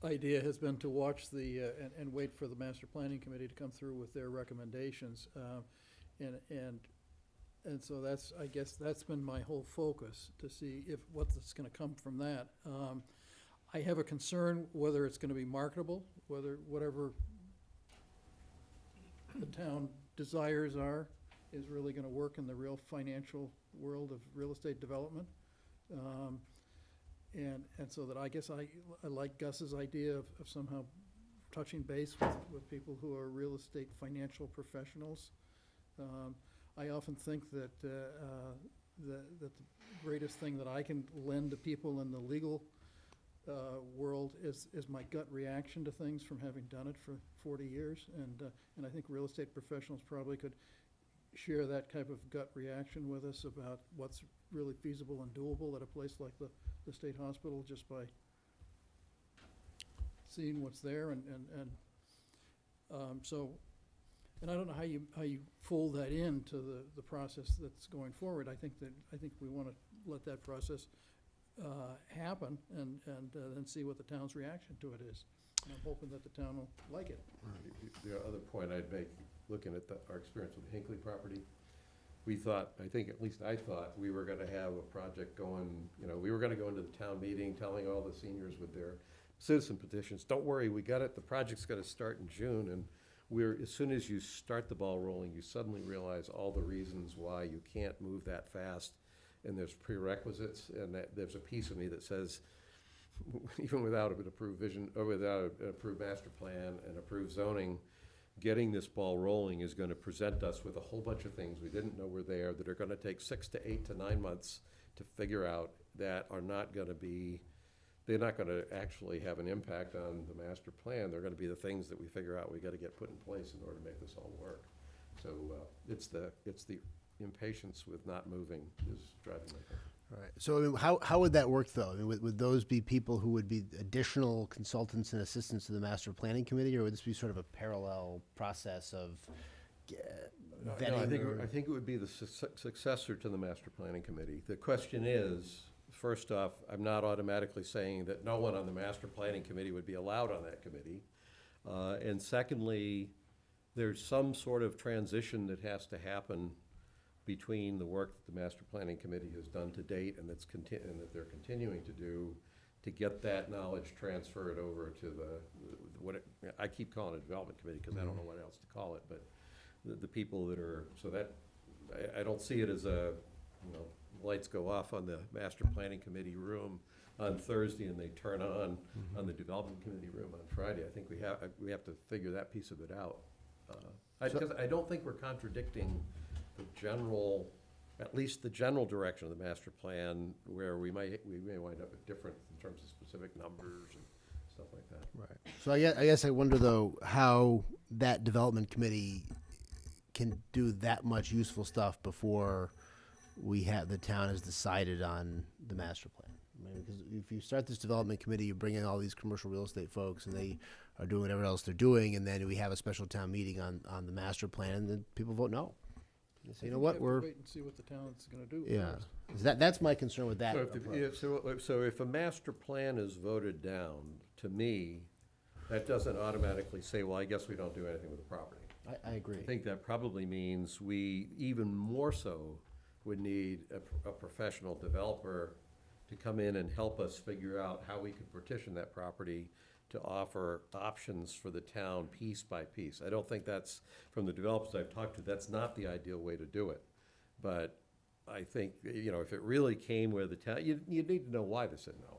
idea has been to watch and wait for the master planning committee to come through with their recommendations. And so I guess that's been my whole focus, to see what's gonna come from that. I have a concern whether it's gonna be marketable, whatever the town desires are, is really gonna work in the real financial world of real estate development. And so that I guess I like Gus's idea of somehow touching base with people who are real estate financial professionals. I often think that the greatest thing that I can lend to people in the legal world is my gut reaction to things from having done it for 40 years. And I think real estate professionals probably could share that type of gut reaction with us about what's really feasible and doable at a place like the state hospital, just by seeing what's there. And I don't know how you fold that into the process that's going forward. I think we want to let that process happen and then see what the town's reaction to it is. And I'm hoping that the town will like it. The other point I'd make, looking at our experience with the Hinckley property, we thought, at least I thought, we were gonna have a project going, we were gonna go into the town meeting telling all the seniors with their citizen petitions, don't worry, we got it, the project's gonna start in June, and as soon as you start the ball rolling, you suddenly realize all the reasons why you can't move that fast, and there's prerequisites, and that there's a piece of me that says, even without an approved vision, or without an approved master plan and approved zoning, getting this ball rolling is gonna present us with a whole bunch of things we didn't know were there, that are gonna take 6 to 8 to 9 months to figure out, that are not gonna be, they're not gonna actually have an impact on the master plan. They're gonna be the things that we figure out we gotta get put in place in order to make this all work. So it's the impatience with not moving is driving my car. All right. So I mean, how would that work, though? I mean, would those be people who would be additional consultants and assistants to the master planning committee, or would this be sort of a parallel process of vetting? No, I think it would be the successor to the master planning committee. The question is, first off, I'm not automatically saying that no one on the master planning committee would be allowed on that committee. And secondly, there's some sort of transition that has to happen between the work that the master planning committee has done to date and that they're continuing to do, to get that knowledge transferred over to I keep calling it development committee because I don't know what else to call it, but the people that are, so that, I don't see it as a, lights go off on the master planning committee room on Thursday and they turn on the development committee room on Friday. I think we have to figure that piece of it out. Because I don't think we're contradicting the general, at least the general direction of the master plan, where we may wind up with different in terms of specific numbers and stuff like that. Right. So I guess I wonder though how that development committee can do that much useful stuff before the town has decided on the master plan. I mean, because if you start this development committee, you bring in all these commercial real estate folks, and they are doing whatever else they're doing, and then we have a special town meeting on the master plan, and then people vote no. They say, you know what, we're wait and see what the town's gonna do. yeah. first. That's my concern with that. So if a master plan is voted down, to me, that doesn't automatically say, well, I guess we don't do anything with the property. I agree. I think that probably means we even more so would need a professional developer to come in and help us figure out how we could partition that property to offer options for the town piece by piece. I don't think that's, from the developers I've talked to, that's not the ideal way to do it. But I think, if it really came where the town, you'd need to know why they said no.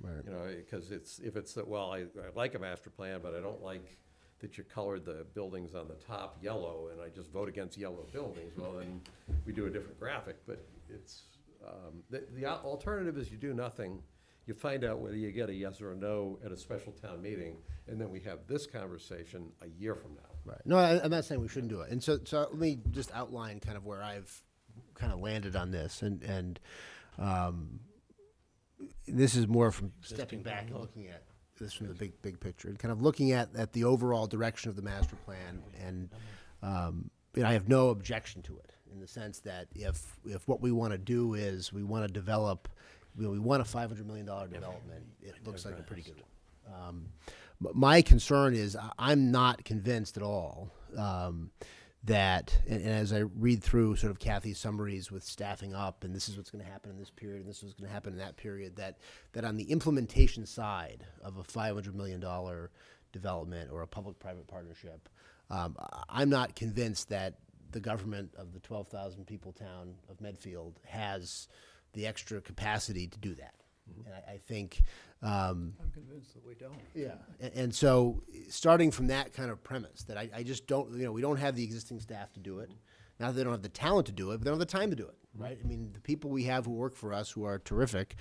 Right. Because if it's that, well, I like a master plan, but I don't like that you colored the buildings on the top yellow, and I just vote against yellow buildings, well, then we do a different graphic. But it's, the alternative is you do nothing, you find out whether you get a yes or a no at a special town meeting, and then we have this conversation a year from now. Right. No, I'm not saying we shouldn't do it. And so let me just outline kind of where I've kind of landed on this, and this is more from stepping back and looking at this from the big picture, and kind of looking at the overall direction of the master plan. And I have no objection to it in the sense that if what we want to do is we want to develop, we want a $500 million development, it looks like a pretty good one. My concern is I'm not convinced at all that, and as I read through sort of Kathy's summaries with staffing up, and this is what's going to happen in this period, and this is what's going to happen in that period, that on the implementation side of a $500 million development or a public-private partnership, I'm not convinced that the government of the 12,000 people town of Medfield has the extra capacity to do that. And I think I'm convinced that we don't. yeah, and so starting from that kind of premise, that I just don't, we don't have the existing staff to do it. Not that they don't have the talent to do it, but they don't have the time to do it, right? I mean, the people we have who work for us, who are terrific,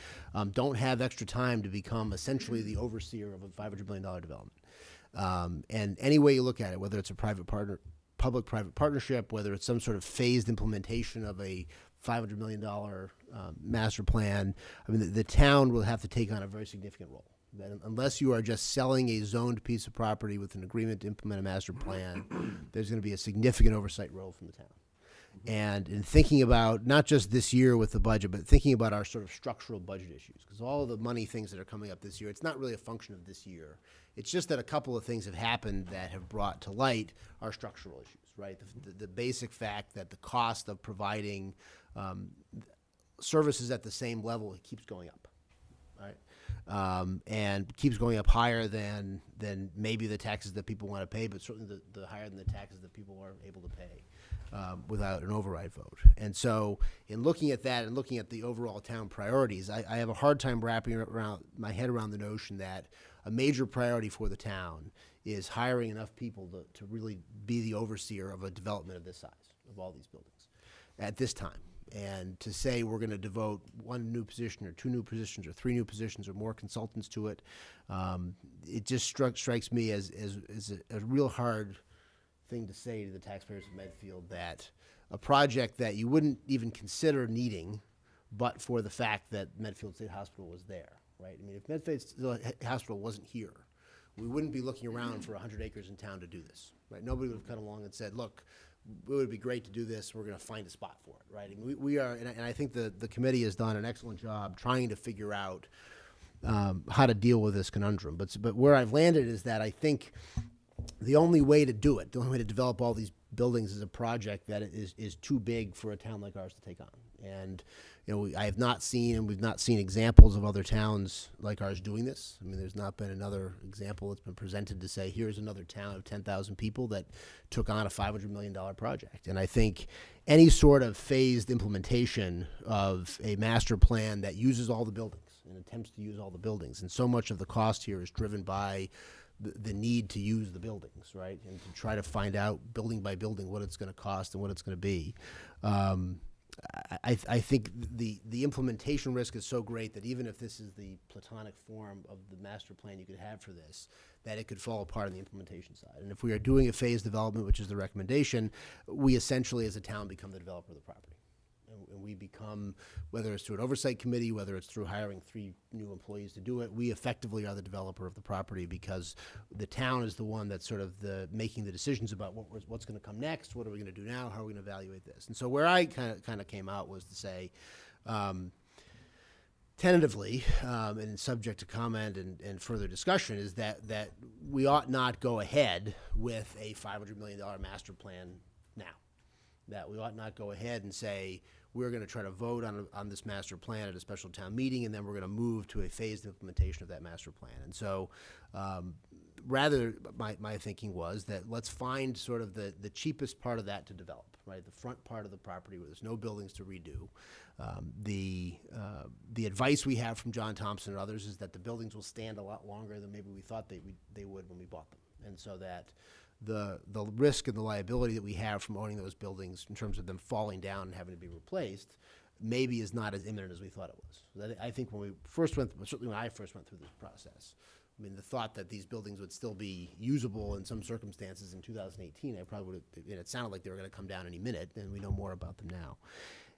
don't have extra time to become essentially the overseer of a $500 million development. And any way you look at it, whether it's a public-private partnership, whether it's some sort of phased implementation of a $500 million master plan, I mean, the town will have to take on a very significant role. That unless you are just selling a zoned piece of property with an agreement to implement a master plan, there's going to be a significant oversight role from the town. And in thinking about not just this year with the budget, but thinking about our sort of structural budget issues, because all of the money things that are coming up this year, it's not really a function of this year. It's just that a couple of things have happened that have brought to light our structural issues, right? The basic fact that the cost of providing services at the same level, it keeps going up, right? And keeps going up higher than maybe the taxes that people want to pay, but certainly the higher than the taxes that people are able to pay without an override vote. And so in looking at that and looking at the overall town priorities, I have a hard time wrapping my head around the notion that a major priority for the town is hiring enough people to really be the overseer of a development of this size, of all these buildings, at this time. And to say we're going to devote one new position or two new positions or three new positions or more consultants to it, it just strikes me as a real hard thing to say to the taxpayers of Medfield, that a project that you wouldn't even consider needing but for the fact that Medfield State Hospital was there, right? I mean, if Medfield State Hospital wasn't here, we wouldn't be looking around for 100 acres in town to do this, right? Nobody would have come along and said, look, it would be great to do this. We're going to find a spot for it, right? I mean, we are, and I think the committee has done an excellent job trying to figure out how to deal with this conundrum. But where I've landed is that I think the only way to do it, the only way to develop all these buildings is a project that is too big for a town like ours to take on. And I have not seen, and we've not seen examples of other towns like ours doing this. I mean, there's not been another example that's been presented to say, here's another town of 10,000 people that took on a $500 million project. And I think any sort of phased implementation of a master plan that uses all the buildings and attempts to use all the buildings, and so much of the cost here is driven by the need to use the buildings, right? And to try to find out building by building what it's going to cost and what it's going to be. I think the implementation risk is so great that even if this is the platonic form of the master plan you could have for this, that it could fall apart on the implementation side. And if we are doing a phased development, which is the recommendation, we essentially as a town become the developer of the property. And we become, whether it's through an oversight committee, whether it's through hiring 3 new employees to do it, we effectively are the developer of the property because the town is the one that's sort of making the decisions about what's going to come next, what are we going to do now, how are we going to evaluate this. And so where I kind of came out was to say, tentatively, and subject to comment and further discussion, is that we ought not go ahead with a $500 million master plan now. That we ought not go ahead and say, we're going to try to vote on this master plan at a special town meeting, and then we're going to move to a phased implementation of that master plan. And so rather, my thinking was that let's find sort of the cheapest part of that to develop, right? The front part of the property where there's no buildings to redo. The advice we have from John Thompson and others is that the buildings will stand a lot longer than maybe we thought they would when we bought them. And so that the risk and the liability that we have from owning those buildings in terms of them falling down and having to be replaced maybe is not as imminent as we thought it was. I think when I first went through this process, I mean, the thought that these buildings would still be usable in some circumstances in 2018, I probably would have, it sounded like they were going to come down any minute, and we know more about them now.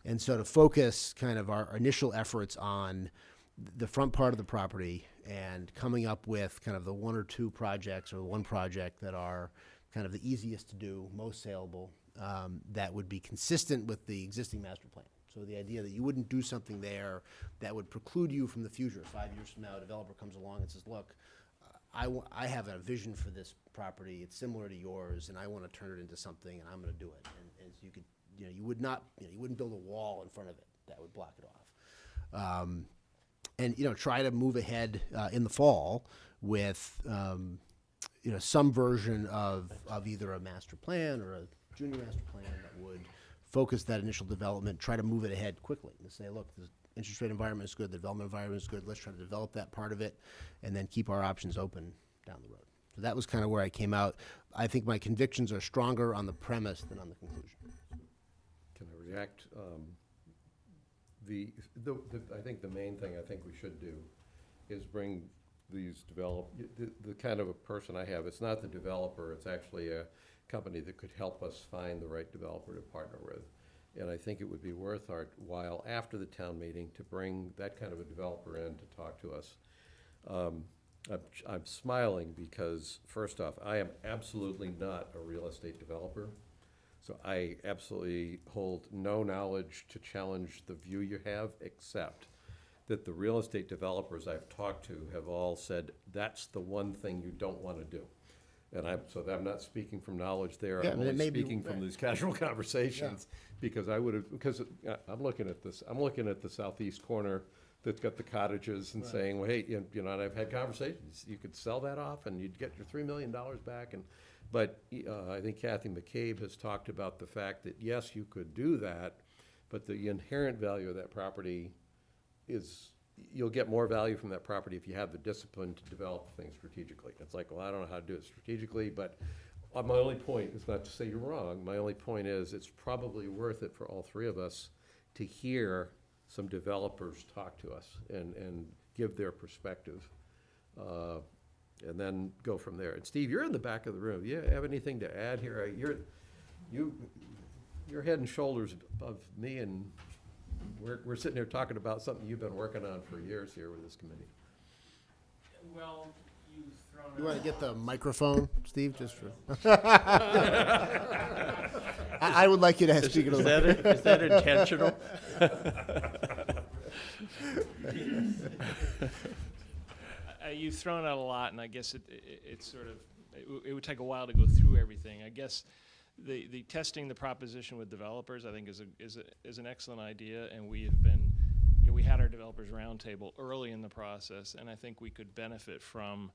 And so to focus kind of our initial efforts on the front part of the property and coming up with kind of the 1 or 2 projects or the 1 project that are kind of the easiest to do, most saleable, that would be consistent with the existing master plan. So the idea that you wouldn't do something there that would preclude you from the future. 5 years from now, a developer comes along and says, look, I have a vision for this property. It's similar to yours, and I want to turn it into something, and I'm going to do it. And so you could, you would not, you wouldn't build a wall in front of it that would block it off. And try to move ahead in the fall with some version of either a master plan or a junior master plan that would focus that initial development, try to move it ahead quickly and say, look, the interest rate environment is good, the development environment is good, let's try to develop that part of it and then keep our options open down the road. So that was kind of where I came out. I think my convictions are stronger on the premise than on the conclusion. Can I react? I think the main thing I think we should do is bring these the kind of a person I have. It's not the developer, it's actually a company that could help us find the right developer to partner with. And I think it would be worth our while after the town meeting to bring that kind of a developer in to talk to us. I'm smiling because, first off, I am absolutely not a real estate developer. So I absolutely hold no knowledge to challenge the view you have, except that the real estate developers I've talked to have all said, that's the one thing you don't want to do. And I'm not speaking from knowledge there. Yeah, I'm I mean, only speaking from these casual conversations, because I'm looking at this. I'm looking at the southeast corner that's got the cottages and saying, well, hey, and I've had conversations. You could sell that off and you'd get your $3 million back. But I think Kathy McCabe has talked about the fact that, yes, you could do that, but the inherent value of that property is you'll get more value from that property if you have the discipline to develop things strategically. It's like, well, I don't know how to do it strategically, but my only point is not to say you're wrong. My only point is it's probably worth it for all 3 of us to hear some developers talk to us and give their perspective. And then go from there. And Steve, you're in the back of the room. You have anything to add here? You're head and shoulders above me, and we're sitting here talking about something you've been working on for years here with this committee. Well, you've thrown. You want to get the microphone, Steve, just for. I would like you to speak it a little bit. Is that intentional? You've thrown out a lot, and I guess it's sort of, it would take a while to go through everything. I guess the testing the proposition with developers, I think, is an excellent idea, and we have been had our developers roundtable early in the process, and I think we could benefit from,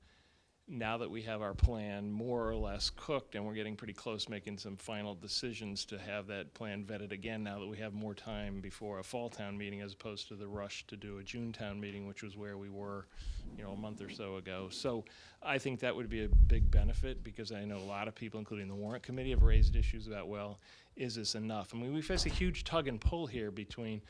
now that we have our plan more or less cooked and we're getting pretty close making some final decisions, to have that plan vetted again now that we have more time before a fall town meeting, as opposed to the rush to do a June town meeting, which was where we were, a month or so ago. So I think that would be a big benefit, because I know a lot of people, including the Warrant Committee, have raised issues about, well, is this enough? I mean, we face a huge tug and pull here between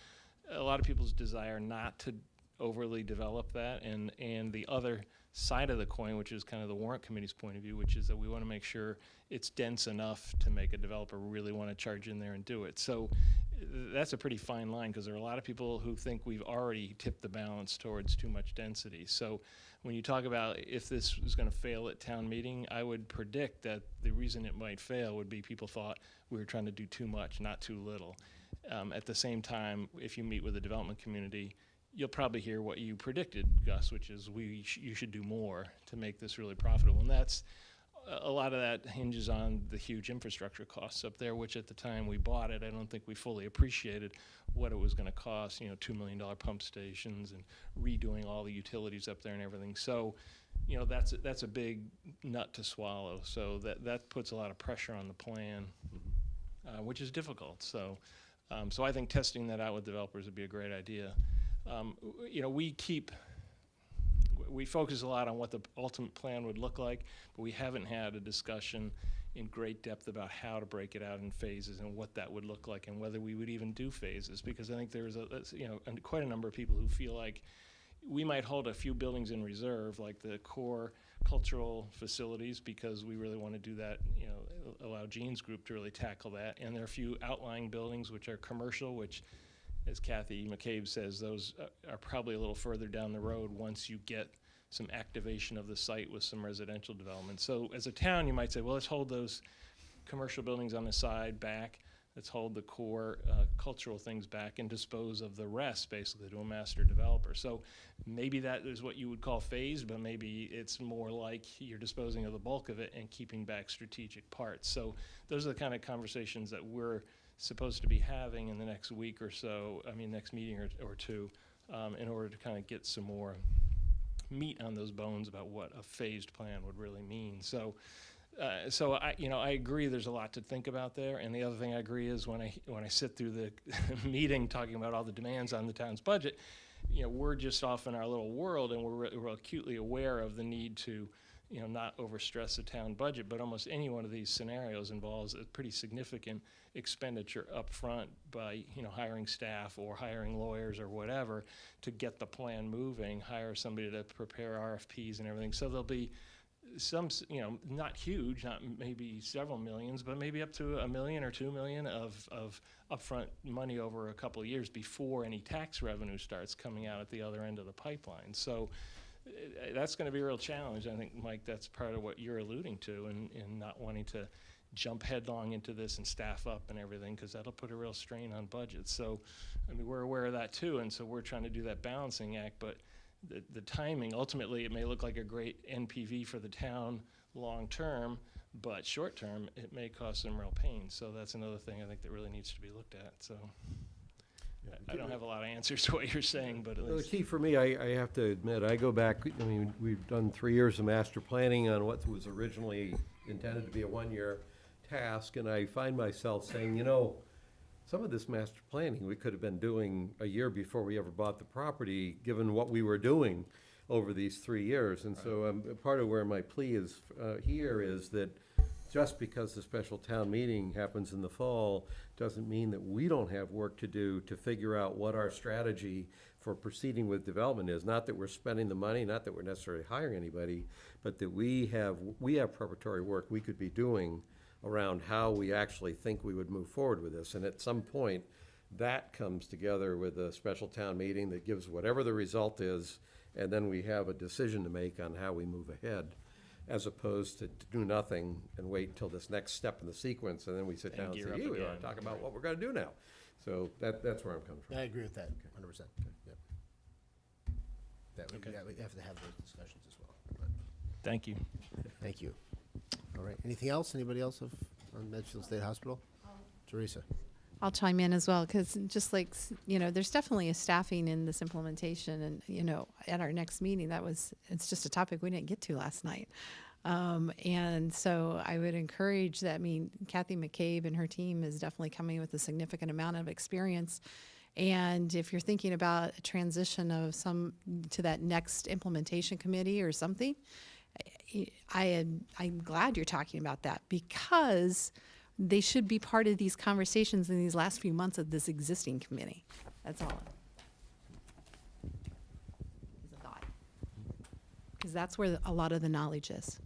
a lot of people's desire not to overly develop that, and the other side of the coin, which is kind of the Warrant Committee's point of view, which is that we want to make sure it's dense enough to make a developer really want to charge in there and do it. So that's a pretty fine line, because there are a lot of people who think we've already tipped the balance towards too much density. So when you talk about if this was going to fail at town meeting, I would predict that the reason it might fail would be people thought we were trying to do too much, not too little. At the same time, if you meet with the development community, you'll probably hear what you predicted, Gus, which is you should do more to make this really profitable. And that's a lot of that hinges on the huge infrastructure costs up there, which at the time we bought it, I don't think we fully appreciated what it was going to cost, $2 million pump stations and redoing all the utilities up there and everything. So, that's a big nut to swallow. So that puts a lot of pressure on the plan, which is difficult. So I think testing that out with developers would be a great idea. We focus a lot on what the ultimate plan would look like, but we haven't had a discussion in great depth about how to break it out in phases and what that would look like, and whether we would even do phases, because I think there's quite a number of people who feel like we might hold a few buildings in reserve, like the core cultural facilities, because we really want to do that, allow Jean's group to really tackle that. And there are a few outlying buildings which are commercial, which, as Kathy McCabe says, those are probably a little further down the road once you get some activation of the site with some residential development. So as a town, you might say, well, let's hold those commercial buildings on the side back. Let's hold the core cultural things back and dispose of the rest, basically, to a master developer. So maybe that is what you would call phased, but maybe it's more like you're disposing of the bulk of it and keeping back strategic parts. So those are the kind of conversations that we're supposed to be having in the next week or so, next meeting or two, in order to kind of get some more meat on those bones about what a phased plan would really mean. So I agree there's a lot to think about there. And the other thing I agree is when I sit through the meeting talking about all the demands on the town's budget, we're just off in our little world, and we're acutely aware of the need to not overstress the town budget, but almost any one of these scenarios involves a pretty significant expenditure up front by, hiring staff or hiring lawyers or whatever to get the plan moving, hire somebody to prepare RFPs and everything. So there'll be some, not huge, not maybe several millions, but maybe up to $1 million or $2 million of upfront money over a couple of years before any tax revenue starts coming out at the other end of the pipeline. So that's going to be a real challenge. I think, Mike, that's part of what you're alluding to, and not wanting to jump headlong into this and staff up and everything, because that'll put a real strain on budgets. So, we're aware of that too, and so we're trying to do that balancing act. But the timing, ultimately, it may look like a great NPV for the town long term, but short term, it may cause some real pain. So that's another thing I think that really needs to be looked at. So. I don't have a lot of answers to what you're saying, but at Well, the least. key for me, I have to admit, I go back, we've done 3 years of master planning on what was originally intended to be a one-year task, and I find myself saying, some of this master planning we could have been doing a year before we ever bought the property, given what we were doing over these 3 years. And so part of where my plea is here is that just because the special town meeting happens in the fall doesn't mean that we don't have work to do to figure out what our strategy for proceeding with development is. Not that we're spending the money, not that we're necessarily hiring anybody, but that we have preparatory work we could be doing around how we actually think we would move forward with this. And at some point, that comes together with a special town meeting that gives whatever the result is, and then we have a decision to make on how we move ahead, as opposed to do nothing and wait until this next step in the sequence, and then we sit And down and gear say, up we want again. to talk about what we're going to do now. So that's where I'm coming from. I agree with that, 100%. Yep. Okay. We have to have those discussions as well. But Thank you. thank you. All right. Anything else? Anybody else on Medfield State Hospital? Teresa? I'll chime in as well, because just like, there's definitely a staffing in this implementation. And, at our next meeting, it's just a topic we didn't get to last night. And so I would encourage that. I mean, Kathy McCabe and her team is definitely coming with a significant amount of experience. And if you're thinking about a transition of to that next implementation committee or something, I'm glad you're talking about that, because they should be part of these conversations in these last few months of this existing committee. That's all. Is a thought. Because that's where a lot of the knowledge is.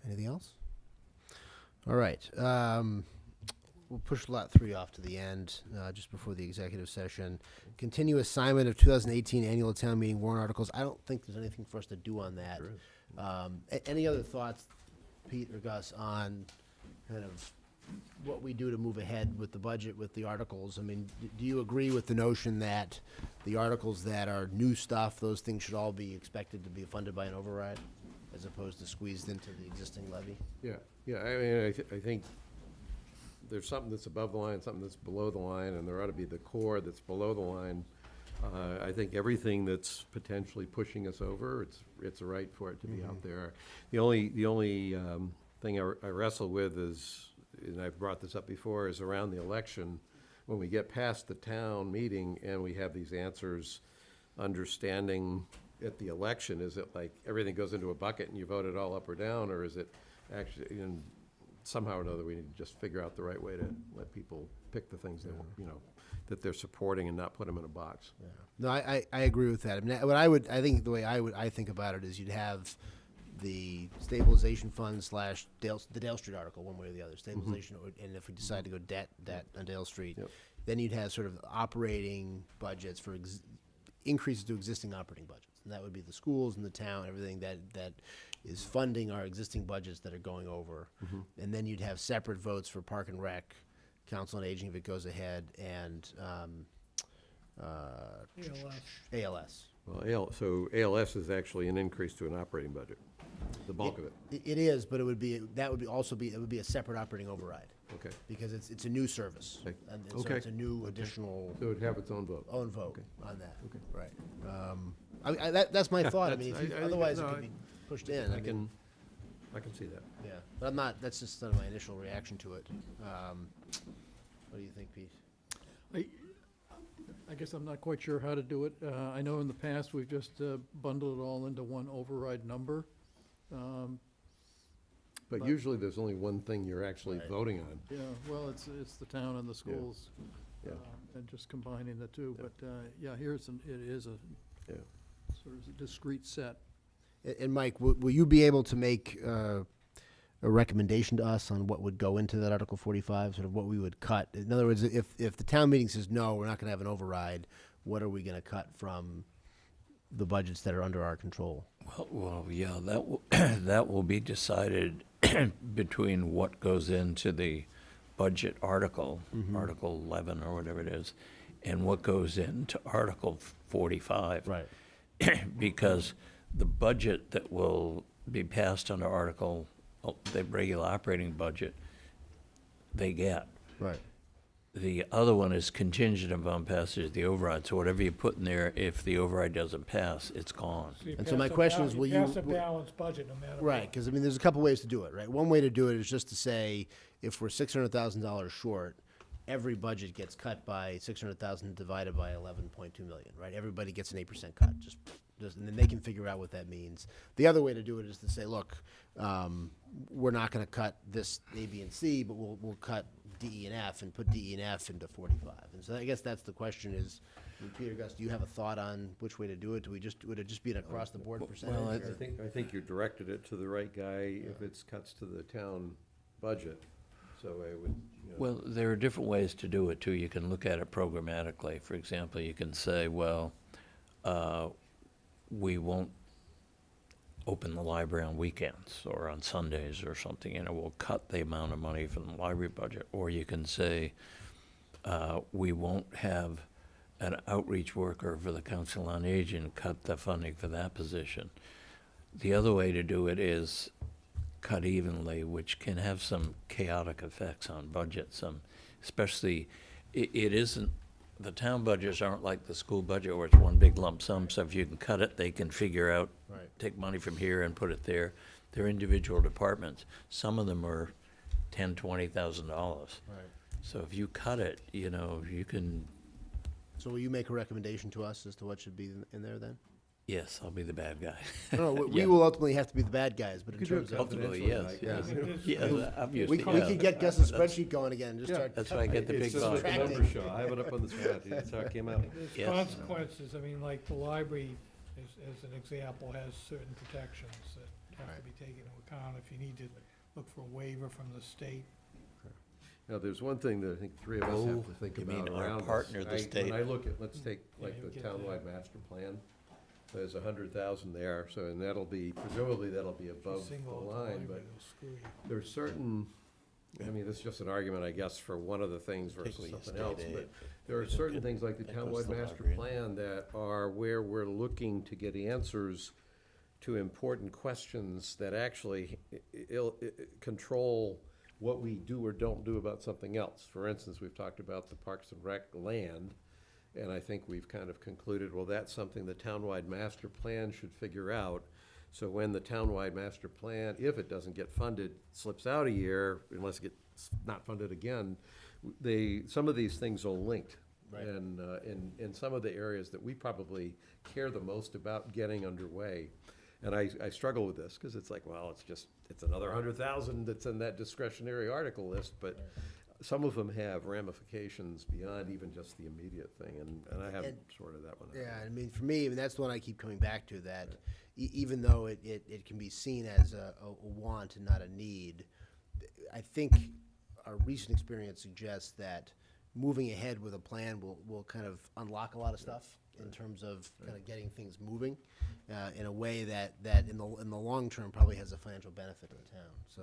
Anything else? All right. We'll push lot 3 off to the end, just before the executive session. Continue assignment of 2018 annual town meeting warrant articles. I don't think there's anything for us to do on that. Any other thoughts, Pete or Gus, on kind of what we do to move ahead with the budget, with the articles? I mean, do you agree with the notion that the articles that are new stuff, those things should all be expected to be funded by an override, as opposed to squeezed into the existing levy? Yeah, I mean, I think there's something that's above the line, something that's below the line, and there ought to be the core that's below the line. I think everything that's potentially pushing us over, it's right for it to be out there. The only thing I wrestle with is, and I've brought this up before, is around the election. When we get past the town meeting and we have these answers, understanding at the election, is it like everything goes into a bucket and you vote it all up or down, or is it actually, somehow or another, we need to just figure out the right way to let people pick the things that they're supporting and not put them in a box. Yeah. No, I agree with that. I mean, I think the way I think about it is you'd have the stabilization fund / the Dale Street article, one way or the other, stabilization, and if we decide to go debt on Dale Street, then you'd have sort of operating budgets for increases to existing operating budgets. And that would be the schools and the town, everything that is funding our existing budgets that are going over. And then you'd have separate votes for Park and Rec, Council on Aging if it goes ahead, and ALS. Well, so ALS is actually an increase to an operating budget, the bulk of it. It is, but it would be a separate operating override. Okay. Because it's a new service. Okay. And so it's a new additional. So it would have its own vote. Own vote on that. Okay. Right. That's my thought. I mean, otherwise it could be pushed in. I can see that. Yeah, but that's just sort of my initial reaction to it. What do you think, Pete? I guess I'm not quite sure how to do it. I know in the past, we've just bundled it all into one override number. But usually there's only one thing you're actually voting on. Yeah, well, it's the town and the schools. Yeah. And just combining the two. But, here it is a sort of a discrete set. And Mike, will you be able to make a recommendation to us on what would go into that Article 45, sort of what we would cut? In other words, if the town meeting says, no, we're not going to have an override, what are we going to cut from the budgets that are under our control? Well, yeah, that will be decided between what goes into the budget article, Article 11 or whatever it is, and what goes into Article 45. Right. Because the budget that will be passed under Article, the regular operating budget, they get. Right. The other one is contingent upon passage of the override. So whatever you put in there, if the override doesn't pass, it's gone. And so my question is, will you? Pass a balanced budget no matter what. Right, because I mean, there's a couple ways to do it, right? One way to do it is just to say, if we're $600,000 short, every budget gets cut by 600,000 divided by 11.2 million, right? Everybody gets an 8% cut, just, and then they can figure out what that means. The other way to do it is to say, look, we're not going to cut this A, B, and C, but we'll cut D, E, and F and put D, E, and F into 45. And so I guess that's the question is, Peter, Gus, do you have a thought on which way to do it? Would it just be an across-the-board percentage? Well, I think you directed it to the right guy if it's cuts to the town budget. So I would, Well, there are different ways to do it, too. You can look at it programmatically. For example, you can say, well, we won't open the library on weekends or on Sundays or something, we'll cut the amount of money from the library budget. Or you can say, we won't have an outreach worker for the Council on Aging, cut the funding for that position. The other way to do it is cut evenly, which can have some chaotic effects on budgets, especially, it isn't, the town budgets aren't like the school budget where it's one big lump sum, so if you can cut it, they can figure out, Right. take money from here and put it there. They're individual departments. Some of them are $10,000-$20,000. Right. So if you cut it, you know, you can, So will you make a recommendation to us as to what should be in there then? yes, I'll be the bad guy. No, we Yeah. will ultimately have to be the bad guys, but in You could do it terms of. Ultimately, yes, confidentially, yes. like, Yes, obviously, We yeah. could get Gus's That's- spreadsheet going again, and just Yeah. start. That's why I get the It's big just bar. like the number show. I have it up on the screen. That's how it came out. There's Yes. consequences, I mean, like the library, as an example, has certain protections that have to be taken into account if you need to look for a waiver from the state. Now, there's one thing that I think three of us have to think you about mean our around this. partner, the state. When I look at, let's take Yeah, like you'll the get that. townwide master plan, there's 100,000 there, so, and that'll be, presumably that'll be If you above the single out the line, library, but it'll screw you. there's certain, I mean, this is just an argument, I guess, for one of the things versus Particularly something else, state but aid. there are They don't certain get- things like the that goes townwide to the master library. plan that are where we're looking to get answers to important questions that actually control what we do or don't do about something else. For instance, we've talked about the Parks and Rec land, and I think we've kind of concluded, well, that's something the townwide master plan should figure out. So when the townwide master plan, if it doesn't get funded, slips out a year, unless it gets not funded again, some of these things are linked. Right. And in some of the areas that we probably care the most about getting underway. And I struggle with this, because it's like, well, it's another 100,000 that's in that discretionary article list, but some of them have ramifications beyond even just the immediate thing, and I haven't sorted that one out. Yeah, I mean, for me, I mean, that's the one I keep coming back to, that even though it can be seen as a want and not a need, I think our recent experience suggests that moving ahead with a plan will kind of unlock a lot of stuff in terms of kind of getting things moving in a way that in the long term probably has a financial benefit to the town. So,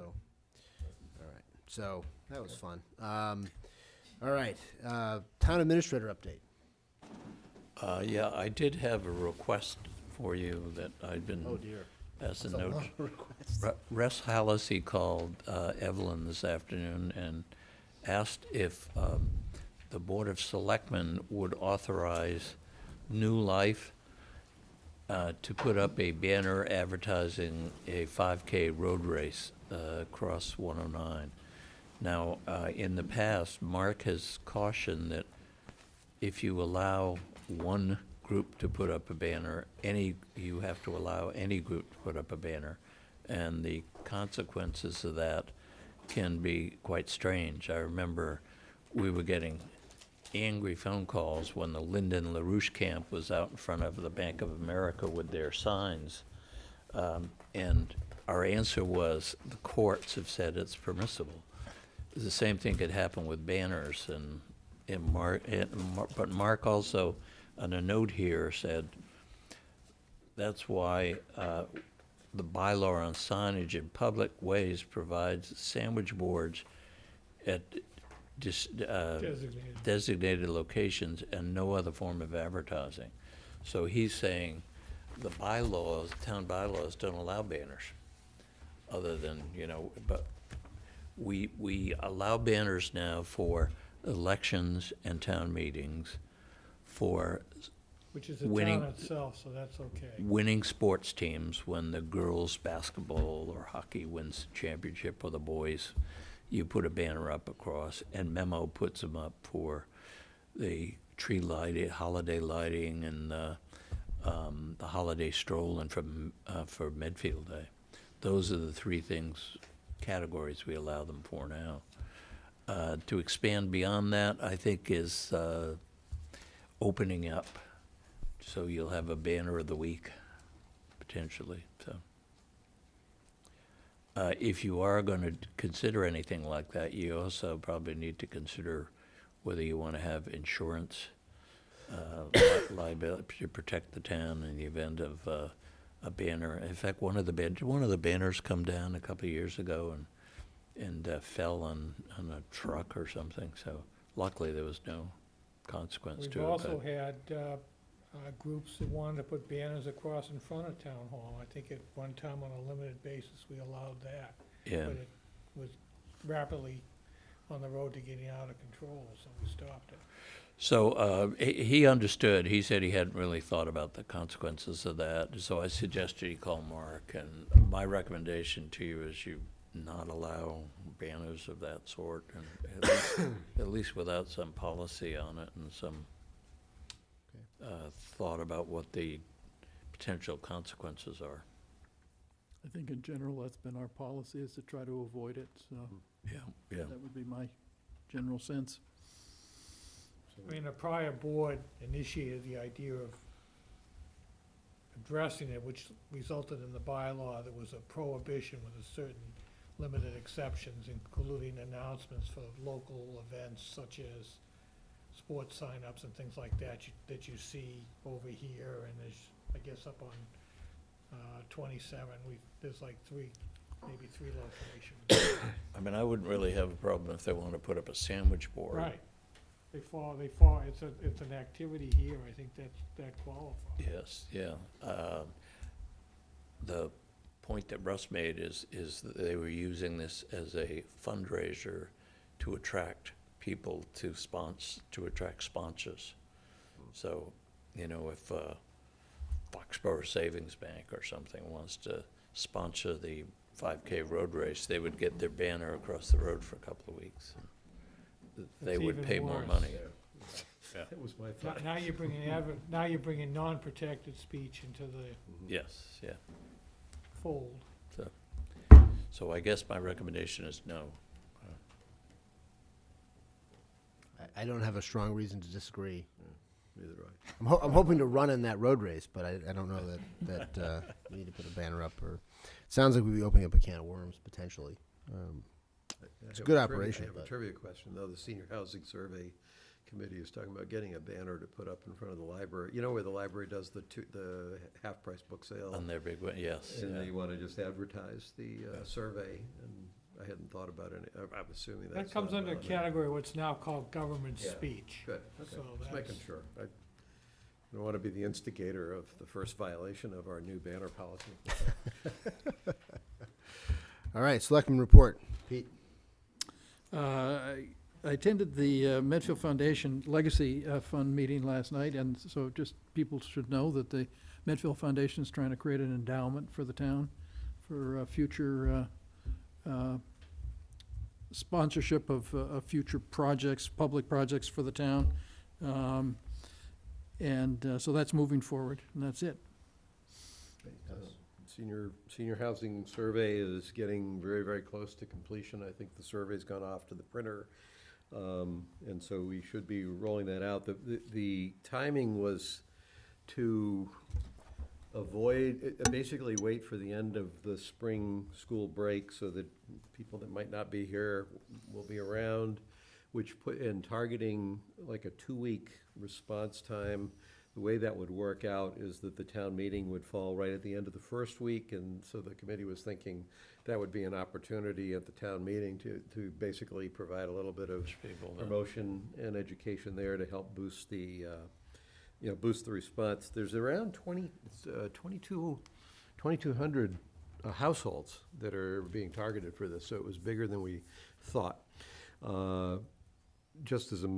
all right. So that was fun. All right. Town administrator update. Yeah, I did have a request for you that I'd been Oh, dear. asked to That's a note. lot of requests. Russ Hallisey called Evelyn this afternoon and asked if the Board of Selectmen would authorize New Life to put up a banner advertising a 5K road race across 109. Now, in the past, Mark has cautioned that if you allow one group to put up a banner, you have to allow any group to put up a banner, and the consequences of that can be quite strange. I remember we were getting angry phone calls when the Lyndon LaRouche camp was out in front of the Bank of America with their signs. And our answer was, the courts have said it's permissible. The same thing could happen with banners, but Mark also, on a note here, said, that's why the bylaw on signage in public ways provides sandwich boards at designated locations and no other form of advertising. So he's saying the bylaws, town bylaws don't allow banners, other than, but we allow banners now for elections and town meetings, for Which is the winning- town itself, so that's okay. winning sports teams, when the girls' basketball or hockey wins the championship, or the boys, you put a banner up across, and Memo puts them up for the tree lighting, holiday lighting, and the holiday stroll, and for Medfield Day. Those are the three categories we allow them for now. To expand beyond that, I think, is opening up. So you'll have a banner of the week, potentially, so. If you are gonna consider anything like that, you also probably need to consider whether you wanna have insurance, liability to protect the town in the event of a banner. In fact, one of the banners come down a couple of years ago and fell on a truck or something, so luckily there was no consequence to it. We've also but- had groups that wanted to put banners across in front of Town Hall. I think at one time on a limited basis, we allowed that. Yeah. But it was rapidly on the road to getting out of control, so we stopped it. So he understood. He said he hadn't really thought about the consequences of that. So I suggested he call Mark. And my recommendation to you is you not allow banners of that sort, and at least without some policy on it and some thought about what the potential consequences are. I think in general, that's been our policy, is to try to avoid it, so Yeah, yeah. that would be my general sense. I mean, a prior board initiated the idea of addressing it, which resulted in the bylaw. There was a prohibition with a certain limited exceptions, including announcements for local events such as sports signups and things like that, that you see over here, and there's, I guess, up on 27, there's like maybe three locations. I mean, I wouldn't really have a problem if they want to put up a sandwich board. Right. They fall, it's an activity here, I think that qualifies. Yes, yeah. The point that Russ made is that they were using this as a fundraiser to attract people to attract sponsors. So, you know, if Foxborough Savings Bank or something wants to sponsor the 5K road race, they would get their banner across the road for a couple of weeks. They It's would even pay more worse. money. Yeah. That was my thought. Now you're bringing non-protected speech into the Yes, yeah. fold. So I guess my recommendation is no. I don't have a strong reason to disagree. Neither do I. I'm hoping to run in that road race, but I don't know that we need to put a banner up. Or it sounds like we'd be opening up a can of worms potentially. It's a good operation. I have a trivia question, though. The Senior Housing Survey Committee is talking about getting a banner to put up in front of the library. You know where the library does the half-price book sale? On their big one, yes. And yeah. they want to just advertise the survey, and I hadn't thought about it. I'm assuming that's. That comes not under a on there. category what's now called government Yeah, speech. Good, okay, So just that's- making sure. I don't want to be the instigator of the first violation of our new banner policy. All right, Selectmen report. Pete. I attended the Medfield Foundation Legacy Fund meeting last night, and so just people should know that the Medfield Foundation is trying to create an endowment for the town for future sponsorship of future projects, public projects for the town. So that's moving forward, and that's it. Senior housing survey is getting very, very close to completion. I think the survey's gone off to the printer. And so we should be rolling that out. The timing was to avoid, basically wait for the end of the spring school break so that people that might not be here will be around, which put in targeting like a 2-week response time. The way that would work out is that the town meeting would fall right at the end of the first week, and so the committee was thinking that would be an opportunity at the town meeting to basically provide a little bit of promotion and education there to help boost the, boost the response. There's around 2,200 households that are being targeted for this, so it was bigger than we thought. Just as an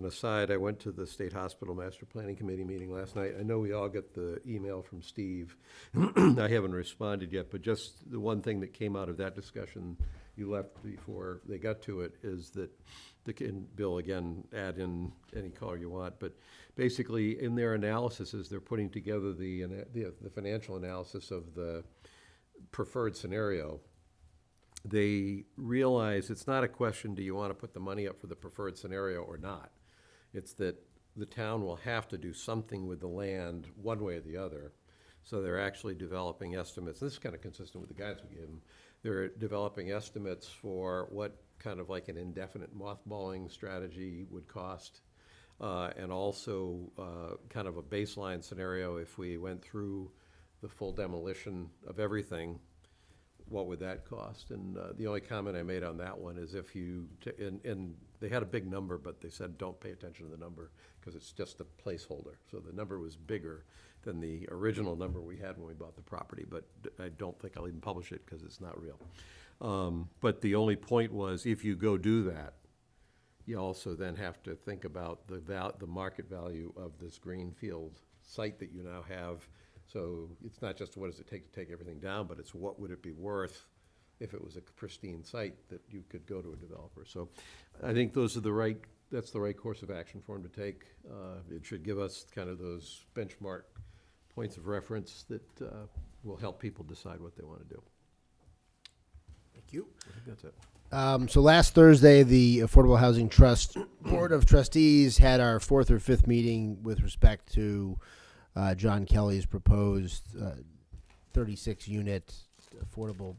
aside, I went to the State Hospital Master Planning Committee meeting last night. I know we all got the email from Steve. I haven't responded yet, but just the one thing that came out of that discussion, you left before they got to it, is that, and Bill, again, add in any color you want, but basically in their analysis, as they're putting together the financial analysis of the preferred scenario, they realize it's not a question, do you want to put the money up for the preferred scenario or not? It's that the town will have to do something with the land one way or the other. So they're actually developing estimates. This is kind of consistent with the guidance we gave them. They're developing estimates for what kind of like an indefinite mothballing strategy would cost. And also kind of a baseline scenario if we went through the full demolition of everything, what would that cost? And the only comment I made on that one is if you, and they had a big number, but they said, don't pay attention to the number, because it's just a placeholder. So the number was bigger than the original number we had when we bought the property, but I don't think I'll even publish it, because it's not real. But the only point was, if you go do that, you also then have to think about the market value of this greenfield site that you now have. So it's not just what does it take to take everything down, but it's what would it be worth if it was a pristine site that you could go to a developer. So I think that's the right course of action for him to take. It should give us kind of those benchmark points of reference that will help people decide what they want to do. Thank you. I think that's it. So last Thursday, the Affordable Housing Trust Board of Trustees had our 4th or 5th meeting with respect to John Kelly's proposed 36-unit affordable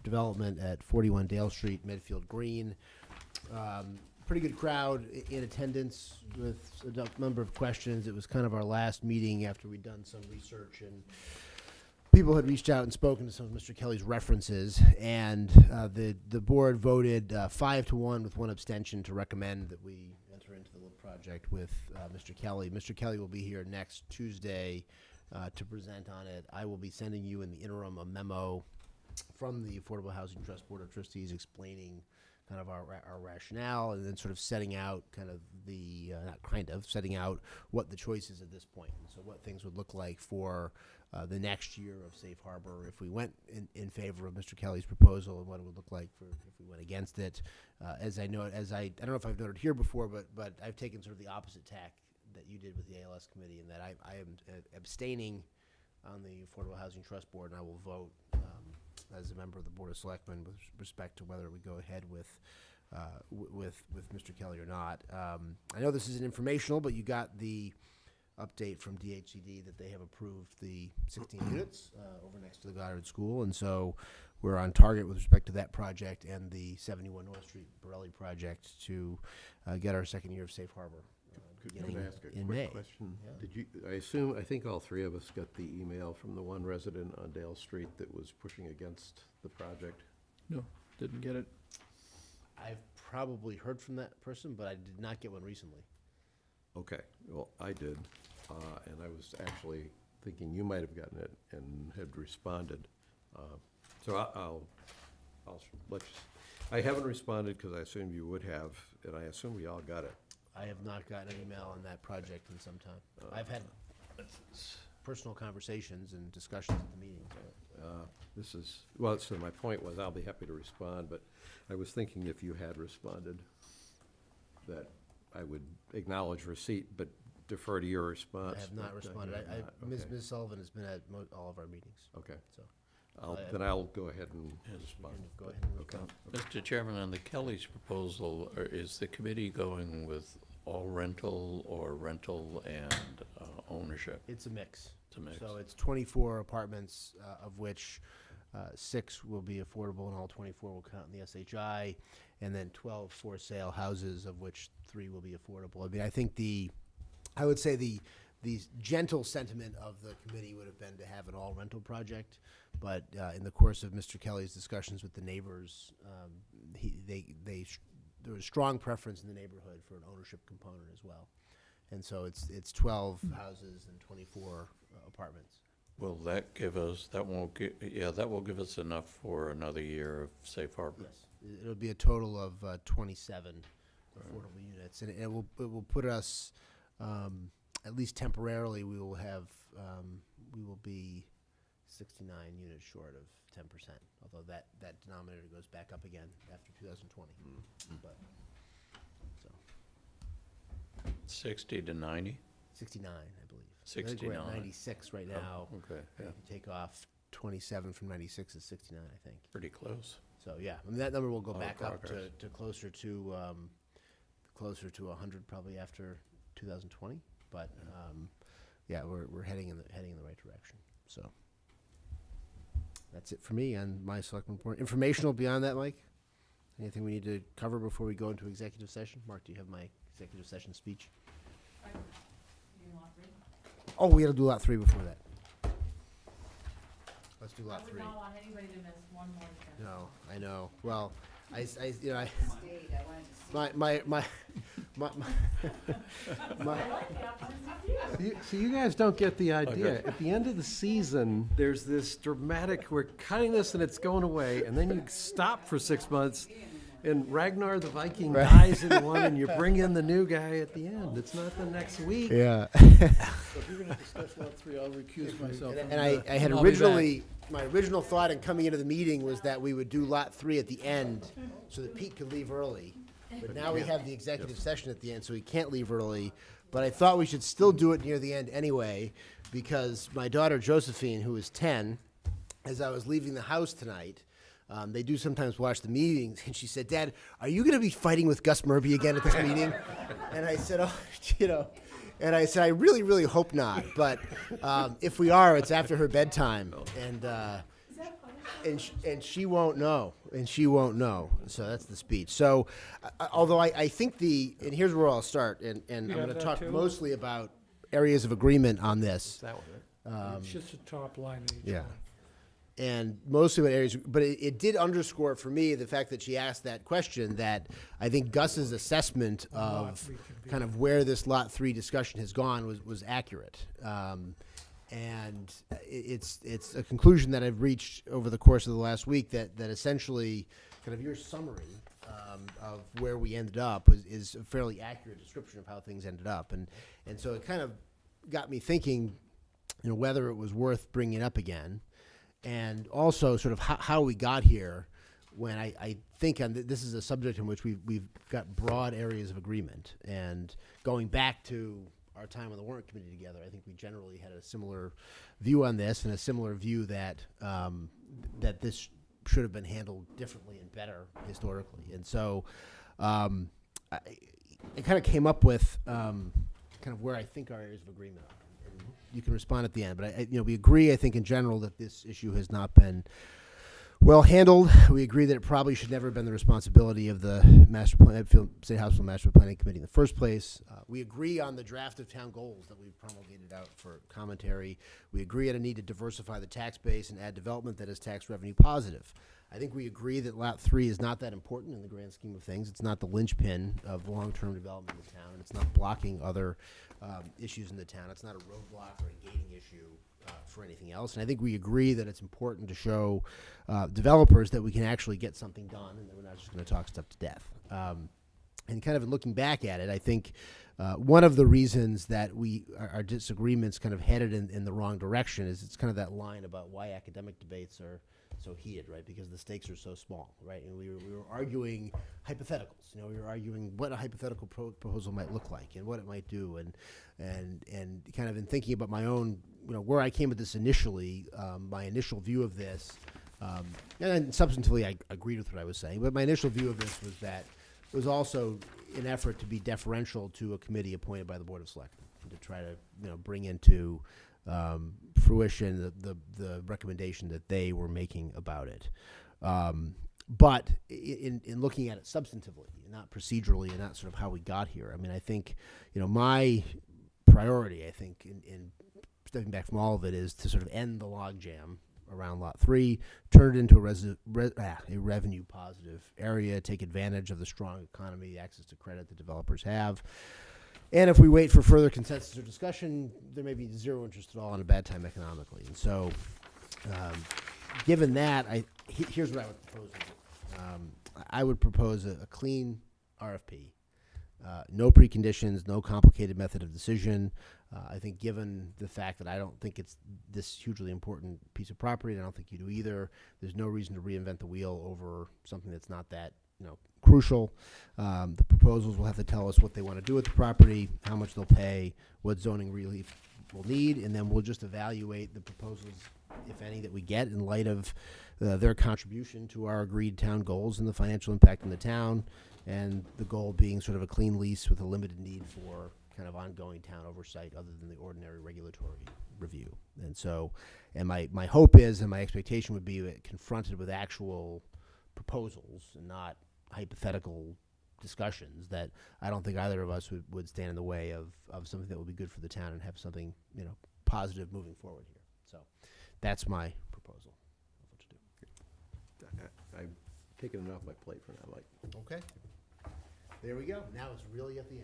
development at 41 Dale Street, Medfield Green. Pretty good crowd in attendance with a number of questions. It was kind of our last meeting after we'd done some research, and people had reached out and spoken to some of Mr. Kelly's references, and the board voted 5-1 with one abstention to recommend that we enter into the little project with Mr. Kelly. Mr. Kelly will be here next Tuesday to present on it. I will be sending you in the interim a memo from the Affordable Housing Trust Board of Trustees explaining kind of our rationale, and then sort of setting out kind of setting out what the choice is at this point, and so what things would look like for the next year of Safe Harbor if we went in favor of Mr. Kelly's proposal, and what it would look like for if we went against it. I don't know if I've noted here before, but I've taken sort of the opposite tack that you did with the ALS committee, in that I am abstaining on the Affordable Housing Trust Board, and I will vote as a member of the Board of Selectmen with respect to whether we go ahead with Mr. Kelly or not. I know this isn't informational, but you got the update from DHCD that they have approved the 16 units over next to the Goddard School, and so we're on target with respect to that project and the 71 North Street Borelli project to get our second year of Safe Harbor. Could I ask a in quick May. question? Yeah. Did you, I think all three of us got the email from the one resident on Dale Street that was pushing against the project? No, didn't get it. I've probably heard from that person, but I did not get one recently. Okay, well, I did, and I was actually thinking you might have gotten it and had responded. So I'll let you, I haven't responded because I assumed you would have, and I assume we all got it. I have not gotten an email on that project in some time. I've had personal conversations and discussions at the meeting. So my point was, I'll be happy to respond, but I was thinking if you had responded, that I would acknowledge receipt, but defer to your response. I have not responded. Okay. Ms. Sullivan has been at all of our meetings. Okay. So Then I'll go ahead and respond. go ahead and Okay. Mr. Chairman, on the Kelly's proposal, is the committee going with all rental or rental and ownership? It's a mix. It's a mix. So it's 24 apartments, of which 6 will be affordable, and all 24 will count in the SHI, and then 12 for sale houses, of which 3 will be affordable. I mean, I think I would say the gentle sentiment of the committee would have been to have an all rental project, but in the course of Mr. Kelly's discussions with the neighbors, there was strong preference in the neighborhood for an ownership component as well, and so it's 12 houses and 24 apartments. Will that give us, that will give us enough for another year of Safe Harbor? Yes, it'll be a total of 27 affordable units, and it will put us, at least temporarily, we will be 69 units short of 10%, although that denominator goes back up again after 2020. But, so. 60 to 90? 69, I believe. 69. I think we're at 96 right now. Oh, okay, yeah. If you take off 27 from 96 is 69, I think. Pretty close. So, yeah, I mean, that number will go Lot of back up progress. to closer to 100 probably after 2020. But, yeah, we're heading in the right direction. So that's it for me on my selectment report. Informational beyond that, Mike? Anything we need to cover before we go into executive session? Mark, do you have my executive session speech? Oh, we got to do lot 3 before that. let's do lot 3. want anybody to miss one more chance. No, I know. Well, you know, my So you guys don't get the idea. At the end of the season, there's this dramatic, we're cutting this and it's going away, and then you stop for 6 months, and Ragnar the Viking Right. dies in one, and you bring in the new guy at the end. It's not the next week. Yeah. So if you're gonna discuss lot 3, I'll recuse myself. And I had originally, my original thought in coming into the meeting was that we would do lot 3 at the end so that Pete could leave early. But now we have the executive session at the end, so he can't leave early. But I thought we should still do it near the end anyway, because my daughter Josephine, who is 10, as I was leaving the house tonight, they do sometimes watch the meetings, and she said, "Dad, are you going to be fighting with Gus Murby again at this meeting?" And I said, "Oh, you know," and I said, "I really, really hope not. But if we are, it's after her bedtime, and she won't know, and she won't know." So that's the speech. So, although I think and here's where I'll start, and I'm You going have to that talk too? mostly about areas of agreement on this. That one, right? It's just the top line of each Yeah. one. And mostly what areas, but it did underscore for me the fact that she asked that question, that I think Gus's assessment Lot of 3 can be- kind of where this lot 3 discussion has gone was accurate. And it's a conclusion that I've reached over the course of the last week, that essentially kind of your summary of where we ended up is a fairly accurate description of how things ended up. And so it kind of got me thinking, you know, whether it was worth bringing up again. And also sort of how we got here, when I think this is a subject in which we've got broad areas of agreement. And going back to our time on the Warrant Committee together, I think we generally had a similar view on this, and a similar view that that this should have been handled differently and better historically. And so I kind of came up with kind of where I think our areas of agreement are. You can respond at the end, but we agree, I think, in general, that this issue has not been well handled. We agree that it probably should never have been the responsibility of the Medfield State Hospital Master Planning Committee in the first place. We agree on the draft of town goals that we've promulgated out for commentary. We agree on a need to diversify the tax base and add development that is tax revenue positive. I think we agree that Lot 3 is not that important in the grand scheme of things. It's not the linchpin of long-term development in the town. It's not blocking other issues in the town. It's not a roadblock or a gating issue for anything else. And I think we agree that it's important to show developers that we can actually get something done, and that we're not just going to talk stuff to death. And kind of in looking back at it, I think one of the reasons that our disagreements kind of headed in the wrong direction is it's kind of that line about why academic debates are so heated, right? Because the stakes are so small, right? And we were arguing hypotheticals. We were arguing what a hypothetical proposal might look like and what it might do, and kind of in thinking about my own, where I came at this initially, my initial view of this, and then substantively I agreed with what I was saying, but my initial view of this was that it was also an effort to be deferential to a committee appointed by the Board of Selectmen, and to try to bring into fruition the recommendation that they were making about it. But in looking at it substantively, not procedurally, and not sort of how we got here, I mean, I think, my priority, I think, in stepping back from all of it, is to sort of end the logjam around Lot 3, turn it into a revenue positive area, take advantage of the strong economy, access to credit that developers have. And if we wait for further consensus or discussion, there may be zero interest at all in a bad time economically. And so, given that, here's what I would propose. I would propose a clean RFP. No preconditions, no complicated method of decision. I think given the fact that I don't think it's this hugely important piece of property, and I don't think you do either, there's no reason to reinvent the wheel over something that's not that, crucial. The proposals will have to tell us what they want to do with the property, how much they'll pay, what zoning relief we'll need, and then we'll just evaluate the proposals, if any, that we get in light of their contribution to our agreed town goals and the financial impact in the town, and the goal being sort of a clean lease with a limited need for kind of ongoing town oversight other than the ordinary regulatory review. And so, and my hope is, and my expectation would be, confronted with actual proposals and not hypothetical discussions, that I don't think either of us would stand in the way of something that would be good for the town and have something, positive moving forward here. So that's my proposal. I've taken it off my plate for now, Mike. Okay. There we go. Now it's really at the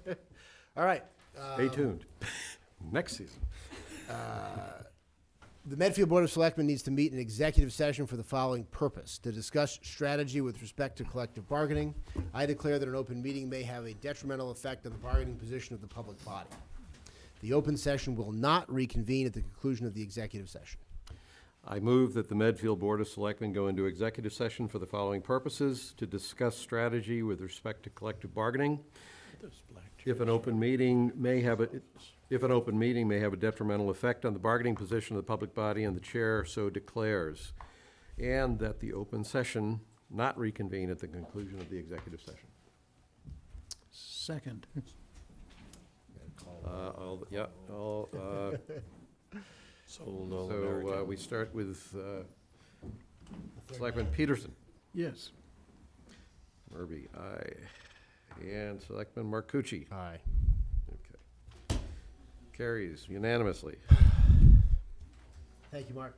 end. All right. Stay tuned. Next season. The Medfield Board of Selectmen needs to meet in executive session for the following purpose: to discuss strategy with respect to collective bargaining. I declare that an open meeting may have a detrimental effect on the bargaining position of the public body. The open session will not reconvene at the conclusion of the executive session. I move that the Medfield Board of Selectmen go into executive session for the following purposes: to discuss strategy with respect to collective bargaining. If an open meeting may have a detrimental effect on the bargaining position of the public body and the chair so declares, and that the open session not reconvene at the conclusion of the executive session. Second. So we start with Selectman Peterson. Yes. Murby, aye. And Selectman Marcucci. Aye. Okay. Carries unanimously. Thank you, Mark.